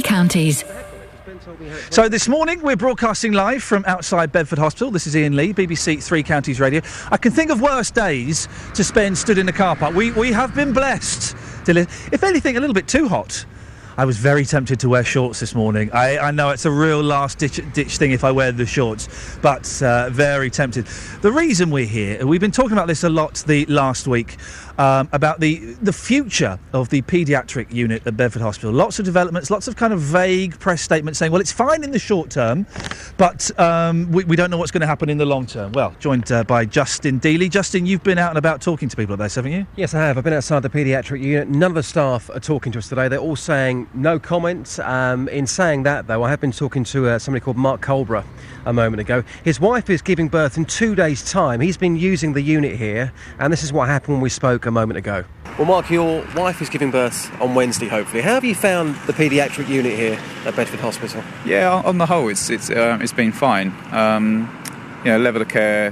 counties. So this morning we're broadcasting live from outside Bedford Hospital. This is Iain Lee, BBC Three Counties Radio. I can think of worse days to spend stood in the car park. We have been blessed to if anything, a little bit too hot. I was very tempted to wear shorts this morning. I know it's a real last-ditch thing if I wear the shorts, but very tempted. The reason we're here, we've been talking about this a lot the last week, about the future of the paediatric unit at Bedford Hospital. Lots of developments, lots of kind of vague press statements saying, well, it's fine in the short term, but we don't know what's going to happen in the long term. Well, joined by Justin Dealey. Justin, you've been out and about talking to people at this, haven't you? Yes, I have. I've been outside the paediatric unit. None of the staff are talking to us today. They're all saying no comment. In saying that, though, I have been talking to somebody called Mark Colborough a moment ago. His wife is giving birth in 2 days' time. He's been using the unit here, and this is what happened when we spoke a moment ago. Well, Mark, your wife is giving birth on Wednesday, hopefully. How have you found the paediatric unit here at Bedford Hospital? Yeah, on the whole, it's been fine. Level of care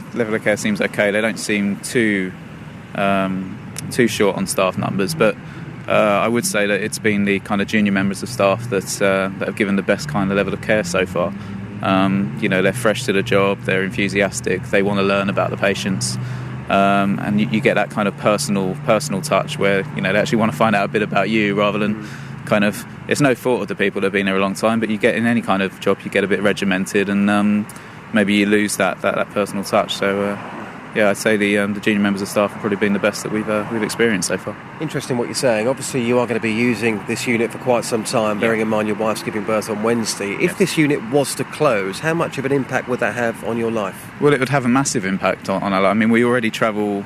seems okay. They don't seem too short on staff numbers, but I would say that it's been the kind of junior members of staff that have given the best kind of level of care so far. They're fresh to the job, they're enthusiastic, they want to learn about the patients, and you get that kind of personal touch where they actually want to find out a bit about you rather than kind of, it's no fault of the people that have been there a long time, but you get in any kind of job, you get a bit regimented, and maybe you lose that personal touch. So I'd say the junior members of staff have probably been the best that we've experienced so far. Interesting what you're saying. Obviously, you are going to be using this unit for quite some time, bearing in mind your wife's giving birth on Wednesday. If this unit was to close, how much of an impact would that have on your life? Well, it would have a massive impact on our life. I mean, we already travel,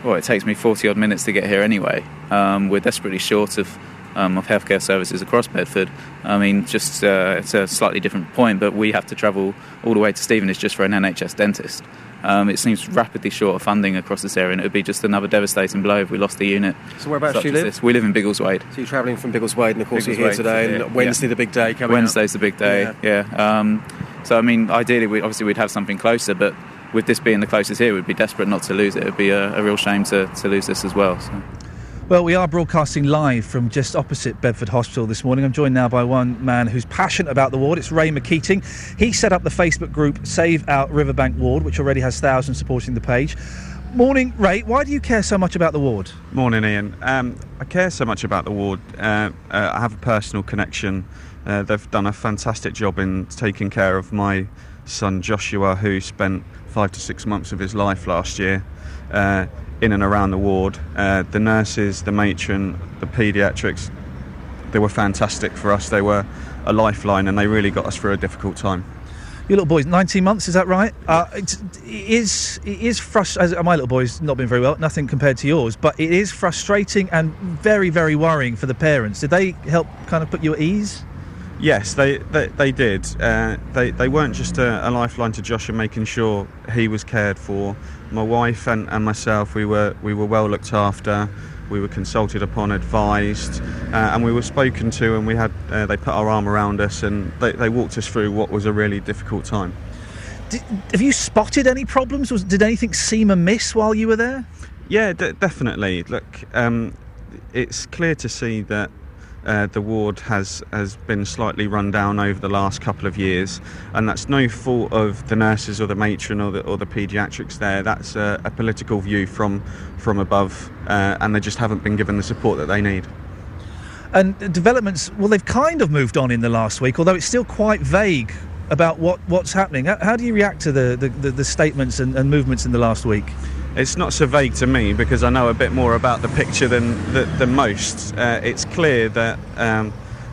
it takes me 40-odd minutes to get here anyway. We're desperately short of healthcare services across Bedford. I mean, just it's a slightly different point, but we have to travel all the way to Stevenage just for an NHS dentist. It seems rapidly short of funding across this area, and it would be just another devastating blow if we lost the unit. So whereabouts do you live? We live in Biggleswade. So you're travelling from Biggleswade, and of course you're here today, and Wednesday the big day coming Wednesday's the big day, so, I mean, ideally, we'd have something closer, but with this being the closest here, we'd be desperate not to lose it. It would be a real shame to lose this as well. So. Well, we are broadcasting live from just opposite Bedford Hospital this morning. I'm joined now by one man who's passionate about the ward. It's Ray McKeating. He set up the Facebook group Save Our Riverbank Ward, which already has thousands supporting the page. Morning, Ray. Why do you care so much about the ward? Morning, Ian. I care so much about the ward. I have a personal connection. They've done a fantastic job in taking care of my son Joshua, who spent 5 to 6 months of his life last year in and around the ward. The nurses, the matron, the paediatrics, they were fantastic for us. They were a lifeline, and they really got us through a difficult time. Your little boy's 19 months, is that right? It is frustrating. My little boy's not been very well, nothing compared to yours, but it is frustrating and very, very worrying for the parents. Did they help kind of put you at ease? Yes, they did. They weren't just a lifeline to Josh and making sure he was cared for. My wife and myself, we were well looked after. We were consulted upon, advised, and we were spoken to, and we had they put our arm around us, and they walked us through what was a really difficult time. Have you spotted any problems? Did anything seem amiss while you were there? Yeah, definitely. Look, it's clear to see that the ward has been slightly run down over the last couple of years, and that's no fault of the nurses or the matron or the paediatrics there. That's a political view from above, and they just haven't been given the support that they need. And developments, well, they've kind of moved on in the last week, although it's still quite vague about what's happening. How do you react to the statements and movements in the last week? It's not so vague to me because I know a bit more about the picture than most. It's clear that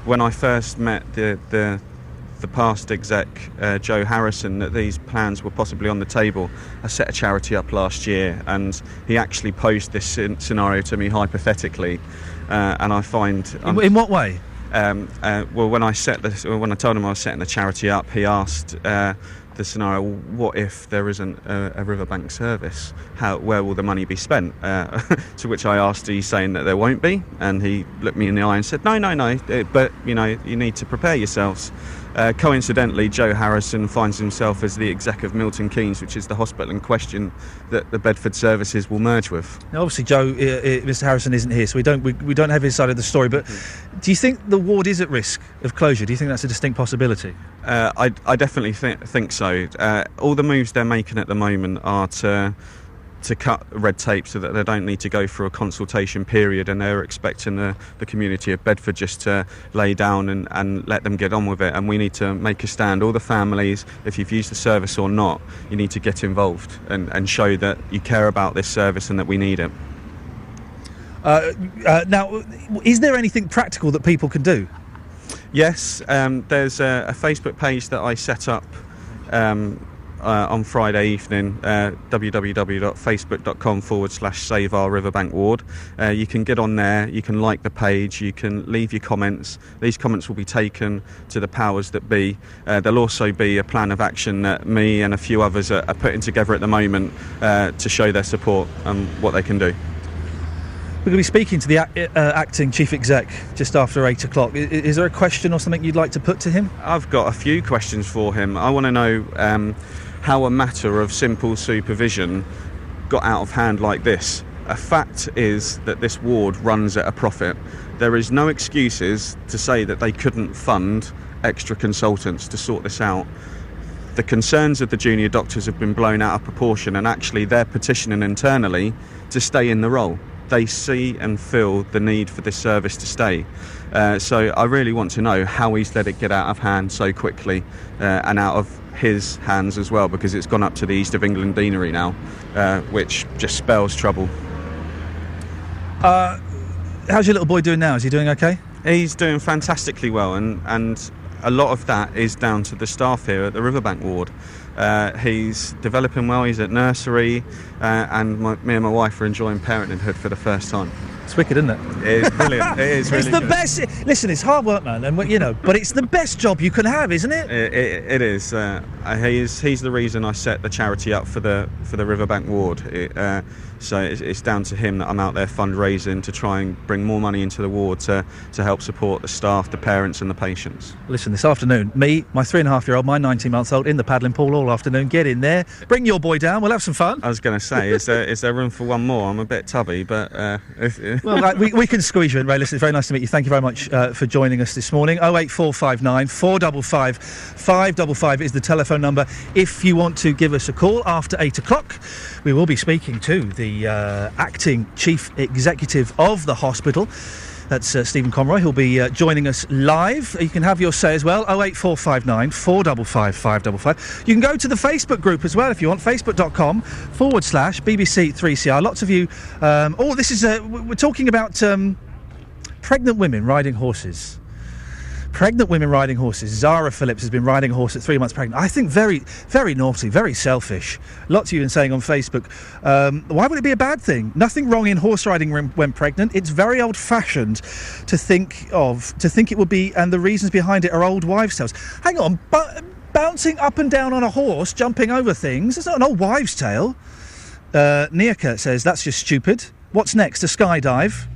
when I first met the past exec, Joe Harrison, that these plans were possibly on the table. I set a charity up last year, and he actually posed this scenario to me hypothetically, and I find... In what way? Well, when I told him I was setting the charity up, he asked the scenario, what if there isn't a riverbank service? Where will the money be spent? To which I asked, are you saying that there won't be? And he looked me in the eye and said, no, but you need to prepare yourselves. Coincidentally, Joe Harrison finds himself as the exec of Milton Keynes, which is the hospital in question that the Bedford services will merge with. Now, obviously, Joe, Mr. Harrison isn't here, so we don't have his side of the story. But do you think the ward is at risk of closure? Do you think that's a distinct possibility? I definitely think so. All the moves they're making at the moment are to cut red tape so that they don't need to go through a consultation period, and they're expecting the community of Bedford just to lay down and let them get on with it. And we need to make a stand. All the families, if you've used the service or not, you need to get involved and show that you care about this service and that we need it. Now, is there anything practical that people can do? Yes, there's a Facebook page that I set up on Friday evening, www.facebook.com/Save Our Riverbank Ward. You can get on there, you can like the page, you can leave your comments. These comments will be taken to the powers that be. There'll also be a plan of action that me and a few others are putting together at the moment to show their support and what they can do. We're going to be speaking to the acting chief exec just after 8 o'clock. Is there a question or something you'd like to put to him? I've got a few questions for him. I want to know how a matter of simple supervision got out of hand like this. a fact is that this ward runs at a profit. There is no excuses to say that they couldn't fund extra consultants to sort this out. The concerns of the junior doctors have been blown out of proportion, and actually they're petitioning internally to stay in the role. They see and feel the need for this service to stay. So I really want to know how he's let it get out of hand so quickly, and out of his hands as well, because it's gone up to the East of England Deanery now, which just spells trouble. How's your little boy doing now? Is he doing okay? He's doing fantastically well, and a lot of that is down to the staff here at the Riverbank ward. He's developing well, he's at nursery, and me and my wife are enjoying parenthood for the first time. It's wicked, isn't it? It is brilliant. It is really It's the good. best. Listen, it's hard work, man, and but it's the best job you can have, isn't it? It is. He's the reason I set the charity up for the Riverbank ward. So it's down to him that I'm out there fundraising to try and bring more money into the ward to help support the staff, the parents and the patients. Listen, this afternoon, me, my 3.5-year-old, my 19-month-old in the paddling pool all afternoon. Get in there, bring your boy down, we'll have some fun. I was going to say, is there room for one more? I'm a bit tubby, but... Well, we can squeeze you in, Ray. Listen, it's very nice to meet you. Thank you very much for joining us this morning. 08459 455 555 is the telephone number if you want to give us a call after 8 o'clock. We will be speaking to the acting chief executive of the hospital. That's Stephen Conroy, who'll be joining us live. You can have your say as well, 08459 455 555. You can go to the Facebook group as well if you want, facebook.com/BBC3CR. Lots of you... this is... we're talking about pregnant women riding horses. Pregnant women riding horses. Zara Phillips has been riding a horse at 3 months pregnant. I think very, very naughty, very selfish. Lots of you have been saying on Facebook, why would it be a bad thing? Nothing wrong in horse riding when pregnant. It's very old-fashioned to think it would be, and the reasons behind it are old wives' tales. Hang on, bouncing up and down on a horse, jumping over things, it's not an old wives' tale. Niaka says, that's just stupid. What's next, a skydive?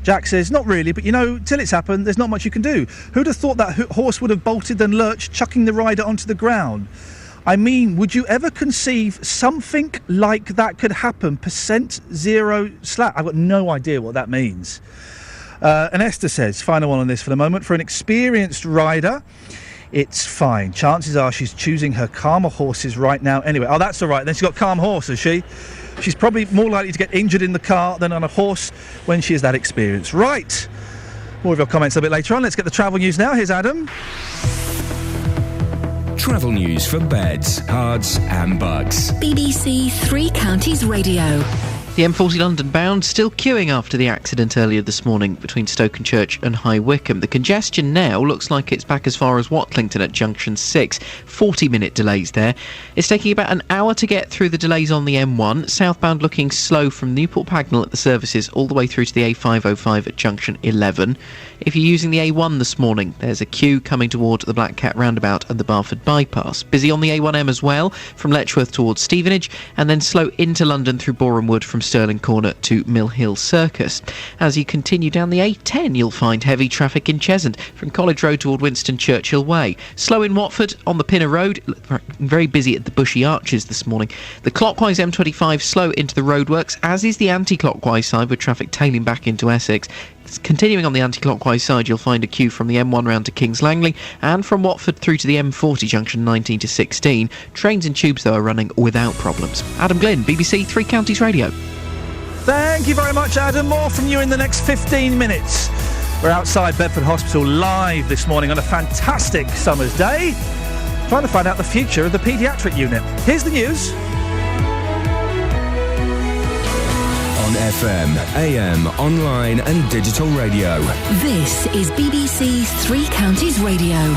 Jack says, not really, but till it's happened, there's not much you can do. Who'd have thought that horse would have bolted then lurched, chucking the rider onto the ground? I mean, would you ever conceive something like that could happen? %0 slack. I've got no idea what that means. And Esther says, final one on this for the moment, for an experienced rider, it's fine. Chances are she's choosing her calmer horses right now anyway. Oh, that's all right. Then she's got calm horse, has she? She's probably more likely to get injured in the car than on a horse when she is that experienced. Right. More of your comments a bit later on. Let's get the travel news now. Here's Adam. Travel news for beds, cards and bugs. BBC Three Counties Radio. The M40 London bound still queuing after the accident earlier this morning between Stokenchurch and High Wycombe. The congestion now looks like it's back as far as Watlington at Junction 6. 40-minute delays there. It's taking about an hour to get through the delays on the M1. Southbound looking slow from Newport Pagnell at the services all the way through to the A505 at Junction 11. If you're using the A1 this morning, there's a queue coming toward the Black Cat roundabout and the Barford bypass. Busy on the A1M as well, from Letchworth towards Stevenage, and then slow into London through Boreham Wood from Stirling Corner to Mill Hill Circus. As you continue down the A10, you'll find heavy traffic in Cheshunt from College Road toward Winston Churchill Way. Slow in Watford on the Pinner Road, very busy at the Bushy Arches this morning. The clockwise M25 slow into the roadworks, as is the anti-clockwise side with traffic tailing back into Essex. Continuing on the anti-clockwise side, you'll find a queue from the M1 round to Kings Langley and from Watford through to the M40 junction 19 to 16. Trains and tubes, though, are running without problems. Adam Glynn, BBC Three Counties Radio. Thank you very much, Adam. More from you in the next 15 minutes. We're outside Bedford Hospital live this morning on a fantastic summer's day, trying to find out the future of the paediatric unit. Here's the news. On FM, AM, online and digital radio. This is BBC Three Counties Radio.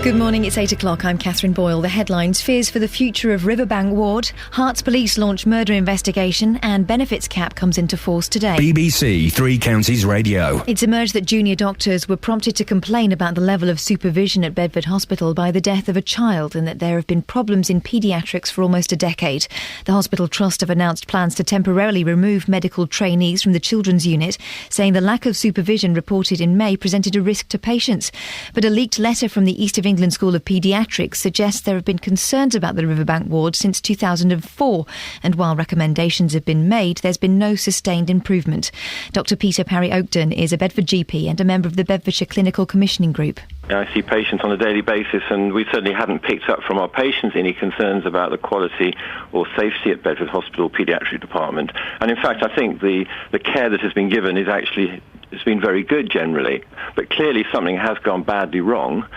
Good morning, it's 8 o'clock. I'm Catherine Boyle. The headlines: fears for the future of Riverbank Ward, Herts Police launch murder investigation, and benefits cap comes into force today. BBC Three Counties Radio. It's emerged that junior doctors were prompted to complain about the level of supervision at Bedford Hospital by the death of a child, and that there have been problems in paediatrics for almost a decade. The Hospital Trust have announced plans to temporarily remove medical trainees from the children's unit, saying the lack of supervision reported in May presented a risk to patients. But a leaked letter from the East of England England School of Paediatrics suggests there have been concerns about the Riverbank ward since 2004, and while recommendations have been made, there's been no sustained improvement. Dr Peter Parry-Oakden is a Bedford GP and a member of the Bedfordshire Clinical Commissioning Group. I see patients on a daily basis, and we certainly hadn't picked up from our patients any concerns about the quality or safety at Bedford Hospital Paediatric Department. And in fact, I think the care that has been given has been very good generally. But clearly something has gone badly wrong.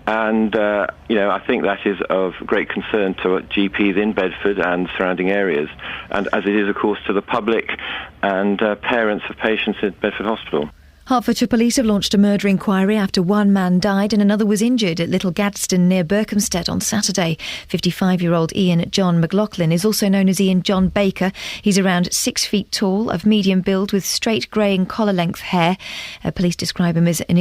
And, I think that is of great concern to GPs in Bedford and surrounding areas, and as it is, of course, to the public and parents of patients at Bedford Hospital. Hertfordshire Police have launched a murder inquiry after one man died and another was injured at Little Gadsden near Berkhamsted on Saturday. 55-year-old Iain John McLaughlin is also known as Iain John Baker. He's around 6 feet tall, of medium build with straight greying collar-length hair. Police describe him as an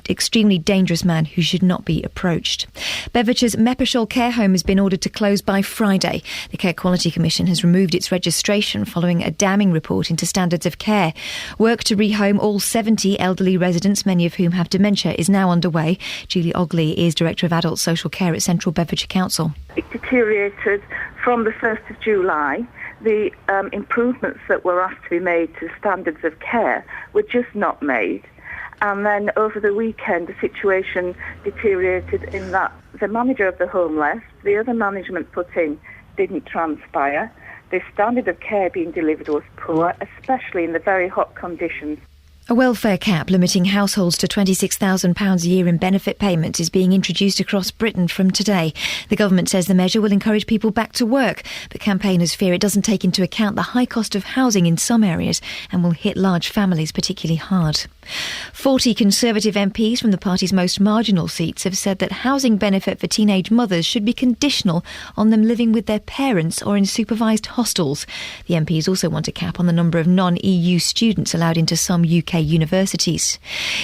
extremely dangerous man who should not be approached. Bedfordshire's Meppershall Care Home has been ordered to close by Friday. The Care Quality Commission has removed its registration following a damning report into standards of care. Work to rehome all 70 elderly residents, many of whom have dementia, is now underway. Julie Ogley is Director of Adult Social Care at Central Bedfordshire Council. It deteriorated from the 1st of July. The improvements that were asked to be made to standards of care were just not made. And then over the weekend, the situation deteriorated in that the manager of the home left, the other management put in didn't transpire. The standard of care being delivered was poor, especially in the very hot conditions. A welfare cap limiting households to £26,000 a year in benefit payments is being introduced across Britain from today. The government says the measure will encourage people back to work, but campaigners fear it doesn't take into account the high cost of housing in some areas and will hit large families particularly hard. 40 Conservative MPs from the party's most marginal seats have said that housing benefit for teenage mothers should be conditional on them living with their parents or in supervised hostels. The MPs also want a cap on the number of non-EU students allowed into some UK universities.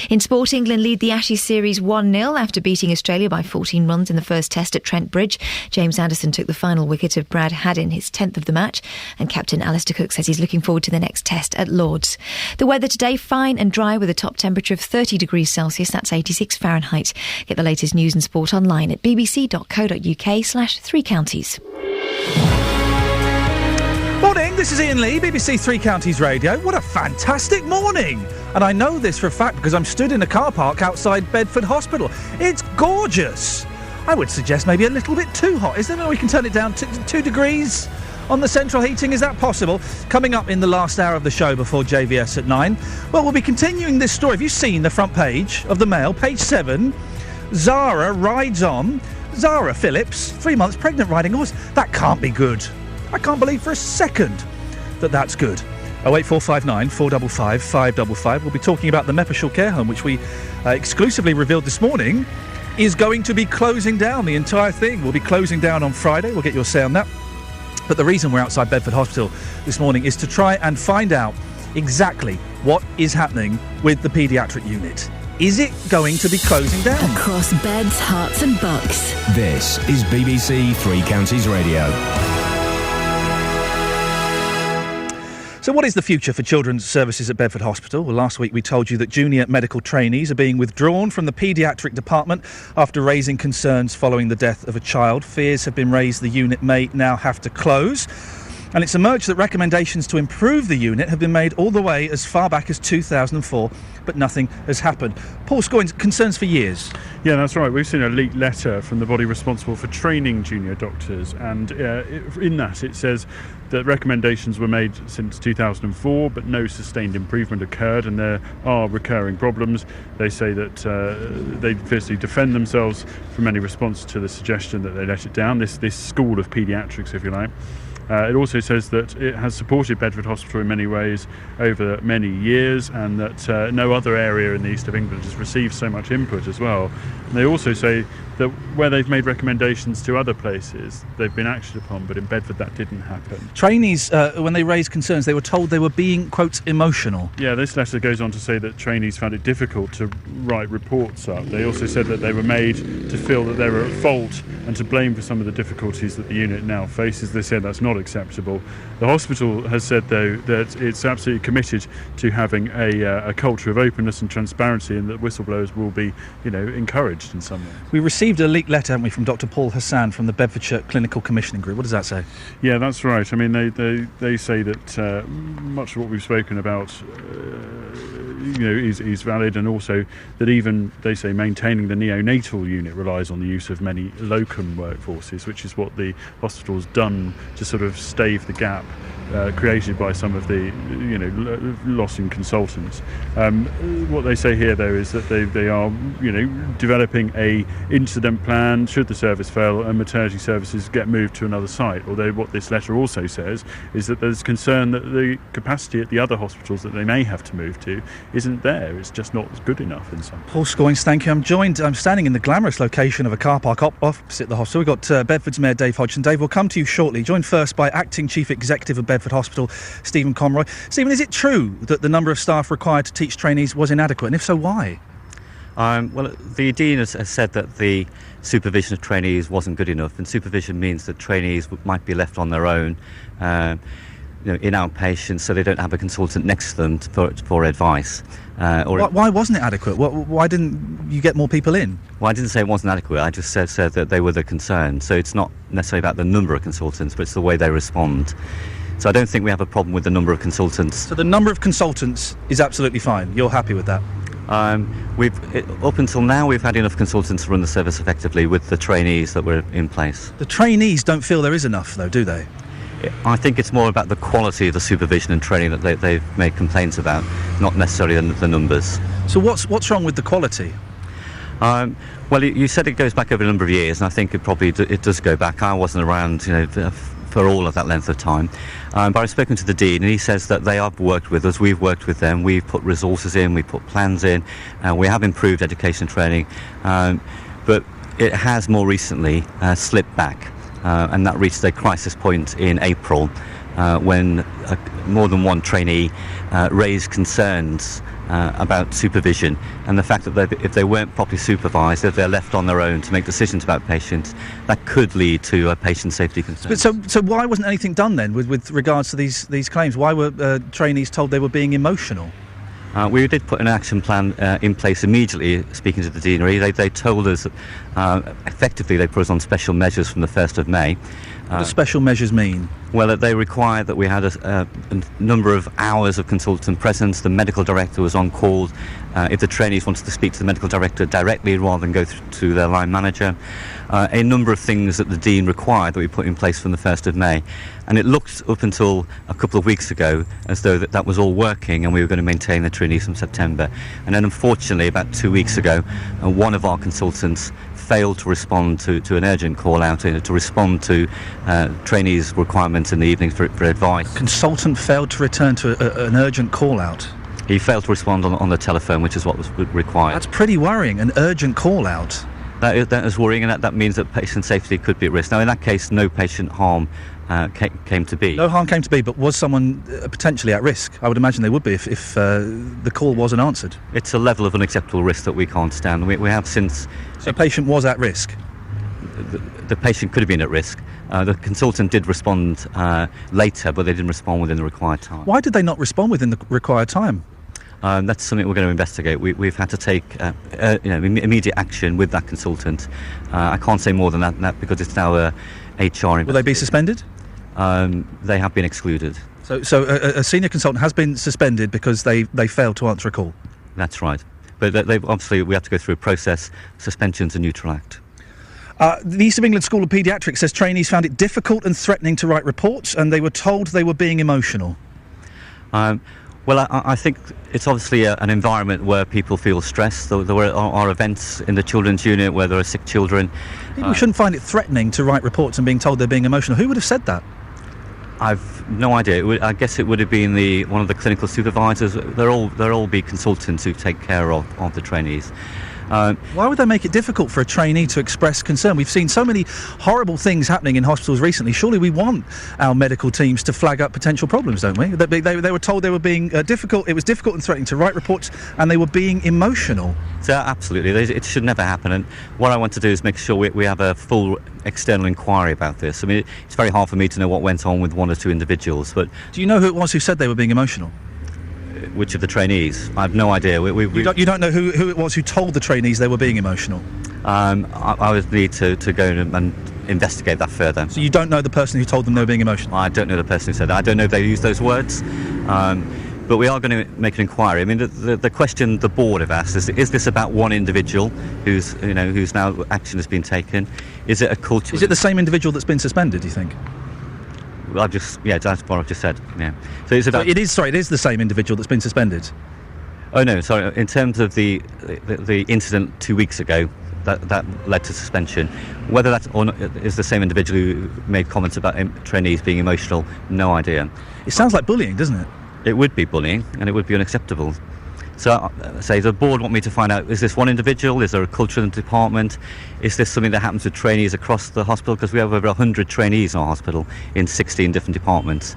In sport, England lead the Ashes series 1-0 after beating Australia by 14 runs in the first test at Trent Bridge. James Anderson took the final wicket of Brad Haddin, his 10th of the match, and captain Alistair Cook says he's looking forward to the next test at Lord's. The weather today, fine and dry with a top temperature of 30 degrees Celsius, that's 86 Fahrenheit. Get the latest news and sport online at bbc.co.uk/3 counties. Morning, this is Iain Lee, BBC Three Counties Radio. What a fantastic morning! And I know this for a fact because I'm stood in a car park outside Bedford Hospital. It's gorgeous! I would suggest maybe a little bit too hot. Is there no way we can turn it down to 2 degrees on the central heating? Is that possible? Coming up in the last hour of the show before JVS at 9. Well, we'll be continuing this story. Have you seen the front page of the Mail? Page 7. Zara rides on. Zara Phillips, 3 months pregnant, riding a horse. That can't be good. I can't believe for a second that that's good. 08459 455 555. We'll be talking about the Meppershall Care Home, which we exclusively revealed this morning is going to be closing down. The entire thing will be closing down on Friday. We'll get your say on that. But the reason we're outside Bedford Hospital this morning is to try and find out exactly what is happening with the paediatric unit. Is it going to be closing down? Across beds, hearts and bucks. This is BBC Three Counties Radio. So what is the future for children's services at Bedford Hospital? Well, last week we told you that junior medical trainees are being withdrawn from the paediatric department after raising concerns following the death of a child. Fears have been raised the unit may now have to close. And it's emerged that recommendations to improve the unit have been made all the way as far back as 2004, but nothing has happened. Paul Scoynes, concerns for years. Yeah, that's right. We've seen a leaked letter from the body responsible for training junior doctors, and in that it says that recommendations were made since 2004, but no sustained improvement occurred, and there are recurring problems. They say that they fiercely defend themselves from any response to the suggestion that they let it down, this school of paediatrics, if you like. It also says that it has supported Bedford Hospital in many ways over many years, and that no other area in the east of England has received so much input as well. And they also say that where they've made recommendations to other places, they've been acted upon, but in Bedford that didn't happen. Trainees, when they raised concerns, they were told they were being, quote, emotional. Yeah, this letter goes on to say that trainees found it difficult to write reports up. They also said that they were made to feel that they were at fault and to blame for some of the difficulties that the unit now faces. They said that's not acceptable. The hospital has said, though, that it's absolutely committed to having a culture of openness and transparency, and that whistleblowers will be, encouraged in some way. We received received a leaked letter, haven't we, from Dr. Paul Hassan from the Bedfordshire Clinical Commissioning Group. What does that say? Yeah, that's right. I mean, they say that much of what we've spoken about, is valid, and also that even, they say, maintaining the neonatal unit relies on the use of many locum workforces, which is what the hospital's done to sort of stave the gap created by some of the, loss in consultants. What they say here, though, is that they are, developing a incident plan should the service fail and maternity services get moved to another site. Although what this letter also says is that there's concern that the capacity at the other hospitals that they may have to move to isn't there. It's just not good enough in some. Paul Scoins, thank you. I'm standing in the glamorous location of a car park opposite the hospital. We've got Bedford's Mayor Dave Hodgson. Dave, we'll come to you shortly. Joined first by Acting Chief Executive of Bedford Hospital, Stephen Conroy. Stephen, is it true that the number of staff required to teach trainees was inadequate, and if so, why? Well, the Dean has said that the supervision of trainees wasn't good enough, and supervision means that trainees might be left on their own, in outpatients, so they don't have a consultant next to them for advice. Why wasn't it adequate? Why didn't you get more people in? Well, I didn't say it wasn't adequate. I just said that they were the concern. So it's not necessarily about the number of consultants, but it's the way they respond. So I don't think we have a problem with the number of consultants. So the number of consultants is absolutely fine. You're happy with that? Up until now, we've had enough consultants to run the service effectively with the trainees that were in place. The trainees don't feel there is enough, though, do they? I think it's more about the quality of the supervision and training that they've made complaints about, not necessarily the numbers. So what's wrong with the quality? Well, you said it goes back over a number of years, and I think it does go back. I wasn't around, for all of that length of time. But I've spoken to the Dean, and he says that they have worked with us, we've worked with them, we've put resources in, we've put plans in, we have improved education training, but it has more recently slipped back, and that reached a crisis point in April when more than one trainee raised concerns about supervision, and the fact that if they weren't properly supervised, if they're left on their own to make decisions about patients, that could lead to patient safety concerns. So why wasn't anything done then with regards to these claims? Why were trainees told they were being emotional? We did put an action plan in place immediately, speaking to the deanery. They told us that effectively they put us on special measures from the 1st of May. What do special measures mean? Well, that they required that we had a number of hours of consultant presence. The medical director was on call if the trainees wanted to speak to the medical director directly rather than go to their line manager. A number of things that the Dean required that we put in place from the 1st of May. And it looked up until a couple of weeks ago as though that was all working and we were going to maintain the trainees from September. And then unfortunately, about 2 weeks ago, one of our consultants failed to respond to an urgent call out, to respond to trainees' requirements in the evening for advice. A consultant failed to return to an urgent call out? He failed to respond on the telephone, which is what was required. That's pretty worrying, an urgent call out. That is worrying, and that means that patient safety could be at risk. Now, in that case, no patient harm came to be. No harm came to be, but was someone potentially at risk? I would imagine they would be if the call wasn't answered. It's a level of unacceptable risk that we can't stand. We have since... So the patient was at risk? The patient could have been at risk. The consultant did respond later, but they didn't respond within the required time. Why did they not respond within the required time? That's something we're going to investigate. We've had to take immediate action with that consultant. I can't say more than that because it's now HR investigation. Will they be suspended? They have been excluded. So a senior consultant has been suspended because they failed to answer a call? That's right. But obviously we have to go through a process. Suspension's a neutral act. The East of England School of Paediatrics says trainees found it difficult and threatening to write reports, and they were told they were being emotional. Well, I think it's obviously an environment where people feel stressed. There are events in the children's unit where there are sick children. People shouldn't find it threatening to write reports and being told they're being emotional. Who would have said that? I've no idea. I guess it would have been one of the clinical supervisors. They'll all be consultants who take care of the trainees. Why would they make it difficult for a trainee to express concern? We've seen so many horrible things happening in hospitals recently. Surely we want our medical teams to flag up potential problems, don't we? They were told they were being difficult. It was difficult and threatening to write reports, and they were being emotional. So absolutely, it should never happen. And what I want to do is make sure we have a full external inquiry about this. I mean, it's very hard for me to know what went on with one or two individuals. But do you know who it was who said they were being emotional? Which of the trainees? I have no idea. You don't know who it was who told the trainees they were being emotional? I would need to go and investigate that further. So you don't know the person who told them they were being emotional? I don't know the person who said that. I don't know if they used those words. But we are going to make an inquiry. I mean, the question the board have asked is this about one individual whose now action has been taken? Is it a culture? Is it the same individual that's been suspended, do you think? Well, that's what I've just said. Yeah. So it's about. It is the same individual that's been suspended. Oh no, sorry. In terms of the incident 2 weeks ago, that led to suspension. Whether that or not is the same individual who made comments about trainees being emotional, no idea. It sounds like bullying, doesn't it? It would be bullying, and it would be unacceptable. So, say the board want me to find out: is this one individual? Is there a culture in the department? Is this something that happens with trainees across the hospital? Because we have over 100 trainees in our hospital in 16 different departments.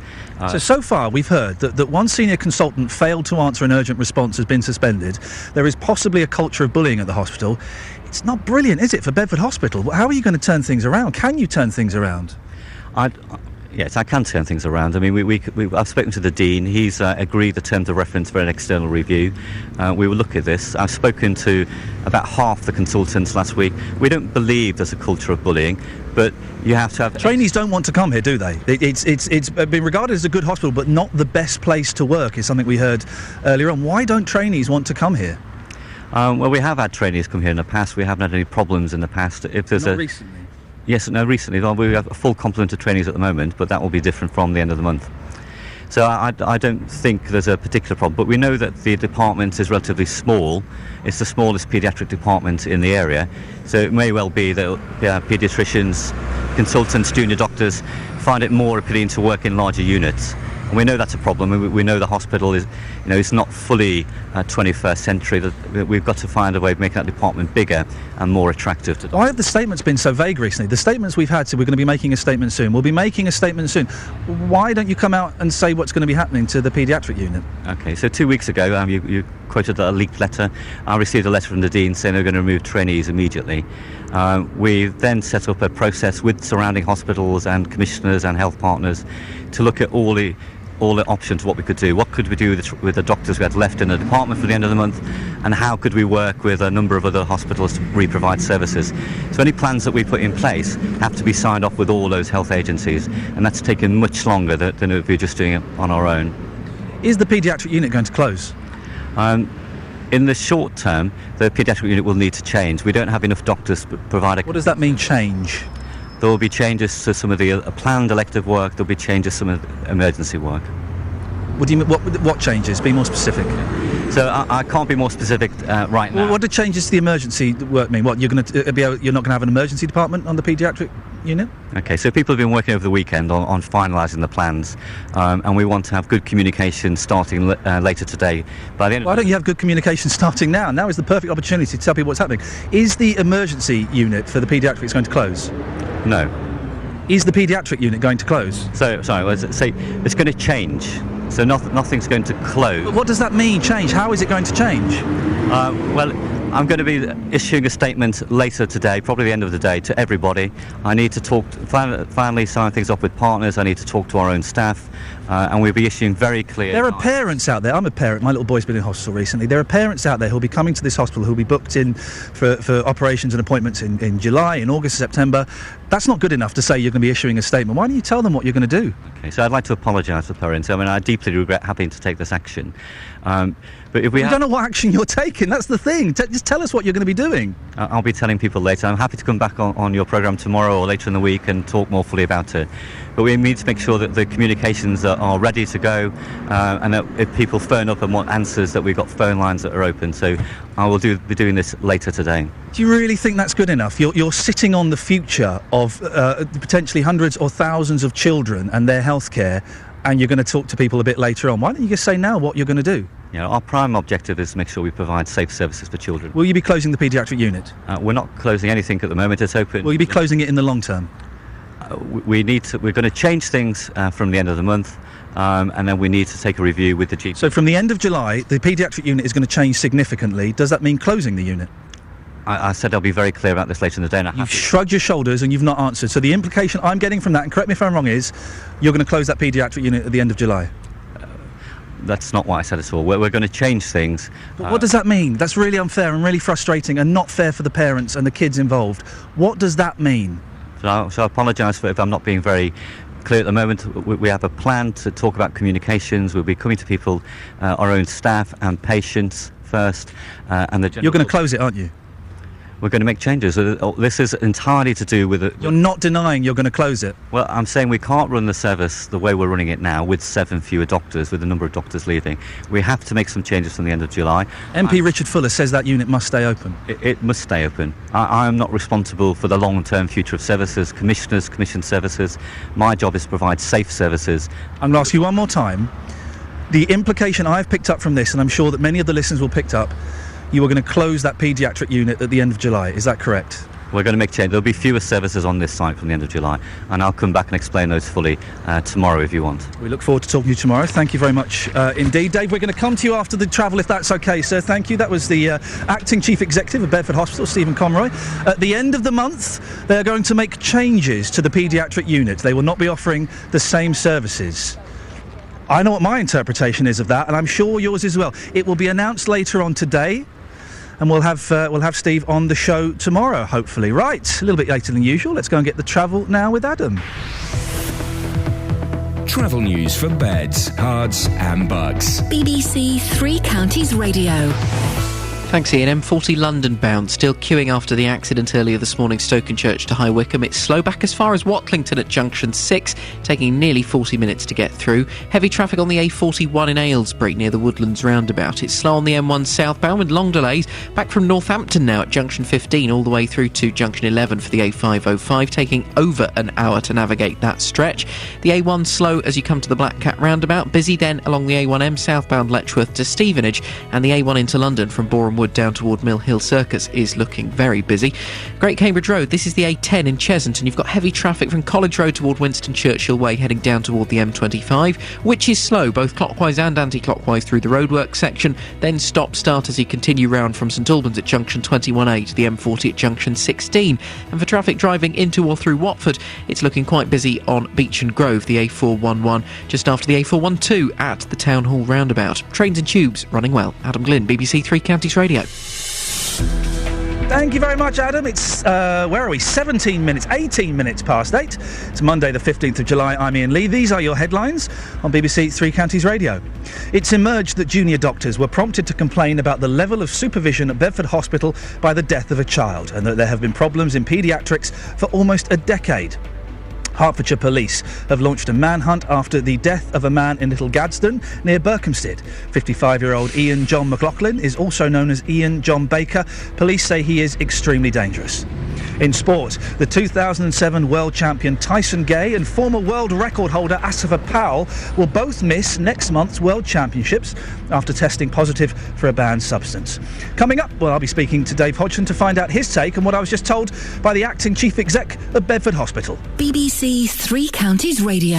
So far we've heard that one senior consultant failed to answer an urgent response, has been suspended. There is possibly a culture of bullying at the hospital. It's not brilliant, is it, for Bedford Hospital? How are you going to turn things around? Can you turn things around? Yes, I can turn things around. I mean, I've spoken to the Dean. He's agreed the terms of reference for an external review. We will look at this. I've spoken to about half the consultants last week. We don't believe there's a culture of bullying, but you have to have... Trainees don't want to come here, do they? It's been regarded as a good hospital, but not the best place to work, is something we heard earlier on. Why don't trainees want to come here? Well, we have had trainees come here in the past. We haven't had any problems in the past. If there's Not recently? Yes, no, recently. Well, we have a full complement of trainees at the moment, but that will be different from the end of the month. So I don't think there's a particular problem, but we know that the department is relatively small. It's the smallest paediatric department in the area, so it may well be that paediatricians, consultants, junior doctors find it more appealing to work in larger units. And we know that's a problem. We know the hospital is, it's not fully 21st century. We've got to find a way of making that department bigger and more attractive to doctors. Why have the statements been so vague recently? The statements we've had said we're going to be making a statement soon. We'll be making a statement soon. Why don't you come out and say what's going to be happening to the paediatric unit? Okay, so 2 weeks ago, you quoted a leaked letter. I received a letter from the Dean saying they're going to remove trainees immediately. We then set up a process with surrounding hospitals and commissioners and health partners to look at all the options, what we could do. What could we do with the doctors we had left in the department for the end of the month, and how could we work with a number of other hospitals to re-provide services. So any plans that we put in place have to be signed off with all those health agencies, and that's taken much longer than if we were just doing it on our own. Is the paediatric unit going to close? In the short term, the paediatric unit will need to change. We don't have enough doctors to provide What does that mean, change? There will be changes to some of the planned elective work. There will be changes to some of the emergency work. What do you mean? What changes? Be more specific. So I can't be more specific right now. Well, what do changes to the emergency work mean? What, you're not going to have an emergency department on the paediatric unit? Okay, so people have been working over the weekend on finalising the plans, and we want to have good communication starting later today. By the end Why don't you have good communication starting now? Now is the perfect opportunity to tell people what's happening. Is the emergency unit for the paediatrics going to close? No. Is the paediatric unit going to close? So, sorry, say it's going to change. So nothing's going to close. But what does that mean, change? How is it going to change? Well, I'm going to be issuing a statement later today, probably the end of the day, to everybody. I need to finally sign things off with partners. I need to talk to our own staff, and we'll be issuing very clear... There are parents out there. I'm a parent. My little boy's been in hospital recently. There are parents out there who'll be coming to this hospital who'll be booked in for operations and appointments in July, in August, September. That's not good enough to say you're going to be issuing a statement. Why don't you tell them what you're going to do? Okay, so I'd like to apologise to parents. I mean, I deeply regret having to take this action. But if we don't know what action you're taking. That's the thing. Just tell us what you're going to be doing. I'll be telling people later. I'm happy to come back on your programme tomorrow or later in the week and talk more fully about it. But we need to make sure that the communications are ready to go, and that if people phone up and want answers, that we've got phone lines that are open. So I will be doing this later today. Do you really think that's good enough? You're sitting on the future of potentially hundreds or thousands of children and their healthcare, and you're going to talk to people a bit later on. Why don't you just say now what you're going to do? Our prime objective is to make sure we provide safe services for children. Will you be closing the paediatric unit? We're not closing anything at the moment. It's open. Will you be closing it in the long term? We're going to change things from the end of the month, and then we need to take a review with the GP. So from the end of July, the paediatric unit is going to change significantly. Does that mean closing the unit? I said I'll be very clear about this later in the day. You've shrugged your shoulders and you've not answered. So the implication I'm getting from that, and correct me if I'm wrong, is you're going to close that paediatric unit at the end of July. That's not what I said at all. We're going to change things. But what does that mean? That's really unfair and really frustrating and not fair for the parents and the kids involved. What does that mean? So I apologise if I'm not being very clear at the moment. We have a plan to talk about communications. We'll be coming to people, our own staff and patients first. And the You're going to close it, aren't you? We're going to make changes. This is entirely to do with... You're not denying you're going to close it? Well, I'm saying we can't run the service the way we're running it now, with 7 fewer doctors, with the number of doctors leaving. We have to make some changes from the end of July. MP Richard Fuller says that unit must stay open. It must stay open. I am not responsible for the long-term future of services. Commissioners commission services. My job is to provide safe services. I'm going to ask you one more time. The implication I've picked up from this, and I'm sure that many of the listeners will pick up, you are going to close that paediatric unit at the end of July. Is that correct? We're going to make change. There'll be fewer services on this site from the end of July, and I'll come back and explain those fully tomorrow if you want. We look forward to talking to you tomorrow. Thank you very much indeed. Dave, we're going to come to you after the travel, if that's okay, sir. Thank you. That was the Acting Chief Executive of Bedford Hospital, Stephen Conroy. At the end of the month, they're going to make changes to the paediatric unit. They will not be offering the same services. I know what my interpretation is of that, and I'm sure yours as well. It will be announced later on today. And we'll have Steve on the show tomorrow, hopefully. Right, a little bit later than usual. Let's go and get the travel now with Adam. Travel news for beds, cards and bugs. BBC Three Counties Radio. Thanks, Iain. M40 London bound, still queuing after the accident earlier this morning, Stokenchurch to High Wycombe. It's slow back as far as Watlington at junction 6, taking nearly 40 minutes to get through. Heavy traffic on the A41 in Aylesbury near the Woodlands roundabout. It's slow on the M1 southbound with long delays back from Northampton now at junction 15 all the way through to junction 11 for the A505, taking over an hour to navigate that stretch. The A1 slow as you come to the Black Cat roundabout, busy then along the A1M southbound Letchworth to Stevenage, and the A1 into London from Boreham Wood down toward Mill Hill Circus is looking very busy. Great Cambridge Road, this is the A10 in Cheshunt, and you've got heavy traffic from College Road toward Winston Churchill Way heading down toward the M25, which is slow both clockwise and anti-clockwise through the roadwork section, then stop-start as you continue round from St Albans at junction 21A to the M40 at junction 16. And for traffic driving into or through Watford, it's looking quite busy on Beach and Grove, the A411, just after the A412 at the Town Hall roundabout. Trains and tubes running well. Adam Glynn, BBC Three Counties Radio. Thank you very much, Adam. It's, where are we? 18 minutes past 8. It's Monday the 15th of July. I'm Iain Lee. These are your headlines on BBC Three Counties Radio. It's emerged that junior doctors were prompted to complain about the level of supervision at Bedford Hospital by the death of a child, and that there have been problems in paediatrics for almost a decade. Hertfordshire Police have launched a manhunt after the death of a man in Little Gadsden near Berkhamsted. 55-year-old Iain John McLaughlin is also known as Iain John Baker. Police say he is extremely dangerous. In sport, the 2007 world champion Tyson Gay and former world record holder Asifa Powell will both miss next month's World Championships after testing positive for a banned substance. Coming up, well, I'll be speaking to Dave Hodgson to find out his take on what I was just told by the acting chief exec of Bedford Hospital. BBC Three Counties Radio.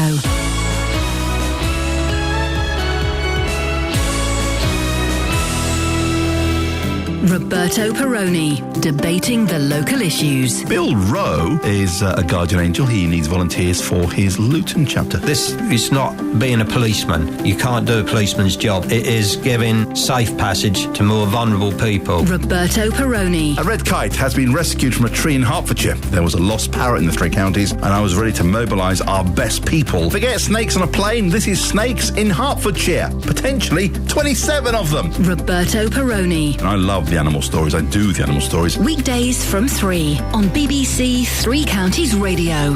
Roberto Perrone, debating the local issues. Bill Rowe is a guardian angel. He needs volunteers for his Luton chapter. This is not being a policeman. You can't do a policeman's job. It is giving safe passage to more vulnerable people. Roberto Perrone. A red kite has been rescued from a tree in Hertfordshire. There was a lost parrot in the Three Counties, and I was ready to mobilise our best people. Forget snakes on a plane. This is snakes in Hertfordshire. Potentially 27 of them. Roberto Perrone. And I love the animal stories. I do the animal stories. Weekdays from 3 on BBC Three Counties Radio.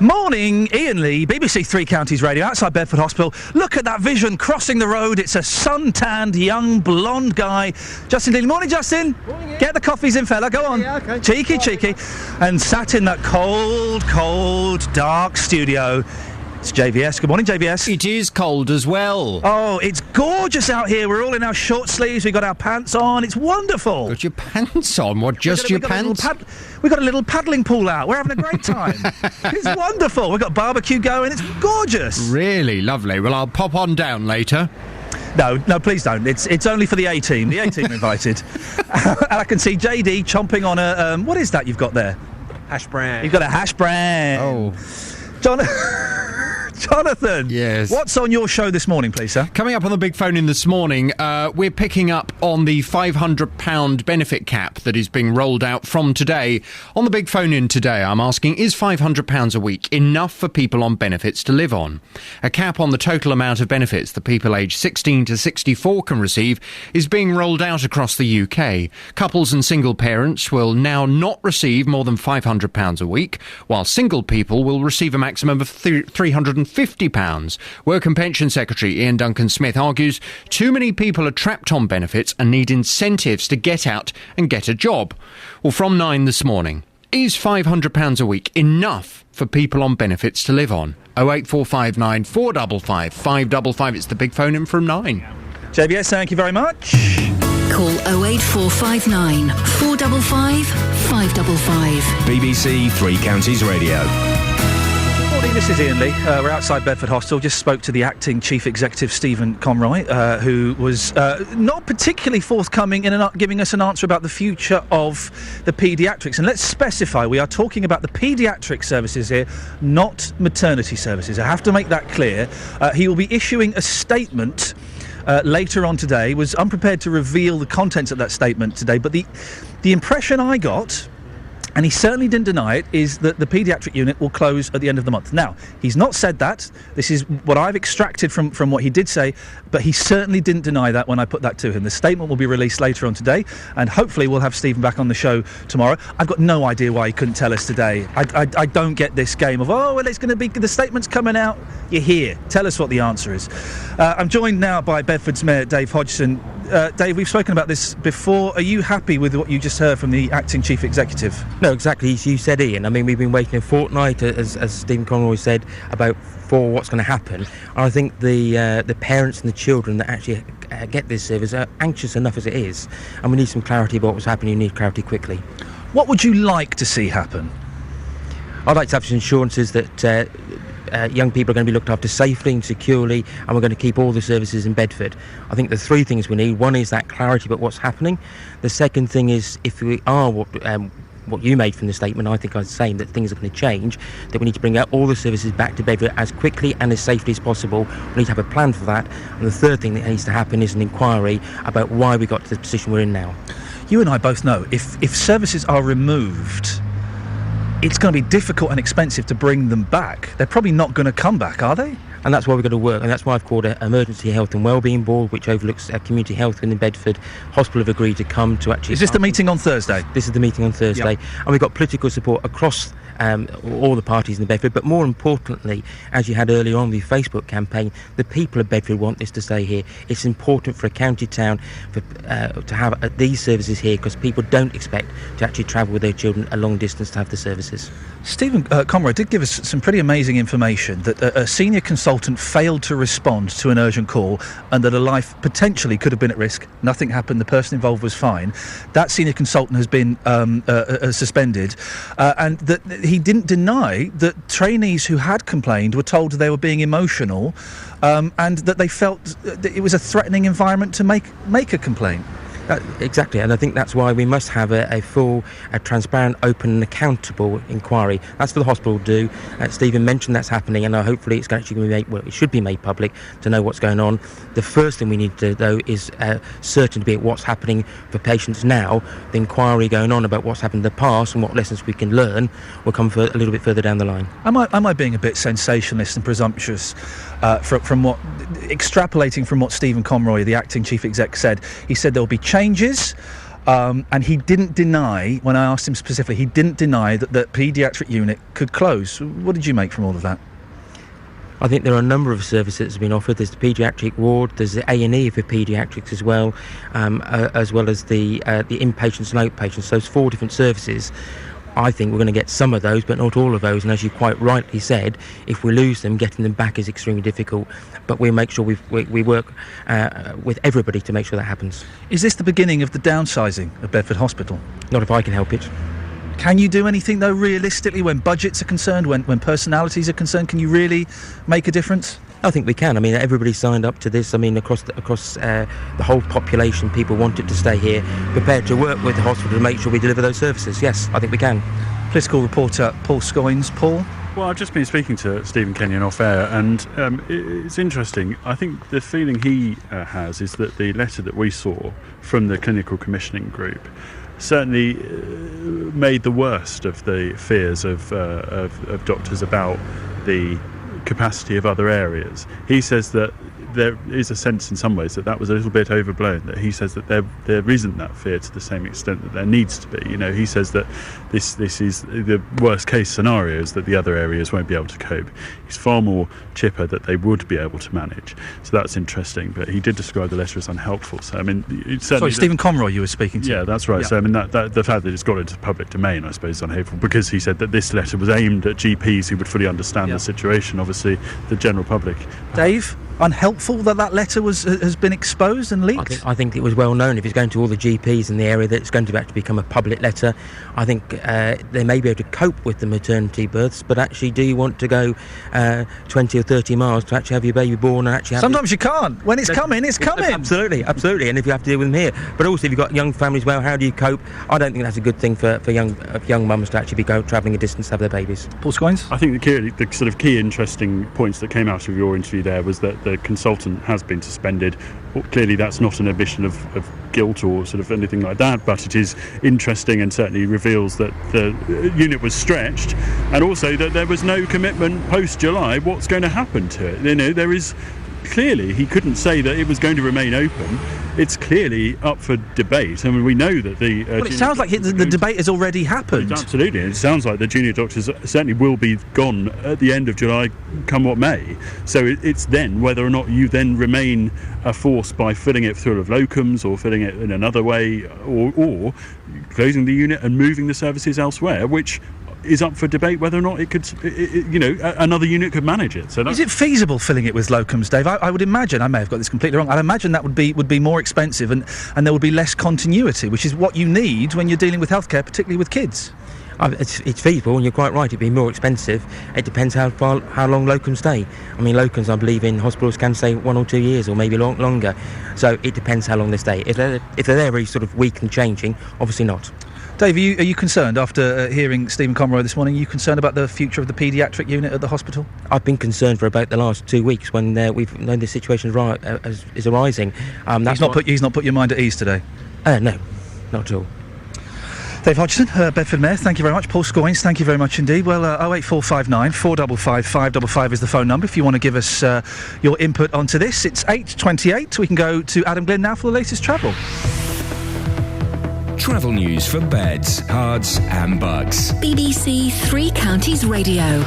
Morning, Iain Lee, BBC Three Counties Radio, outside Bedford Hospital. Look at that vision crossing the road. It's a sun-tanned, young, blonde guy. Justin Dealey. Morning, Justin. Morning, Get the coffees in, fella. Go on. Yeah, okay. Cheeky. And sat in that cold, dark studio. It's JVS. Good morning, JVS. It is cold as well. Oh, it's gorgeous out here. We're all in our short sleeves. We've got our pants on. It's wonderful. Got your pants on? What, just your pants? We've got a little paddling pool out. We're having a great time. It's wonderful. We've got barbecue going. It's gorgeous. Really lovely. Well, I'll pop on down later. No, please don't. It's only for the A-team. The A-team invited. And I can see JD chomping on a... what is that you've got there? Hash brown. You've got a hash brown. Oh. Jonathan! Yes. What's on your show this morning, please, sir? Coming up on the big phone in this morning, we're picking up on the £500 benefit cap that is being rolled out from today. On the big phone in today, I'm asking, is £500 a week enough for people on benefits to live on? A cap on the total amount of benefits that people aged 16 to 64 can receive is being rolled out across the UK. Couples and single parents will now not receive more than £500 a week, while single people will receive a maximum of £350. Work and Pension Secretary Iain Duncan-Smith argues too many people are trapped on benefits and need incentives to get out and get a job. Well, from 9 this morning, is £500 a week enough for people on benefits to live on? 08459 455 555. It's the big phone in from 9. JBS, thank you very much. Call 08459 455 555. BBC Three Counties Radio. Morning, this is Iain Lee. We're outside Bedford Hospital. Just spoke to the acting chief executive, Stephen Conroy, who was not particularly forthcoming in giving us an answer about the future of the paediatrics. And let's specify, we are talking about the paediatric services here, not maternity services. I have to make that clear. He will be issuing a statement later on today. Was unprepared to reveal the contents of that statement today, but the impression I got, and he certainly didn't deny it, is that the paediatric unit will close at the end of the month. Now, he's not said that. This is what I've extracted from what he did say, but he certainly didn't deny that when I put that to him. The statement will be released later on today, and hopefully we'll have Stephen back on the show tomorrow. I've got no idea why he couldn't tell us today. I don't get this game of, oh, well, it's going to be, the statement's coming out, you're here. Tell us what the answer is. I'm joined now by Bedford's Mayor, Dave Hodgson. Dave, we've spoken about this before. Are you happy with what you just heard from the acting chief executive? No, exactly. As you said, Iain. I mean, we've been waiting a fortnight, as Stephen Conroy said, for what's going to happen. I think the parents and the children that actually get this service are anxious enough as it is, and we need some clarity about what's happening. You need clarity quickly. What would you like to see happen? I'd like to have some assurances that young people are going to be looked after safely and securely, and we're going to keep all the services in Bedford. I think the three things we need: one is that clarity about what's happening. The second thing is, if we are what you made from the statement, I think I was saying that things are going to change, that we need to bring out all the services back to Bedford as quickly and as safely as possible. We need to have a plan for that. And the third thing that needs to happen is an inquiry about why we got to the position we're in now. You and I both know if services are removed, it's going to be difficult and expensive to bring them back. They're probably not going to come back, are they? And that's why we've got to work, and that's why I've called an Emergency Health and Wellbeing Board, which overlooks community health within Bedford. Hospital have agreed to come to actually... Is this the meeting on Thursday? This is the meeting on Thursday. Yep. And we've got political support across all the parties in Bedford, but more importantly, as you had earlier on the Facebook campaign, the people of Bedford want this to stay here. It's important for a county town to have these services here, because people don't expect to actually travel with their children a long distance to have the services. Stephen Conroy did give us some pretty amazing information that a senior consultant failed to respond to an urgent call, and that a life potentially could have been at risk. Nothing happened. The person involved was fine. That senior consultant has been suspended, and that he didn't deny that trainees who had complained were told they were being emotional, and that they felt that it was a threatening environment to make a complaint. Exactly, and I think that's why we must have a full, transparent, open and accountable inquiry. That's what the hospital do. Stephen mentioned that's happening, and hopefully it's actually going to be made, well, it should be made public to know what's going on. The first thing we need to do, though, is certainty about what's happening for patients now. The inquiry going on about what's happened in the past and what lessons we can learn will come a little bit further down the line. Am I being a bit sensationalist and presumptuous from what, extrapolating from what Stephen Conroy, the acting chief exec, said? He said there will be changes, and he didn't deny, when I asked him specifically, he didn't deny that the paediatric unit could close. What did you make from all of that? I think there are a number of services that have been offered. There's the paediatric ward, there's the A&E for paediatrics as well as the inpatients and outpatients. So it's 4 different services. I think we're going to get some of those, but not all of those. And as you quite rightly said, if we lose them, getting them back is extremely difficult. But we make sure we work with everybody to make sure that happens. Is this the beginning of the downsizing of Bedford Hospital? Not if I can help it. Can you do anything, though, realistically, when budgets are concerned, when personalities are concerned? Can you really make a difference? I think we can. I mean, everybody signed up to this. I mean, across the whole population, people wanted to stay here, prepared to work with the hospital to make sure we deliver those services. Yes, I think we can. Political reporter Paul Scoynes. Paul? Well, I've just been speaking to Stephen Kenyon off air, and it's interesting. I think the feeling he has is that the letter that we saw from the clinical commissioning group certainly made the worst of the fears of doctors about the capacity of other areas. He says that there is a sense in some ways that was a little bit overblown, that he says that there isn't that fear to the same extent that there needs to be. He says that this is the worst case scenario, is that the other areas won't be able to cope. He's far more chipper that they would be able to manage. So that's interesting, but he did describe the letter as unhelpful. So, I mean, it's certainly... Sorry, Stephen Conroy you were speaking to. Yeah, that's right. Yeah. So, I mean, that the fact that it's got into the public domain, I suppose, is unhelpful, because he said that this letter was aimed at GPs who would fully understand the situation. Obviously, the general public... Dave? Unhelpful that letter has been exposed and leaked? I think it was well known. If it's going to all the GPs in the area, that it's going to actually become a public letter. I think they may be able to cope with the maternity births, but actually, do you want to go 20 or 30 miles to actually have your baby born and actually have... Sometimes you can't. When it's coming, it's coming. Absolutely. And if you have to deal with them here. But also, if you've got young families, well, how do you cope? I don't think that's a good thing for young mums to actually be travelling a distance to have their babies. Paul Scoins? I think the sort of key interesting points that came out of your interview there was that the consultant has been suspended. Well, clearly that's not an admission of guilt or sort of anything like that, but it is interesting and certainly reveals that the unit was stretched, and also that there was no commitment post-July what's going to happen to it. There is clearly, he couldn't say that it was going to remain open. It's clearly up for debate. I mean, we know that the... well, it sounds like the debate has already happened. Absolutely. It sounds like the junior doctors certainly will be gone at the end of July, come what may. So it's then whether or not you then remain a force by filling it through locums or filling it in another way, or closing the unit and moving the services elsewhere, which is up for debate whether or not it could, another unit could manage it. So is it feasible filling it with locums, Dave? I would imagine, I may have got this completely wrong, I'd imagine that would be more expensive and there would be less continuity, which is what you need when you're dealing with healthcare, particularly with kids. It's feasible, and you're quite right, it'd be more expensive. It depends how long locums stay. I mean, locums, I believe, in hospitals can stay 1 or 2 years, or maybe longer. So it depends how long they stay. If they're there very sort of weak and changing, obviously not. Dave, are you concerned after hearing Stephen Conroy this morning? Are you concerned about the future of the paediatric unit at the hospital? I've been concerned for about the last 2 weeks when we've known this situation is arising. He's not put your mind at ease today? No, not at all. Dave Hodgson, Bedford Mayor, thank you very much. Paul Scoins, thank you very much indeed. Well, 08459 455 555 is the phone number if you want to give us your input onto this. It's 8:28. We can go to Adam Glynn now for the latest travel. Travel news for beds, cards and bugs. BBC Three Counties Radio.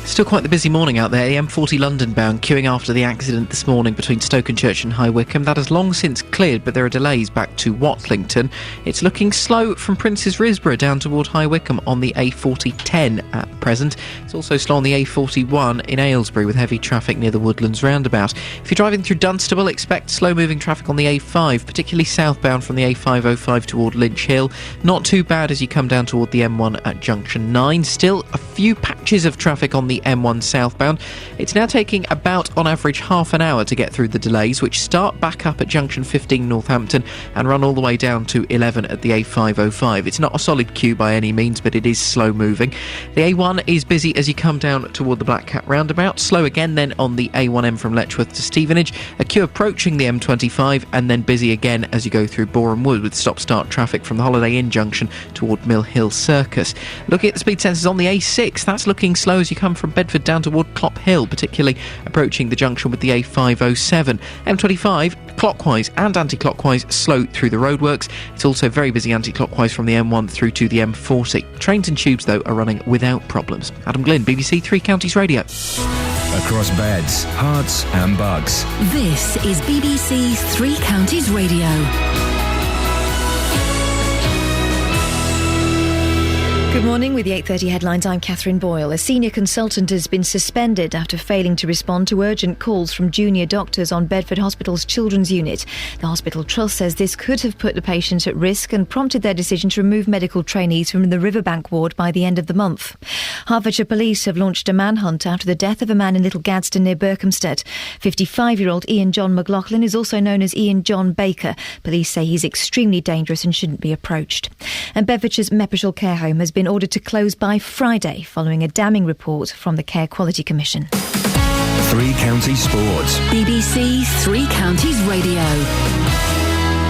Still quite the busy morning out there. The M40 London bound queuing after the accident this morning between Stokenchurch and High Wycombe. That has long since cleared, but there are delays back to Watlington. It's looking slow from Princes Risborough down toward High Wycombe on the A4010 at present. It's also slow on the A41 in Aylesbury with heavy traffic near the Woodlands roundabout. If you're driving through Dunstable, expect slow-moving traffic on the A5, particularly southbound from the A505 toward Lynch Hill. Not too bad as you come down toward the M1 at Junction 9. Still a few patches of traffic on the M1 southbound. It's now taking about, on average, half an hour to get through the delays, which start back up at Junction 15 Northampton and run all the way down to 11 at the A505. It's not a solid queue by any means, but it is slow moving. The A1 is busy as you come down toward the Black Cat roundabout. Slow again then on the A1M from Letchworth to Stevenage. A queue approaching the M25 and then busy again as you go through Boreham Wood with stop-start traffic from the Holiday Inn junction toward Mill Hill Circus. Looking at the speed sensors on the A6, that's looking slow as you come from Bedford down toward Clop Hill, particularly approaching the junction with the A507. M25 clockwise and anti-clockwise slow through the roadworks. It's also very busy anti-clockwise from the M1 through to the M40. Trains and tubes though are running without problems. Adam Glynn, BBC Three Counties Radio. Across beds, hearts and bugs. This is BBC Three Counties Radio. Good morning. With the 8:30 headlines, I'm Catherine Boyle. A senior consultant has been suspended after failing to respond to urgent calls from junior doctors on Bedford Hospital's children's unit. The hospital trust says this could have put the patient at risk and prompted their decision to remove medical trainees from the Riverbank ward by the end of the month. Hertfordshire police have launched a manhunt after the death of a man in Little Gadsden near Berkhamsted. 55-year-old Iain John McLaughlin is also known as Iain John Baker. Police say he's extremely dangerous and shouldn't be approached. And Bedfordshire's Meppershall Care Home has been ordered to close by Friday following a damning report from the Care Quality Commission. Three Counties Sports. BBC Three Counties Radio.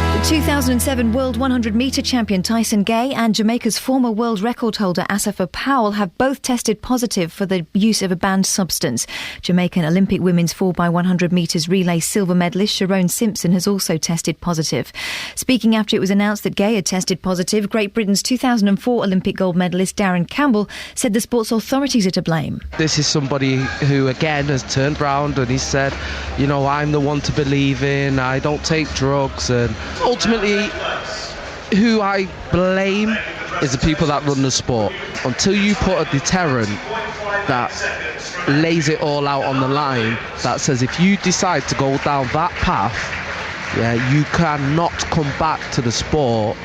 The 2007 World 100-metre champion Tyson Gay and Jamaica's former world record holder Asafa Powell have both tested positive for the use of a banned substance. Jamaican Olympic women's 4x100 metres relay silver medalist Sharon Simpson has also tested positive. Speaking after it was announced that Gay had tested positive, Great Britain's 2004 Olympic gold medalist Darren Campbell said the sports authorities are to blame. This is somebody who again has turned round and he said, you know, I'm the one to believe in, I don't take drugs, and ultimately, who I blame is the people that run the sport. Until you put a deterrent that lays it all out on the line, that says if you decide to go down that path, you cannot come back to the sport,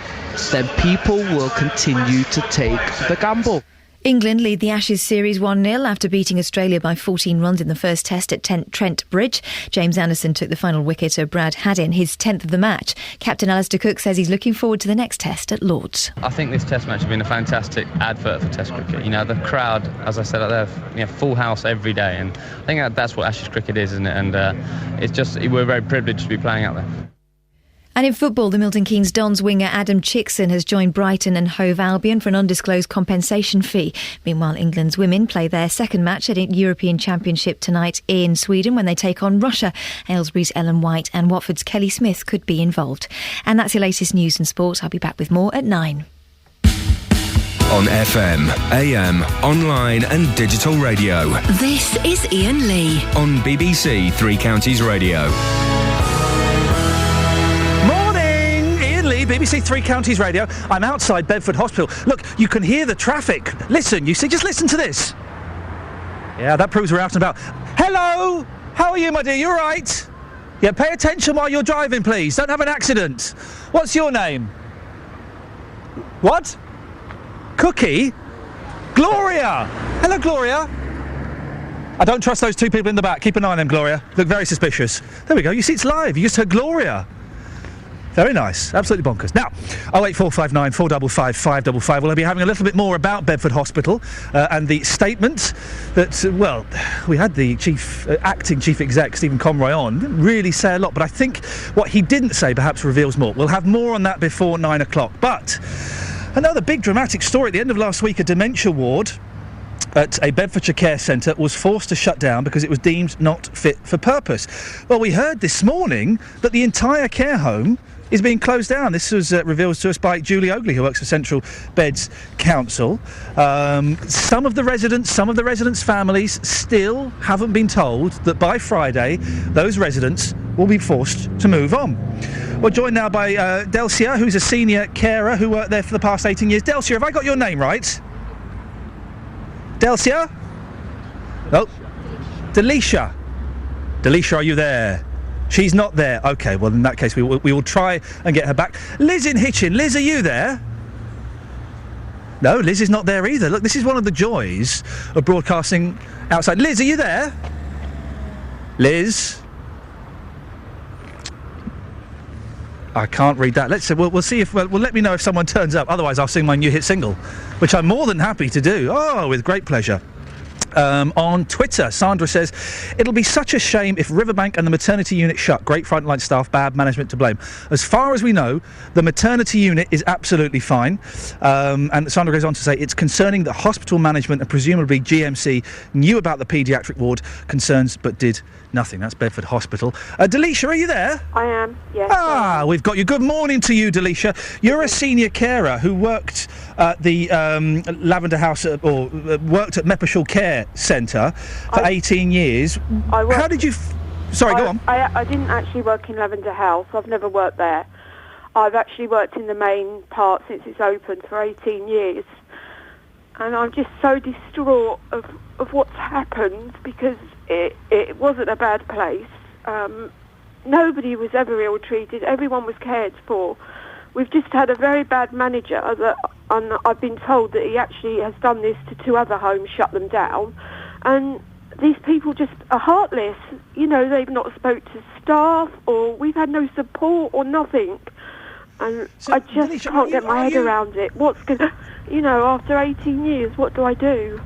then people will continue to take the gamble. England lead the Ashes series 1-0 after beating Australia by 14 runs in the first test at Trent Bridge. James Anderson took the final wicket of Brad Haddin, his 10th of the match. Captain Alistair Cook says he's looking forward to the next test at Lord's. I think this test match has been a fantastic advert for test cricket. You know, the crowd, as I said out there, full house every day, and I think that's what Ashes cricket is, isn't it? And it's just, we're very privileged to be playing out there. And in football, the Milton Keynes Dons winger Adam Chickson has joined Brighton and Hove Albion for an undisclosed compensation fee. Meanwhile, England's women play their second match at a European Championship tonight in Sweden when they take on Russia. Aylesbury's Ellen White and Watford's Kelly Smith could be involved. And that's your latest news and sport. I'll be back with more at 9. On FM, AM, online and digital radio. This is Iain Lee. On BBC Three Counties Radio. BBC Three Counties Radio. I'm outside Bedford Hospital. Look, you can hear the traffic. Listen, you see, just listen to this. Yeah, that proves we're out and about. Hello! How are you, my dear? You all right? Yeah, pay attention while you're driving, please. Don't have an accident. What's your name? What? Cookie? Gloria! Hello, Gloria. I don't trust those two people in the back. Keep an eye on them, Gloria. Look very suspicious. There we go. You see, it's live. You just heard Gloria. Very nice. Absolutely bonkers. Now, 08459 455 555. Well, I'll be having a little bit more about Bedford Hospital and the statement that, we had the acting chief exec, Stephen Conroy, on. Didn't really say a lot, but I think what he didn't say perhaps reveals more. We'll have more on that before 9 o'clock. But another big dramatic story. At the end of last week, a dementia ward at a Bedfordshire care centre was forced to shut down because it was deemed not fit for purpose. Well, we heard this morning that the entire care home is being closed down. This was revealed to us by Julie Oakley, who works for Central Beds Council. Some of the residents' families still haven't been told that by Friday those residents will be forced to move on. We're joined now by Delcia, who's a senior carer who worked there for the past 18 years. Delcia, have I got your name right? Delcia? Oh, Delisha. Delisha, are you there? She's not there. OK, well, in that case, we will try and get her back. Liz in Hitchin. Liz, are you there? No, Liz is not there either. Look, this is one of the joys of broadcasting outside. Liz, are you there? Liz? I can't read that. Let's see. We'll see if... Well, let me know if someone turns up. Otherwise, I'll sing my new hit single, which I'm more than happy to do. Oh, with great pleasure. On Twitter, Sandra says, it'll be such a shame if Riverbank and the maternity unit shut. Great frontline staff, bad management to blame. As far as we know, the maternity unit is absolutely fine. And Sandra goes on to say, it's concerning that hospital management and presumably GMC knew about the paediatric ward concerns but did nothing. That's Bedford Hospital. Delisha, are you there? I am, yes. Ah, we've got you. Good morning to you, Delisha. You're a senior carer who worked at the Lavender House, or worked at Meppershall Care Centre for 18 years. How did you... Sorry, go on. I didn't actually work in Lavender House. I've never worked there. I've actually worked in the main part since it's opened for 18 years. And I'm just so distraught of what's happened, because it wasn't a bad place. Nobody was ever ill-treated. Everyone was cared for. We've just had a very bad manager and I've been told that he actually has done this to 2 other homes, shut them down. And these people just are heartless. You know, they've not spoke to staff, or we've had no support or nothing. And I just can't get my head around it. What's going to... after 18 years, what do I do?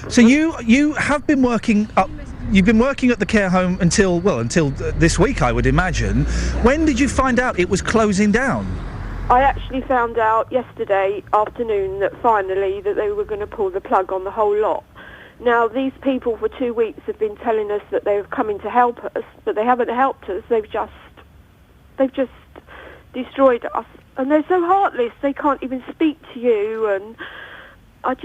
So you have been working up... You've been working at the care home until this week, I would imagine. When did you find out it was closing down? I actually found out yesterday afternoon that finally that they were going to pull the plug on the whole lot. Now, these people for 2 weeks have been telling us that they were coming to help us, but they haven't helped us. They've just destroyed us. And they're so heartless, they can't even speak to you, and I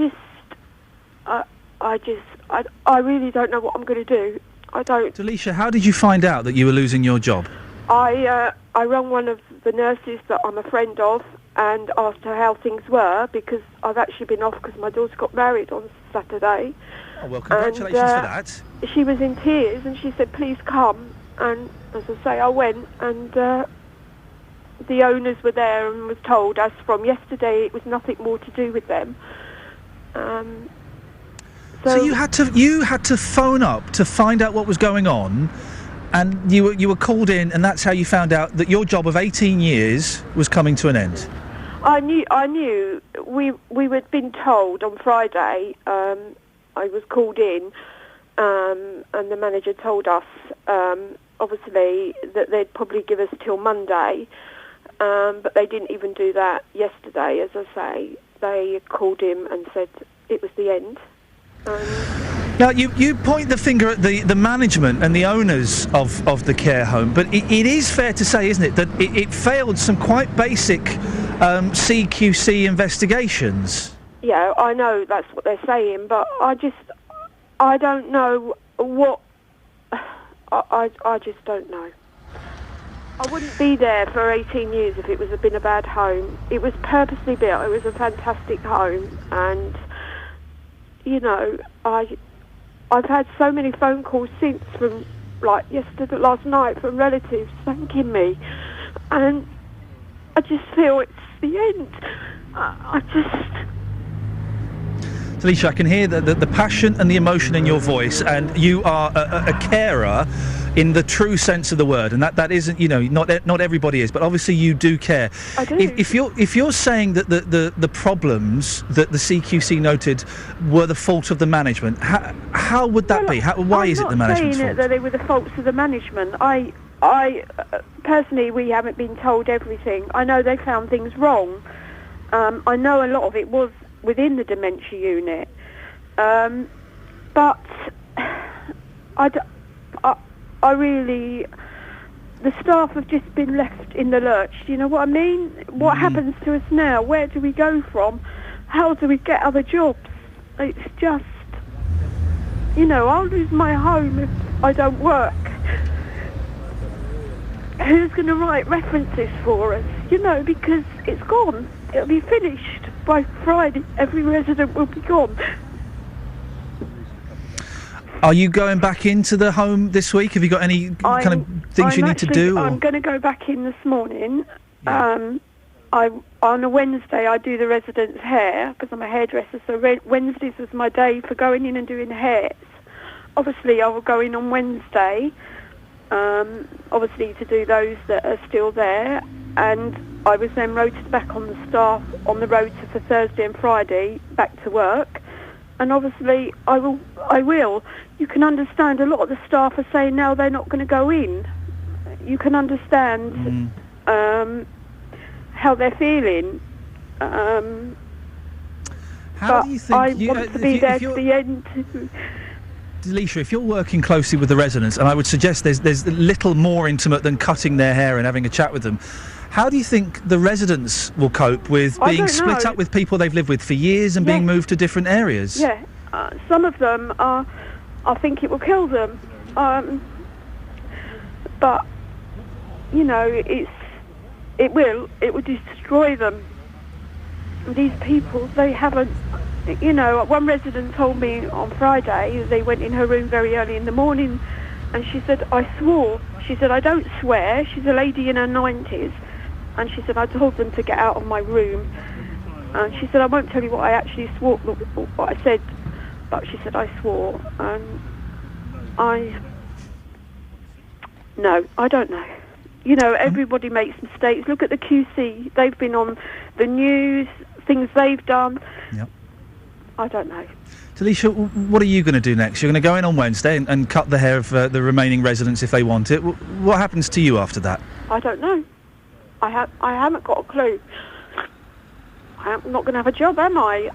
really don't know what I'm going to do. I don't. Delisha, how did you find out that you were losing your job? I rang one of the nurses that I'm a friend of and asked her how things were, because I've actually been off because my daughter got married on Saturday. Oh, well, congratulations for that. She was in tears and she said, please come. And as I say, I went, and the owners were there and was told, as from yesterday, it was nothing more to do with them. So you had to phone up to find out what was going on, and you were called in, and that's how you found out that your job of 18 years was coming to an end. I knew. We had been told on Friday. I was called in, and the manager told us, obviously, that they'd probably give us till Monday, but they didn't even do that yesterday. As I say, they called him and said it was the end. Now, you point the finger at the management and the owners of the care home, but it is fair to say, isn't it, that it failed some quite basic CQC investigations? Yeah, I know that's what they're saying, but I don't know what... I just don't know. I wouldn't be there for 18 years if it was been a bad home. It was purposely built. It was a fantastic home, and... I've had so many phone calls since from, last night, from relatives thanking me, and I just feel it's the end. Delisha, I can hear the passion and the emotion in your voice, and you are a carer in the true sense of the word, and that isn't, not everybody is, but obviously you do care. I do. If you're saying that the problems that the CQC noted were the fault of the management, how would that be? Why is it the management's fault? I'm not saying that they were the faults of the management. I personally, we haven't been told everything. I know they found things wrong. I know a lot of it was within the dementia unit, but I really, the staff have just been left in the lurch. Do you know what I mean? What happens to us now? Where do we go from? How do we get other jobs? It's just, I'll lose my home if I don't work. Who's going to write references for us? Because it's gone. It'll be finished by Friday. Every resident will be gone. Are you going back into the home this week? Have you got any kind of things you need to do? I'm going to go back in this morning. Yeah. On a Wednesday, I do the residents' hair because I'm a hairdresser. So Wednesdays was my day for going in and doing hairs. Obviously, I will go in on Wednesday. Obviously, to do those that are still there, and I was then rotated back on the staff on the rota for Thursday and Friday back to work. And obviously, I will. You can understand a lot of the staff are saying now they're not going to go in. You can understand how they're feeling. How do you think... I want to be there to the end. Delisha, if you're working closely with the residents, and I would suggest there's little more intimate than cutting their hair and having a chat with them, how do you think the residents will cope with being split up with people they've lived with for years and being moved to different areas? Yeah, some of them are... I think it will kill them. But, it will destroy them. These people, they haven't... one resident told me on Friday, they went in her room very early in the morning, and she said, I swore. She said, I don't swear. She's a lady in her 90s. And she said, I told them to get out of my room. And she said, I won't tell you what I actually swore, what I said, but she said, I swore. And no, I don't know. You know, everybody makes mistakes. Look at the QC. They've been on the news, things they've done. Yep. I don't know. Talisha, what are you going to do next? You're going to go in on Wednesday and cut the hair of the remaining residents if they want it. What happens to you after that? I don't know. I haven't got a clue. I'm not going to have a job, am I?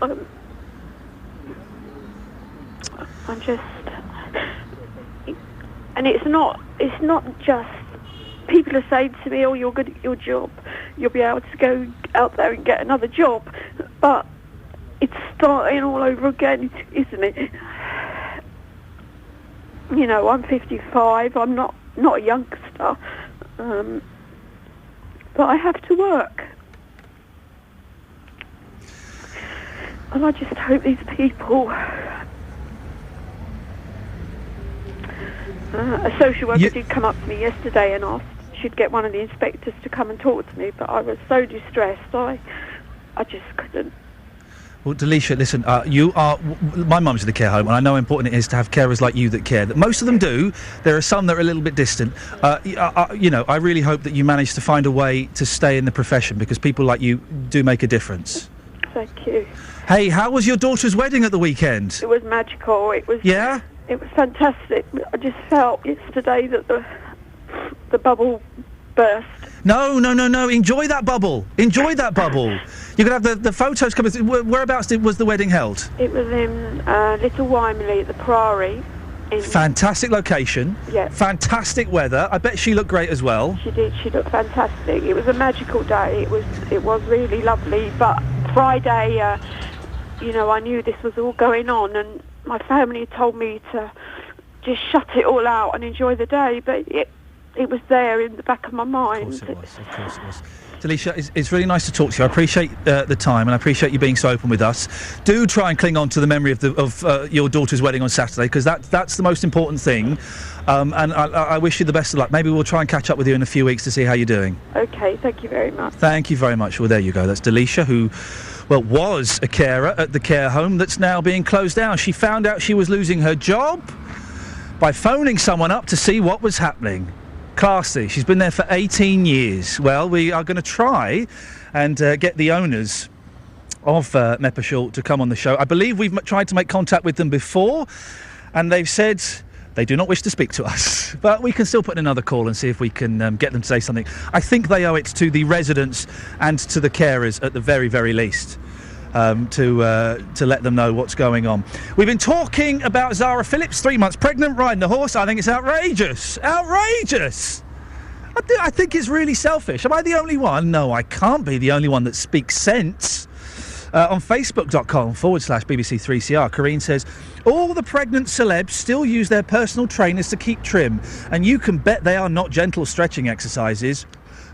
I'm just... And it's not just... People are saying to me, oh, you're good at your job. You'll be able to go out there and get another job. But it's starting all over again, isn't it? You know, I'm 55. I'm not a youngster. But I have to work. And I just hope these people... a social worker did come up to me yesterday and asked she'd get one of the inspectors to come and talk to me, but I was so distressed, I just couldn't. Well, Delisha, listen, you are... My mum's in a care home, and I know how important it is to have carers like you that care. That most of them do. There are some that are a little bit distant. You know, I really hope that you manage to find a way to stay in the profession, because people like you do make a difference. Thank you. Hey, how was your daughter's wedding at the weekend? It was magical. It was... Yeah? It was fantastic. I just felt yesterday that the bubble burst. No. Enjoy that bubble. Enjoy that bubble. You're going to have the photos coming through. Whereabouts was the wedding held? It was in Little Wymley at the Priory. Fantastic location. Yeah. Fantastic weather. I bet she looked great as well. She did. She looked fantastic. It was a magical day. It was really lovely. But Friday, you know, I knew this was all going on, and my family told me to just shut it all out and enjoy the day, but it was there in the back of my mind. Of course it was. Delisha, it's really nice to talk to you. I appreciate the time, and I appreciate you being so open with us. Do try and cling on to the memory of your daughter's wedding on Saturday, because that's the most important thing. And I wish you the best of luck. Maybe we'll try and catch up with you in a few weeks to see how you're doing. Okay, thank you very much. Thank you very much. Well, there you go. That's Delisha, who... well, was a carer at the care home that's now being closed down. She found out she was losing her job by phoning someone up to see what was happening. Classy. She's been there for 18 years. Well, we are going to try and get the owners of Meppershall to come on the show. I believe we've tried to make contact with them before, and they've said they do not wish to speak to us. But we can still put in another call and see if we can get them to say something. I think they owe it to the residents and to the carers at the very, very least to let them know what's going on. We've been talking about Zara Phillips, 3 months pregnant, riding a horse. I think it's outrageous. Outrageous! I think it's really selfish. Am I the only one? No, I can't be the only one that speaks sense. On Facebook.com/BBC3CR, Corrine says, all the pregnant celebs still use their personal trainers to keep trim, and you can bet they are not gentle stretching exercises.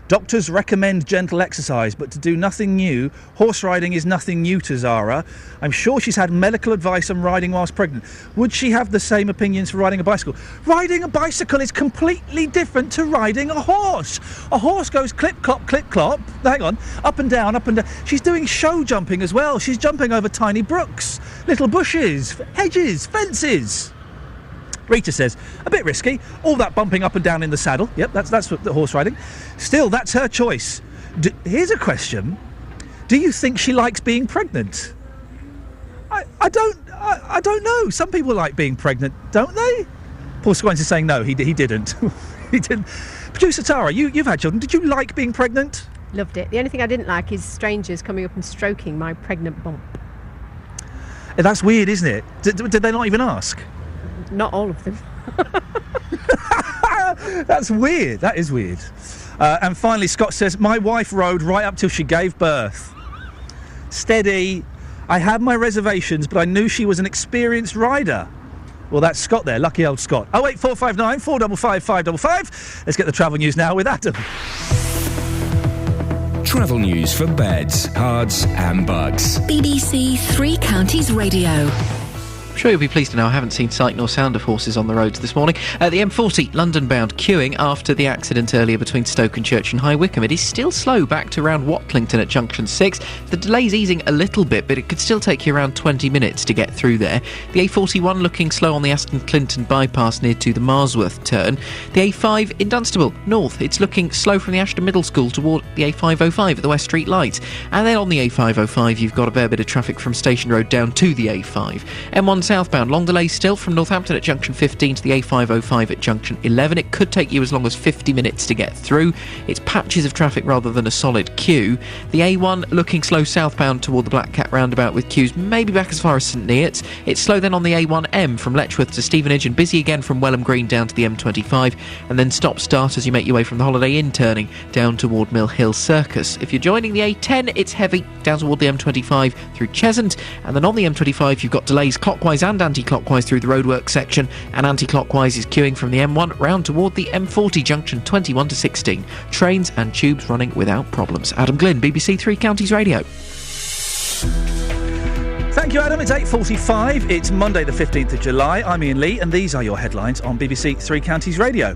Doctors recommend gentle exercise, but to do nothing new. Horse riding is nothing new to Zara. I'm sure she's had medical advice on riding whilst pregnant. Would she have the same opinions for riding a bicycle? Riding a bicycle is completely different to riding a horse. A horse goes clip-clop, clip-clop, hang on, up and down, up and down. She's doing show jumping as well. She's jumping over tiny brooks, little bushes, hedges, fences. Rita says, a bit risky, all that bumping up and down in the saddle. Yep, that's what the horse riding. Still, that's her choice. Here's a question. Do you think she likes being pregnant? I don't know. Some people like being pregnant, don't they? Paul Squines is saying no, he didn't. He didn't. Producer Tara, you've had children. Did you like being pregnant? Loved it. The only thing I didn't like is strangers coming up and stroking my pregnant bump. That's weird, isn't it? Did they not even ask? Not all of them. That's weird. That is weird. And finally, Scott says, my wife rode right up till she gave birth. Steady. I had my reservations, but I knew she was an experienced rider. Well, that's Scott there. Lucky old Scott. 08459 455 555. Let's get the travel news now with Adam. Travel news for beds, cards and bugs. BBC Three Counties Radio. I'm sure you'll be pleased to know I haven't seen sight nor sound of horses on the roads this morning. The M40 London-bound queuing after the accident earlier between Stoke and Church and High Wycombe. It is still slow back to around Watlington at junction 6. The delay's easing a little bit, but it could still take you around 20 minutes to get through there. The A41 looking slow on the Aston Clinton bypass near to the Marsworth turn. The A5 in Dunstable north, it's looking slow from the Ashton Middle School toward the A505 at the West Street light. And then on the A505 you've got a fair bit of traffic from Station Road down to the A5. M1 southbound, long delays still from Northampton at junction 15 to the A505 at junction 11. It could take you as long as 50 minutes to get through. It's patches of traffic rather than a solid queue. The A1 looking slow southbound toward the Black Cat roundabout with queues maybe back as far as St Neots. It's slow then on the A1M from Letchworth to Stevenage and busy again from Welham Green down to the M25, and then stop-start as you make your way from the Holiday Inn turning down toward Mill Hill Circus. If you're joining the A10, it's heavy down toward the M25 through Cheshunt, and then on the M25 you've got delays clockwise and anti-clockwise through the roadwork section, and anti-clockwise is queuing from the M1 round toward the M40 junction 21 to 16. Trains and tubes running without problems. Adam Glynn, BBC Three Counties Radio. Thank you, Adam. It's 8:45. It's Monday the 15th of July. I'm Iain Lee, and these are your headlines on BBC Three Counties Radio.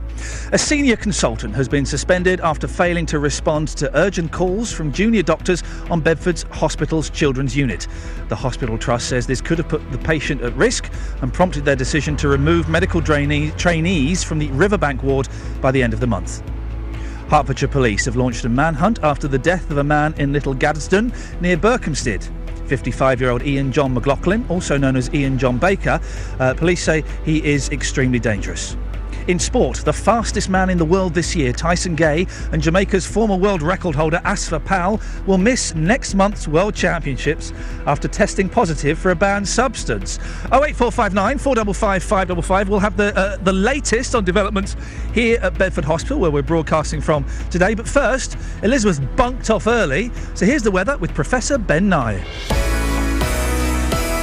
A senior consultant has been suspended after failing to respond to urgent calls from junior doctors on Bedford's hospital's children's unit. The hospital trust says this could have put the patient at risk and prompted their decision to remove medical trainees from the Riverbank ward by the end of the month. Hertfordshire Police have launched a manhunt after the death of a man in Little Gadsden near Berkhamsted. 55-year-old Iain John McLaughlin, also known as Iain John Baker, police say he is extremely dangerous. In sport, the fastest man in the world this year, Tyson Gay, and Jamaica's former world record holder Asfa Powell will miss next month's World Championships after testing positive for a banned substance. 08459 455 555. We'll have the latest on developments here at Bedford Hospital, where we're broadcasting from today. But first, Elizabeth's bunked off early, so here's the weather with Professor Ben Nye.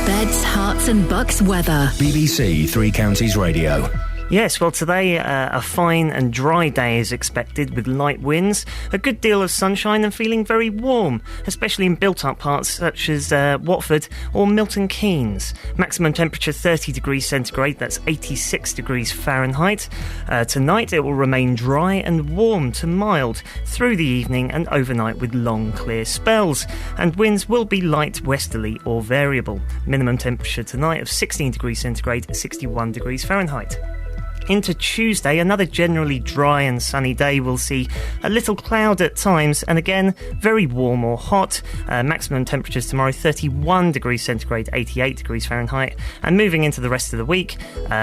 Beds, Herts and Bucks weather. BBC Three Counties Radio. Yes, well, today a fine and dry day is expected with light winds, a good deal of sunshine and feeling very warm, especially in built-up parts such as Watford or Milton Keynes. Maximum temperature 30 degrees centigrade, that's 86 degrees Fahrenheit. Tonight it will remain dry and warm to mild through the evening and overnight with long clear spells, and winds will be light westerly or variable. Minimum temperature tonight of 16 degrees centigrade, 61 degrees Fahrenheit. Into Tuesday, another generally dry and sunny day. We'll see a little cloud at times and again very warm or hot. Maximum temperatures tomorrow 31 degrees centigrade, 88 degrees Fahrenheit. And moving into the rest of the week,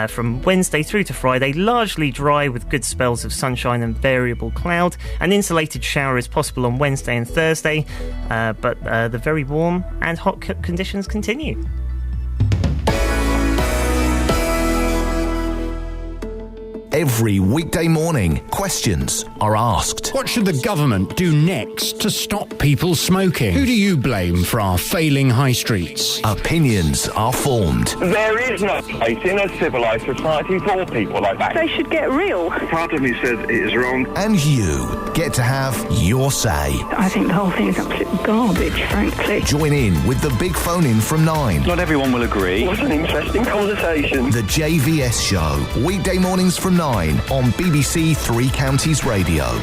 from Wednesday through to Friday, largely dry with good spells of sunshine and variable cloud. An insulated shower is possible on Wednesday and Thursday, but the very warm and hot conditions continue. Every weekday morning, questions are asked. What should the government do next to stop people smoking? Who do you blame for our failing high streets? Opinions are formed. There is no place in a civilised society for people like that. They should get real. Part of me says it is wrong. And you get to have your say. I think the whole thing is absolute garbage, frankly. Join in with the big phone-in from 9. Not everyone will agree. What an interesting conversation. The JVS Show, weekday mornings from 9 on BBC Three Counties Radio.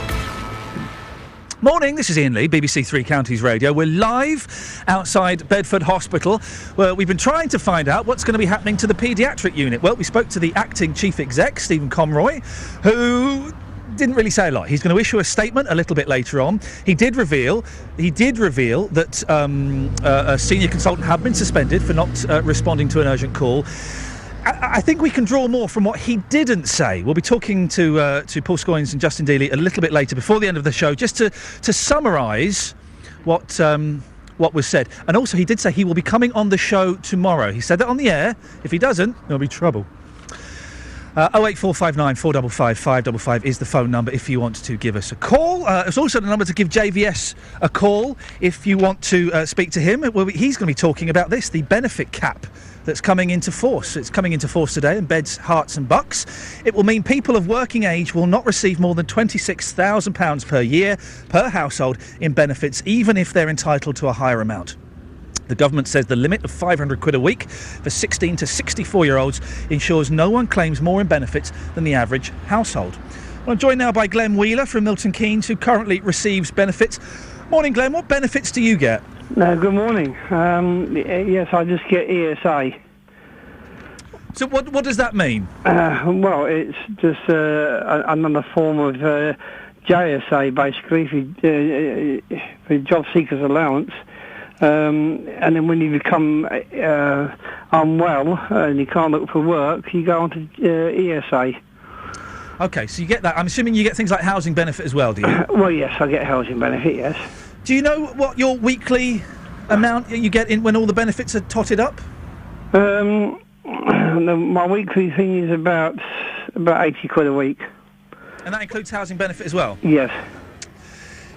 Morning, this is Iain Lee, BBC Three Counties Radio. We're live outside Bedford Hospital, where we've been trying to find out what's going to be happening to the paediatric unit. Well, we spoke to the acting chief exec, Stephen Conroy, who didn't really say a lot. He's going to issue a statement a little bit later on. He did reveal that a senior consultant had been suspended for not responding to an urgent call. I think we can draw more from what he didn't say. We'll be talking to Paul Scoynes and Justin Dealey a little bit later, before the end of the show, just to summarise what was said. And also, he did say he will be coming on the show tomorrow. He said that on the air. If he doesn't, there'll be trouble. 08459 455 555 is the phone number if you want to give us a call. It's also the number to give JVS a call if you want to speak to him. Well, he's going to be talking about this, the benefit cap that's coming into force. It's coming into force today in Beds, Herts and Bucks. It will mean people of working age will not receive more than £26,000 per year per household in benefits, even if they're entitled to a higher amount. The government says the limit of £500 a week for 16 to 64-year-olds ensures no one claims more in benefits than the average household. Well, I'm joined now by Glenn Wheeler from Milton Keynes, who currently receives benefits. Morning, Glenn. What benefits do you get? Good morning. Yes, I just get ESA. So what does that mean? Well, it's just another form of JSA, basically, for job seekers allowance. And then when you become unwell and you can't look for work, you go on to ESA. OK, so you get that. I'm assuming you get things like housing benefit as well, do you? Well, yes, I get housing benefit, yes. Do you know what your weekly amount you get in when all the benefits are totted up? My weekly thing is about £80 a week. And that includes housing benefit as well? Yes.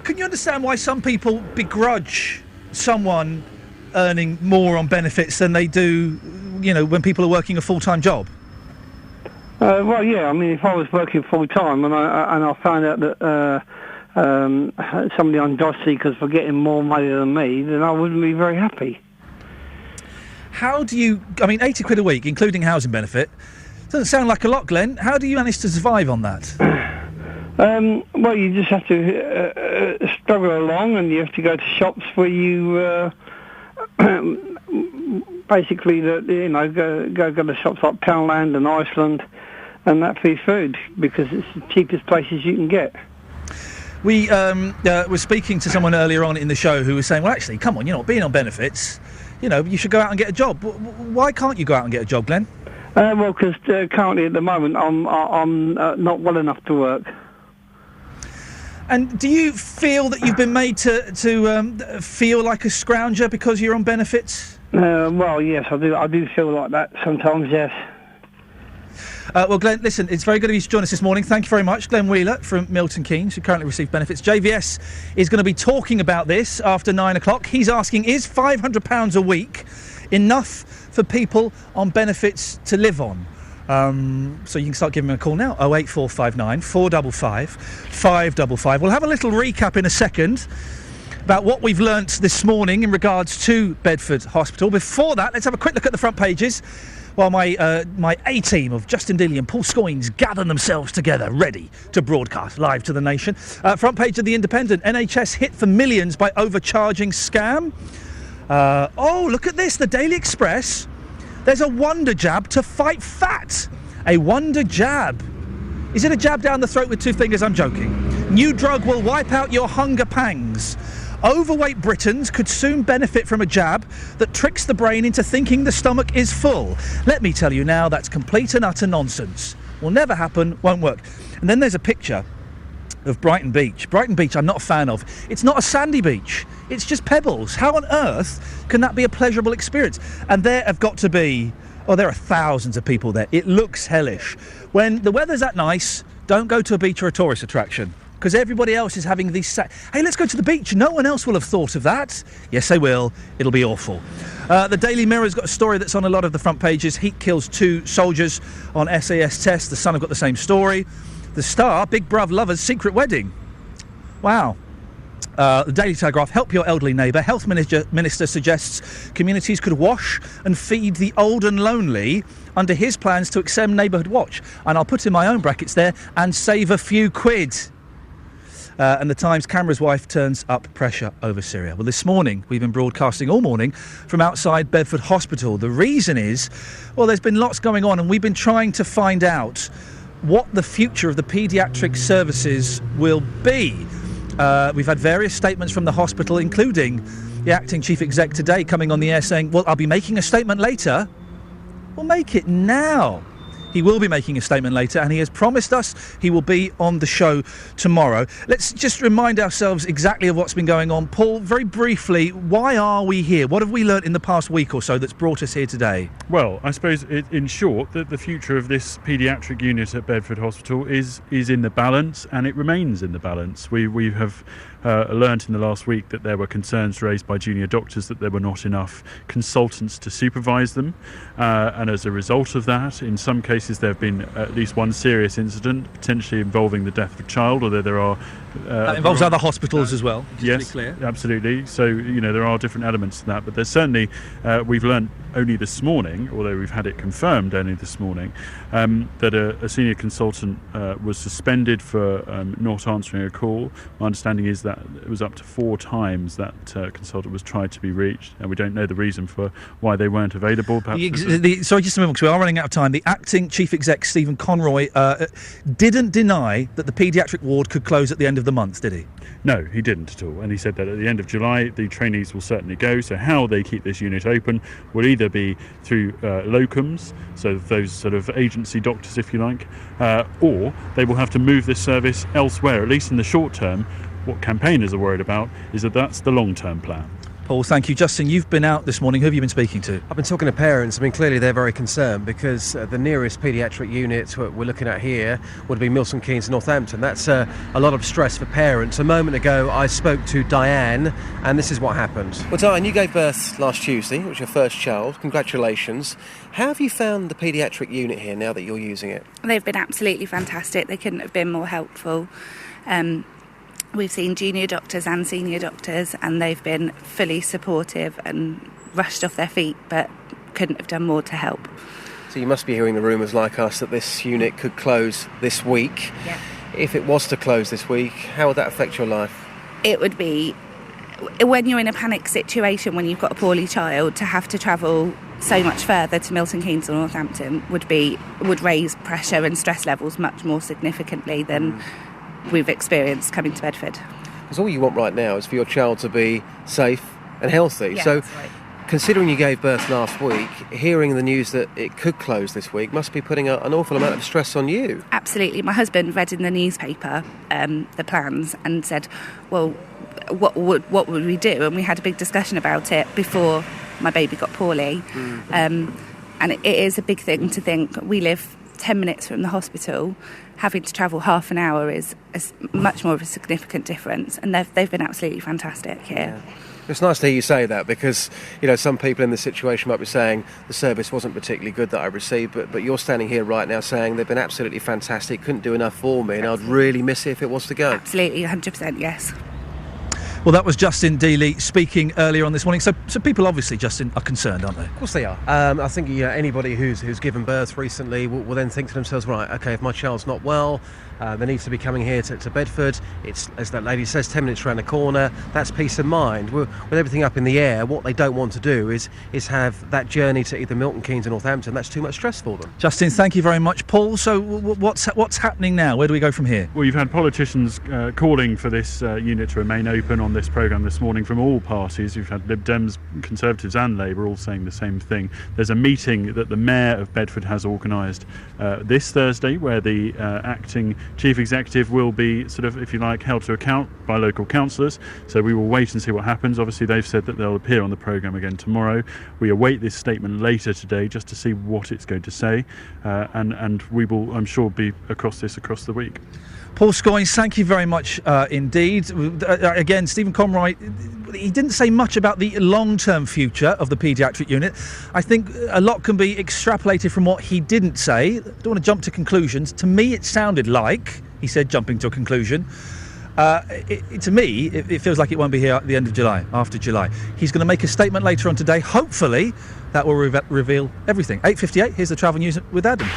Can you understand why some people begrudge someone earning more on benefits than they do, when people are working a full-time job? Well, yeah. I mean, if I was working full-time and I found out that some of the job seekers were getting more money than me, then I wouldn't be very happy. How do you... I mean, £80 a week, including housing benefit, doesn't sound like a lot, Glenn. How do you manage to survive on that? Well, you just have to struggle along, and you have to go to shops where you basically, go to shops like Poundland and Iceland, and that for your food, because it's the cheapest places you can get. We were speaking to someone earlier on in the show who was saying, well, actually, come on, being on benefits, you should go out and get a job. Why can't you go out and get a job, Glenn? Well, because currently at the moment I'm not well enough to work. And do you feel that you've been made to feel like a scrounger because you're on benefits? Well, yes, I do. I do feel like that sometimes, yes. Well, Glenn, listen, it's very good of you to join us this morning. Thank you very much. Glenn Wheeler from Milton Keynes, who currently receives benefits. JVS is going to be talking about this after 9 o'clock. He's asking, is £500 a week enough for people on benefits to live on? So you can start giving him a call now, 08459 455 555. We'll have a little recap in a second about what we've learnt this morning in regards to Bedford Hospital. Before that, let's have a quick look at the front pages while my A-team of Justin Dilley and Paul Scoynes gather themselves together, ready to broadcast live to the nation. Front page of The Independent, NHS hit for millions by overcharging scam. Oh, look at this, the Daily Express. There's a wonder jab to fight fat. A wonder jab. Is it a jab down the throat with two fingers? I'm joking. New drug will wipe out your hunger pangs. Overweight Britons could soon benefit from a jab that tricks the brain into thinking the stomach is full. Let me tell you now, that's complete and utter nonsense. Will never happen, won't work. And then there's a picture of Brighton Beach. Brighton Beach I'm not a fan of. It's not a sandy beach. It's just pebbles. How on earth can that be a pleasurable experience? And there have got to be... Oh, there are thousands of people there. It looks hellish. When the weather's that nice, don't go to a beach or a tourist attraction. Because everybody else is having these... Hey, let's go to the beach. No one else will have thought of that. Yes, they will. It'll be awful. The Daily Mirror's got a story that's on a lot of the front pages. Heat kills 2 soldiers on SAS test. The Sun have got the same story. The Star, Big Bruv lovers' secret wedding. Wow. The Daily Telegraph, help your elderly neighbour. Health Minister suggests communities could wash and feed the old and lonely under his plans to extend Neighbourhood Watch. And I'll put in my own brackets there, and save a few quid. And the Times, Cameron's wife turns up pressure over Syria. Well, this morning, we've been broadcasting all morning from outside Bedford Hospital. The reason is, well, there's been lots going on, and we've been trying to find out what the future of the paediatric services will be. We've had various statements from the hospital, including the acting chief exec today coming on the air saying, well, I'll be making a statement later. Well, make it now. He will be making a statement later, and he has promised us he will be on the show tomorrow. Let's just remind ourselves exactly of what's been going on. Paul, very briefly, why are we here? What have we learnt in the past week or so that's brought us here today? Well, I suppose, in short, that the future of this paediatric unit at Bedford Hospital is in the balance, and it remains in the balance. We have learnt in the last week that there were concerns raised by junior doctors that there were not enough consultants to supervise them, and as a result of that, in some cases, cases there have been at least one serious incident, potentially involving the death of a child, although there are... that involves other hospitals as well, just yes, to be clear. Absolutely. So, there are different elements to that, but there's certainly, we've learned only this morning, although we've had it confirmed only this morning, that a senior consultant was suspended for not answering a call. My understanding is that it was up to 4 times that consultant was tried to be reached, and we don't know the reason for why they weren't available. Sorry, just a moment, because we are running out of time. The acting chief exec, Stephen Conroy, didn't deny that the paediatric ward could close at the end of the month, did he? No, he didn't at all. And he said that at the end of July, the trainees will certainly go. So how they keep this unit open will either be through locums, so those sort of agency doctors, if you like, or they will have to move this service elsewhere, at least in the short term. What campaigners are worried about is that that's the long-term plan. Paul, thank you. Justin, you've been out this morning. Who have you been speaking to? I've been talking to parents. I mean, clearly they're very concerned because the nearest paediatric unit we're looking at here would be Milton Keynes, Northampton. That's a lot of stress for parents. A moment ago, I spoke to Diane, and this is what happened. Well, Diane, you gave birth last Tuesday. It was your first child. Congratulations. How have you found the paediatric unit here now that you're using it? They've been absolutely fantastic. They couldn't have been more helpful. We've seen junior doctors and senior doctors, and they've been fully supportive and rushed off their feet, but couldn't have done more to help. So you must be hearing the rumours like us that this unit could close this week. Yeah. If it was to close this week, how would that affect your life? It would be, when you're in a panic situation, when you've got a poorly child, to have to travel so much further to Milton Keynes or Northampton would raise pressure and stress levels much more significantly than we've experienced coming to Bedford. Because all you want right now is for your child to be safe and healthy. Yeah, so, that's right. Considering you gave birth last week, hearing the news that it could close this week must be putting an awful amount of stress on you. Absolutely. My husband read in the newspaper the plans and said, well, what would we do? And we had a big discussion about it before my baby got poorly. And it is a big thing to think. We live 10 minutes from the hospital. Having to travel half an hour is much more of a significant difference, and they've been absolutely fantastic here. Yeah. It's nice to hear you say that because, some people in this situation might be saying the service wasn't particularly good that I received, but you're standing here right now saying they've been absolutely fantastic, couldn't do enough for me, and I'd really miss it if it was to go. Absolutely, 100%, yes. Well, that was Justin Dealey speaking earlier on this morning. So people obviously, Justin, are concerned, aren't they? Of course they are. I think anybody who's given birth recently will then think to themselves, right, OK, if my child's not well, they need to be coming here to Bedford. It's, as that lady says, 10 minutes around the corner. That's peace of mind. With everything up in the air, what they don't want to do is have that journey to either Milton Keynes or Northampton. That's too much stress for them. Justin, thank you very much. Paul, so what's happening now? Where do we go from here? Well, you've had politicians calling for this unit to remain open on this programme this morning from all parties. You've had Lib Dems, Conservatives and Labour all saying the same thing. There's a meeting that the Mayor of Bedford has organised this Thursday where the acting Chief Executive will be sort of, if you like, held to account by local councillors. So we will wait and see what happens. Obviously, they've said that they'll appear on the programme again tomorrow. We await this statement later today just to see what it's going to say. And we will, I'm sure, be across the week. Paul Scoynes, thank you very much indeed. Again, Stephen Conroy, he didn't say much about the long-term future of the paediatric unit. I think a lot can be extrapolated from what he didn't say. I don't want to jump to conclusions. To me, it sounded like he said jumping to a conclusion. To me, it feels like it won't be here at the end of July, after July. He's going to make a statement later on today. Hopefully, that will reveal everything. 8:58, here's the travel news with Adam.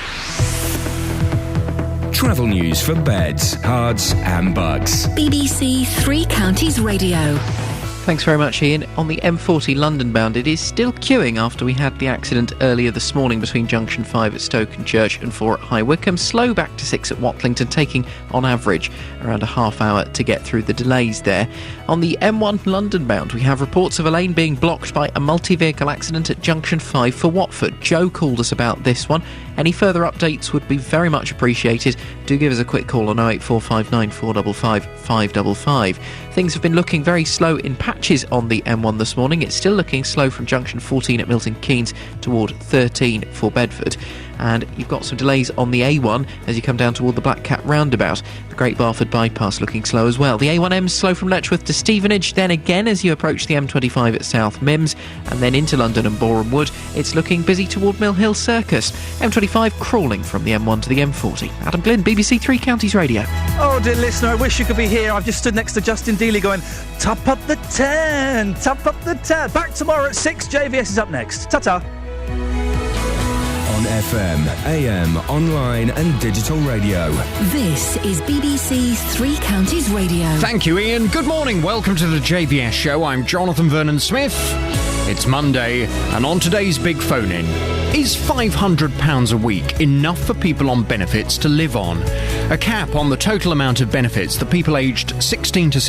Travel news for beds, cards and bugs. BBC Three Counties Radio. Thanks very much, Ian. On the M40 London bound, it is still queuing after we had the accident earlier this morning between Junction 5 at Stoke-on-Church and 4 at High Wycombe. Slow back to 6 at Watlington, taking on average around a half hour to get through the delays there. On the M1 London bound, we have reports of a lane being blocked by a multi-vehicle accident at Junction 5 for Watford. Joe called us about this one. Any further updates would be very much appreciated. Do give us a quick call on 08459 455 555. Things have been looking very slow in patches on the M1 this morning. It's still looking slow from junction 14 at Milton Keynes toward 13 for Bedford. and you've got some delays on the A1 as you come down toward the Black Cat roundabout. The Great Barford bypass looking slow as well. The A1M slow from Letchworth to Stevenage, then again as you approach the M25 at South Mims, and then into London and Boreham Wood. It's looking busy toward Mill Hill Circus. M25 crawling from the M1 to the M40. Adam Glynn, BBC Three Counties Radio. Oh, dear listener, I wish you could be here. I've just stood next to Justin Dealey going, top up the 10, top up the 10. Back tomorrow at 6. JVS is up next. Ta-ta. On FM, AM, online and digital radio. This is BBC Three Counties Radio. Thank you, Iain. Good morning. Welcome to the JVS show. I'm Jonathan Vernon-Smith. It's Monday, and on today's big phone-in, is £500 a week enough for people on benefits to live on? A cap on the total amount of benefits that people aged 16 to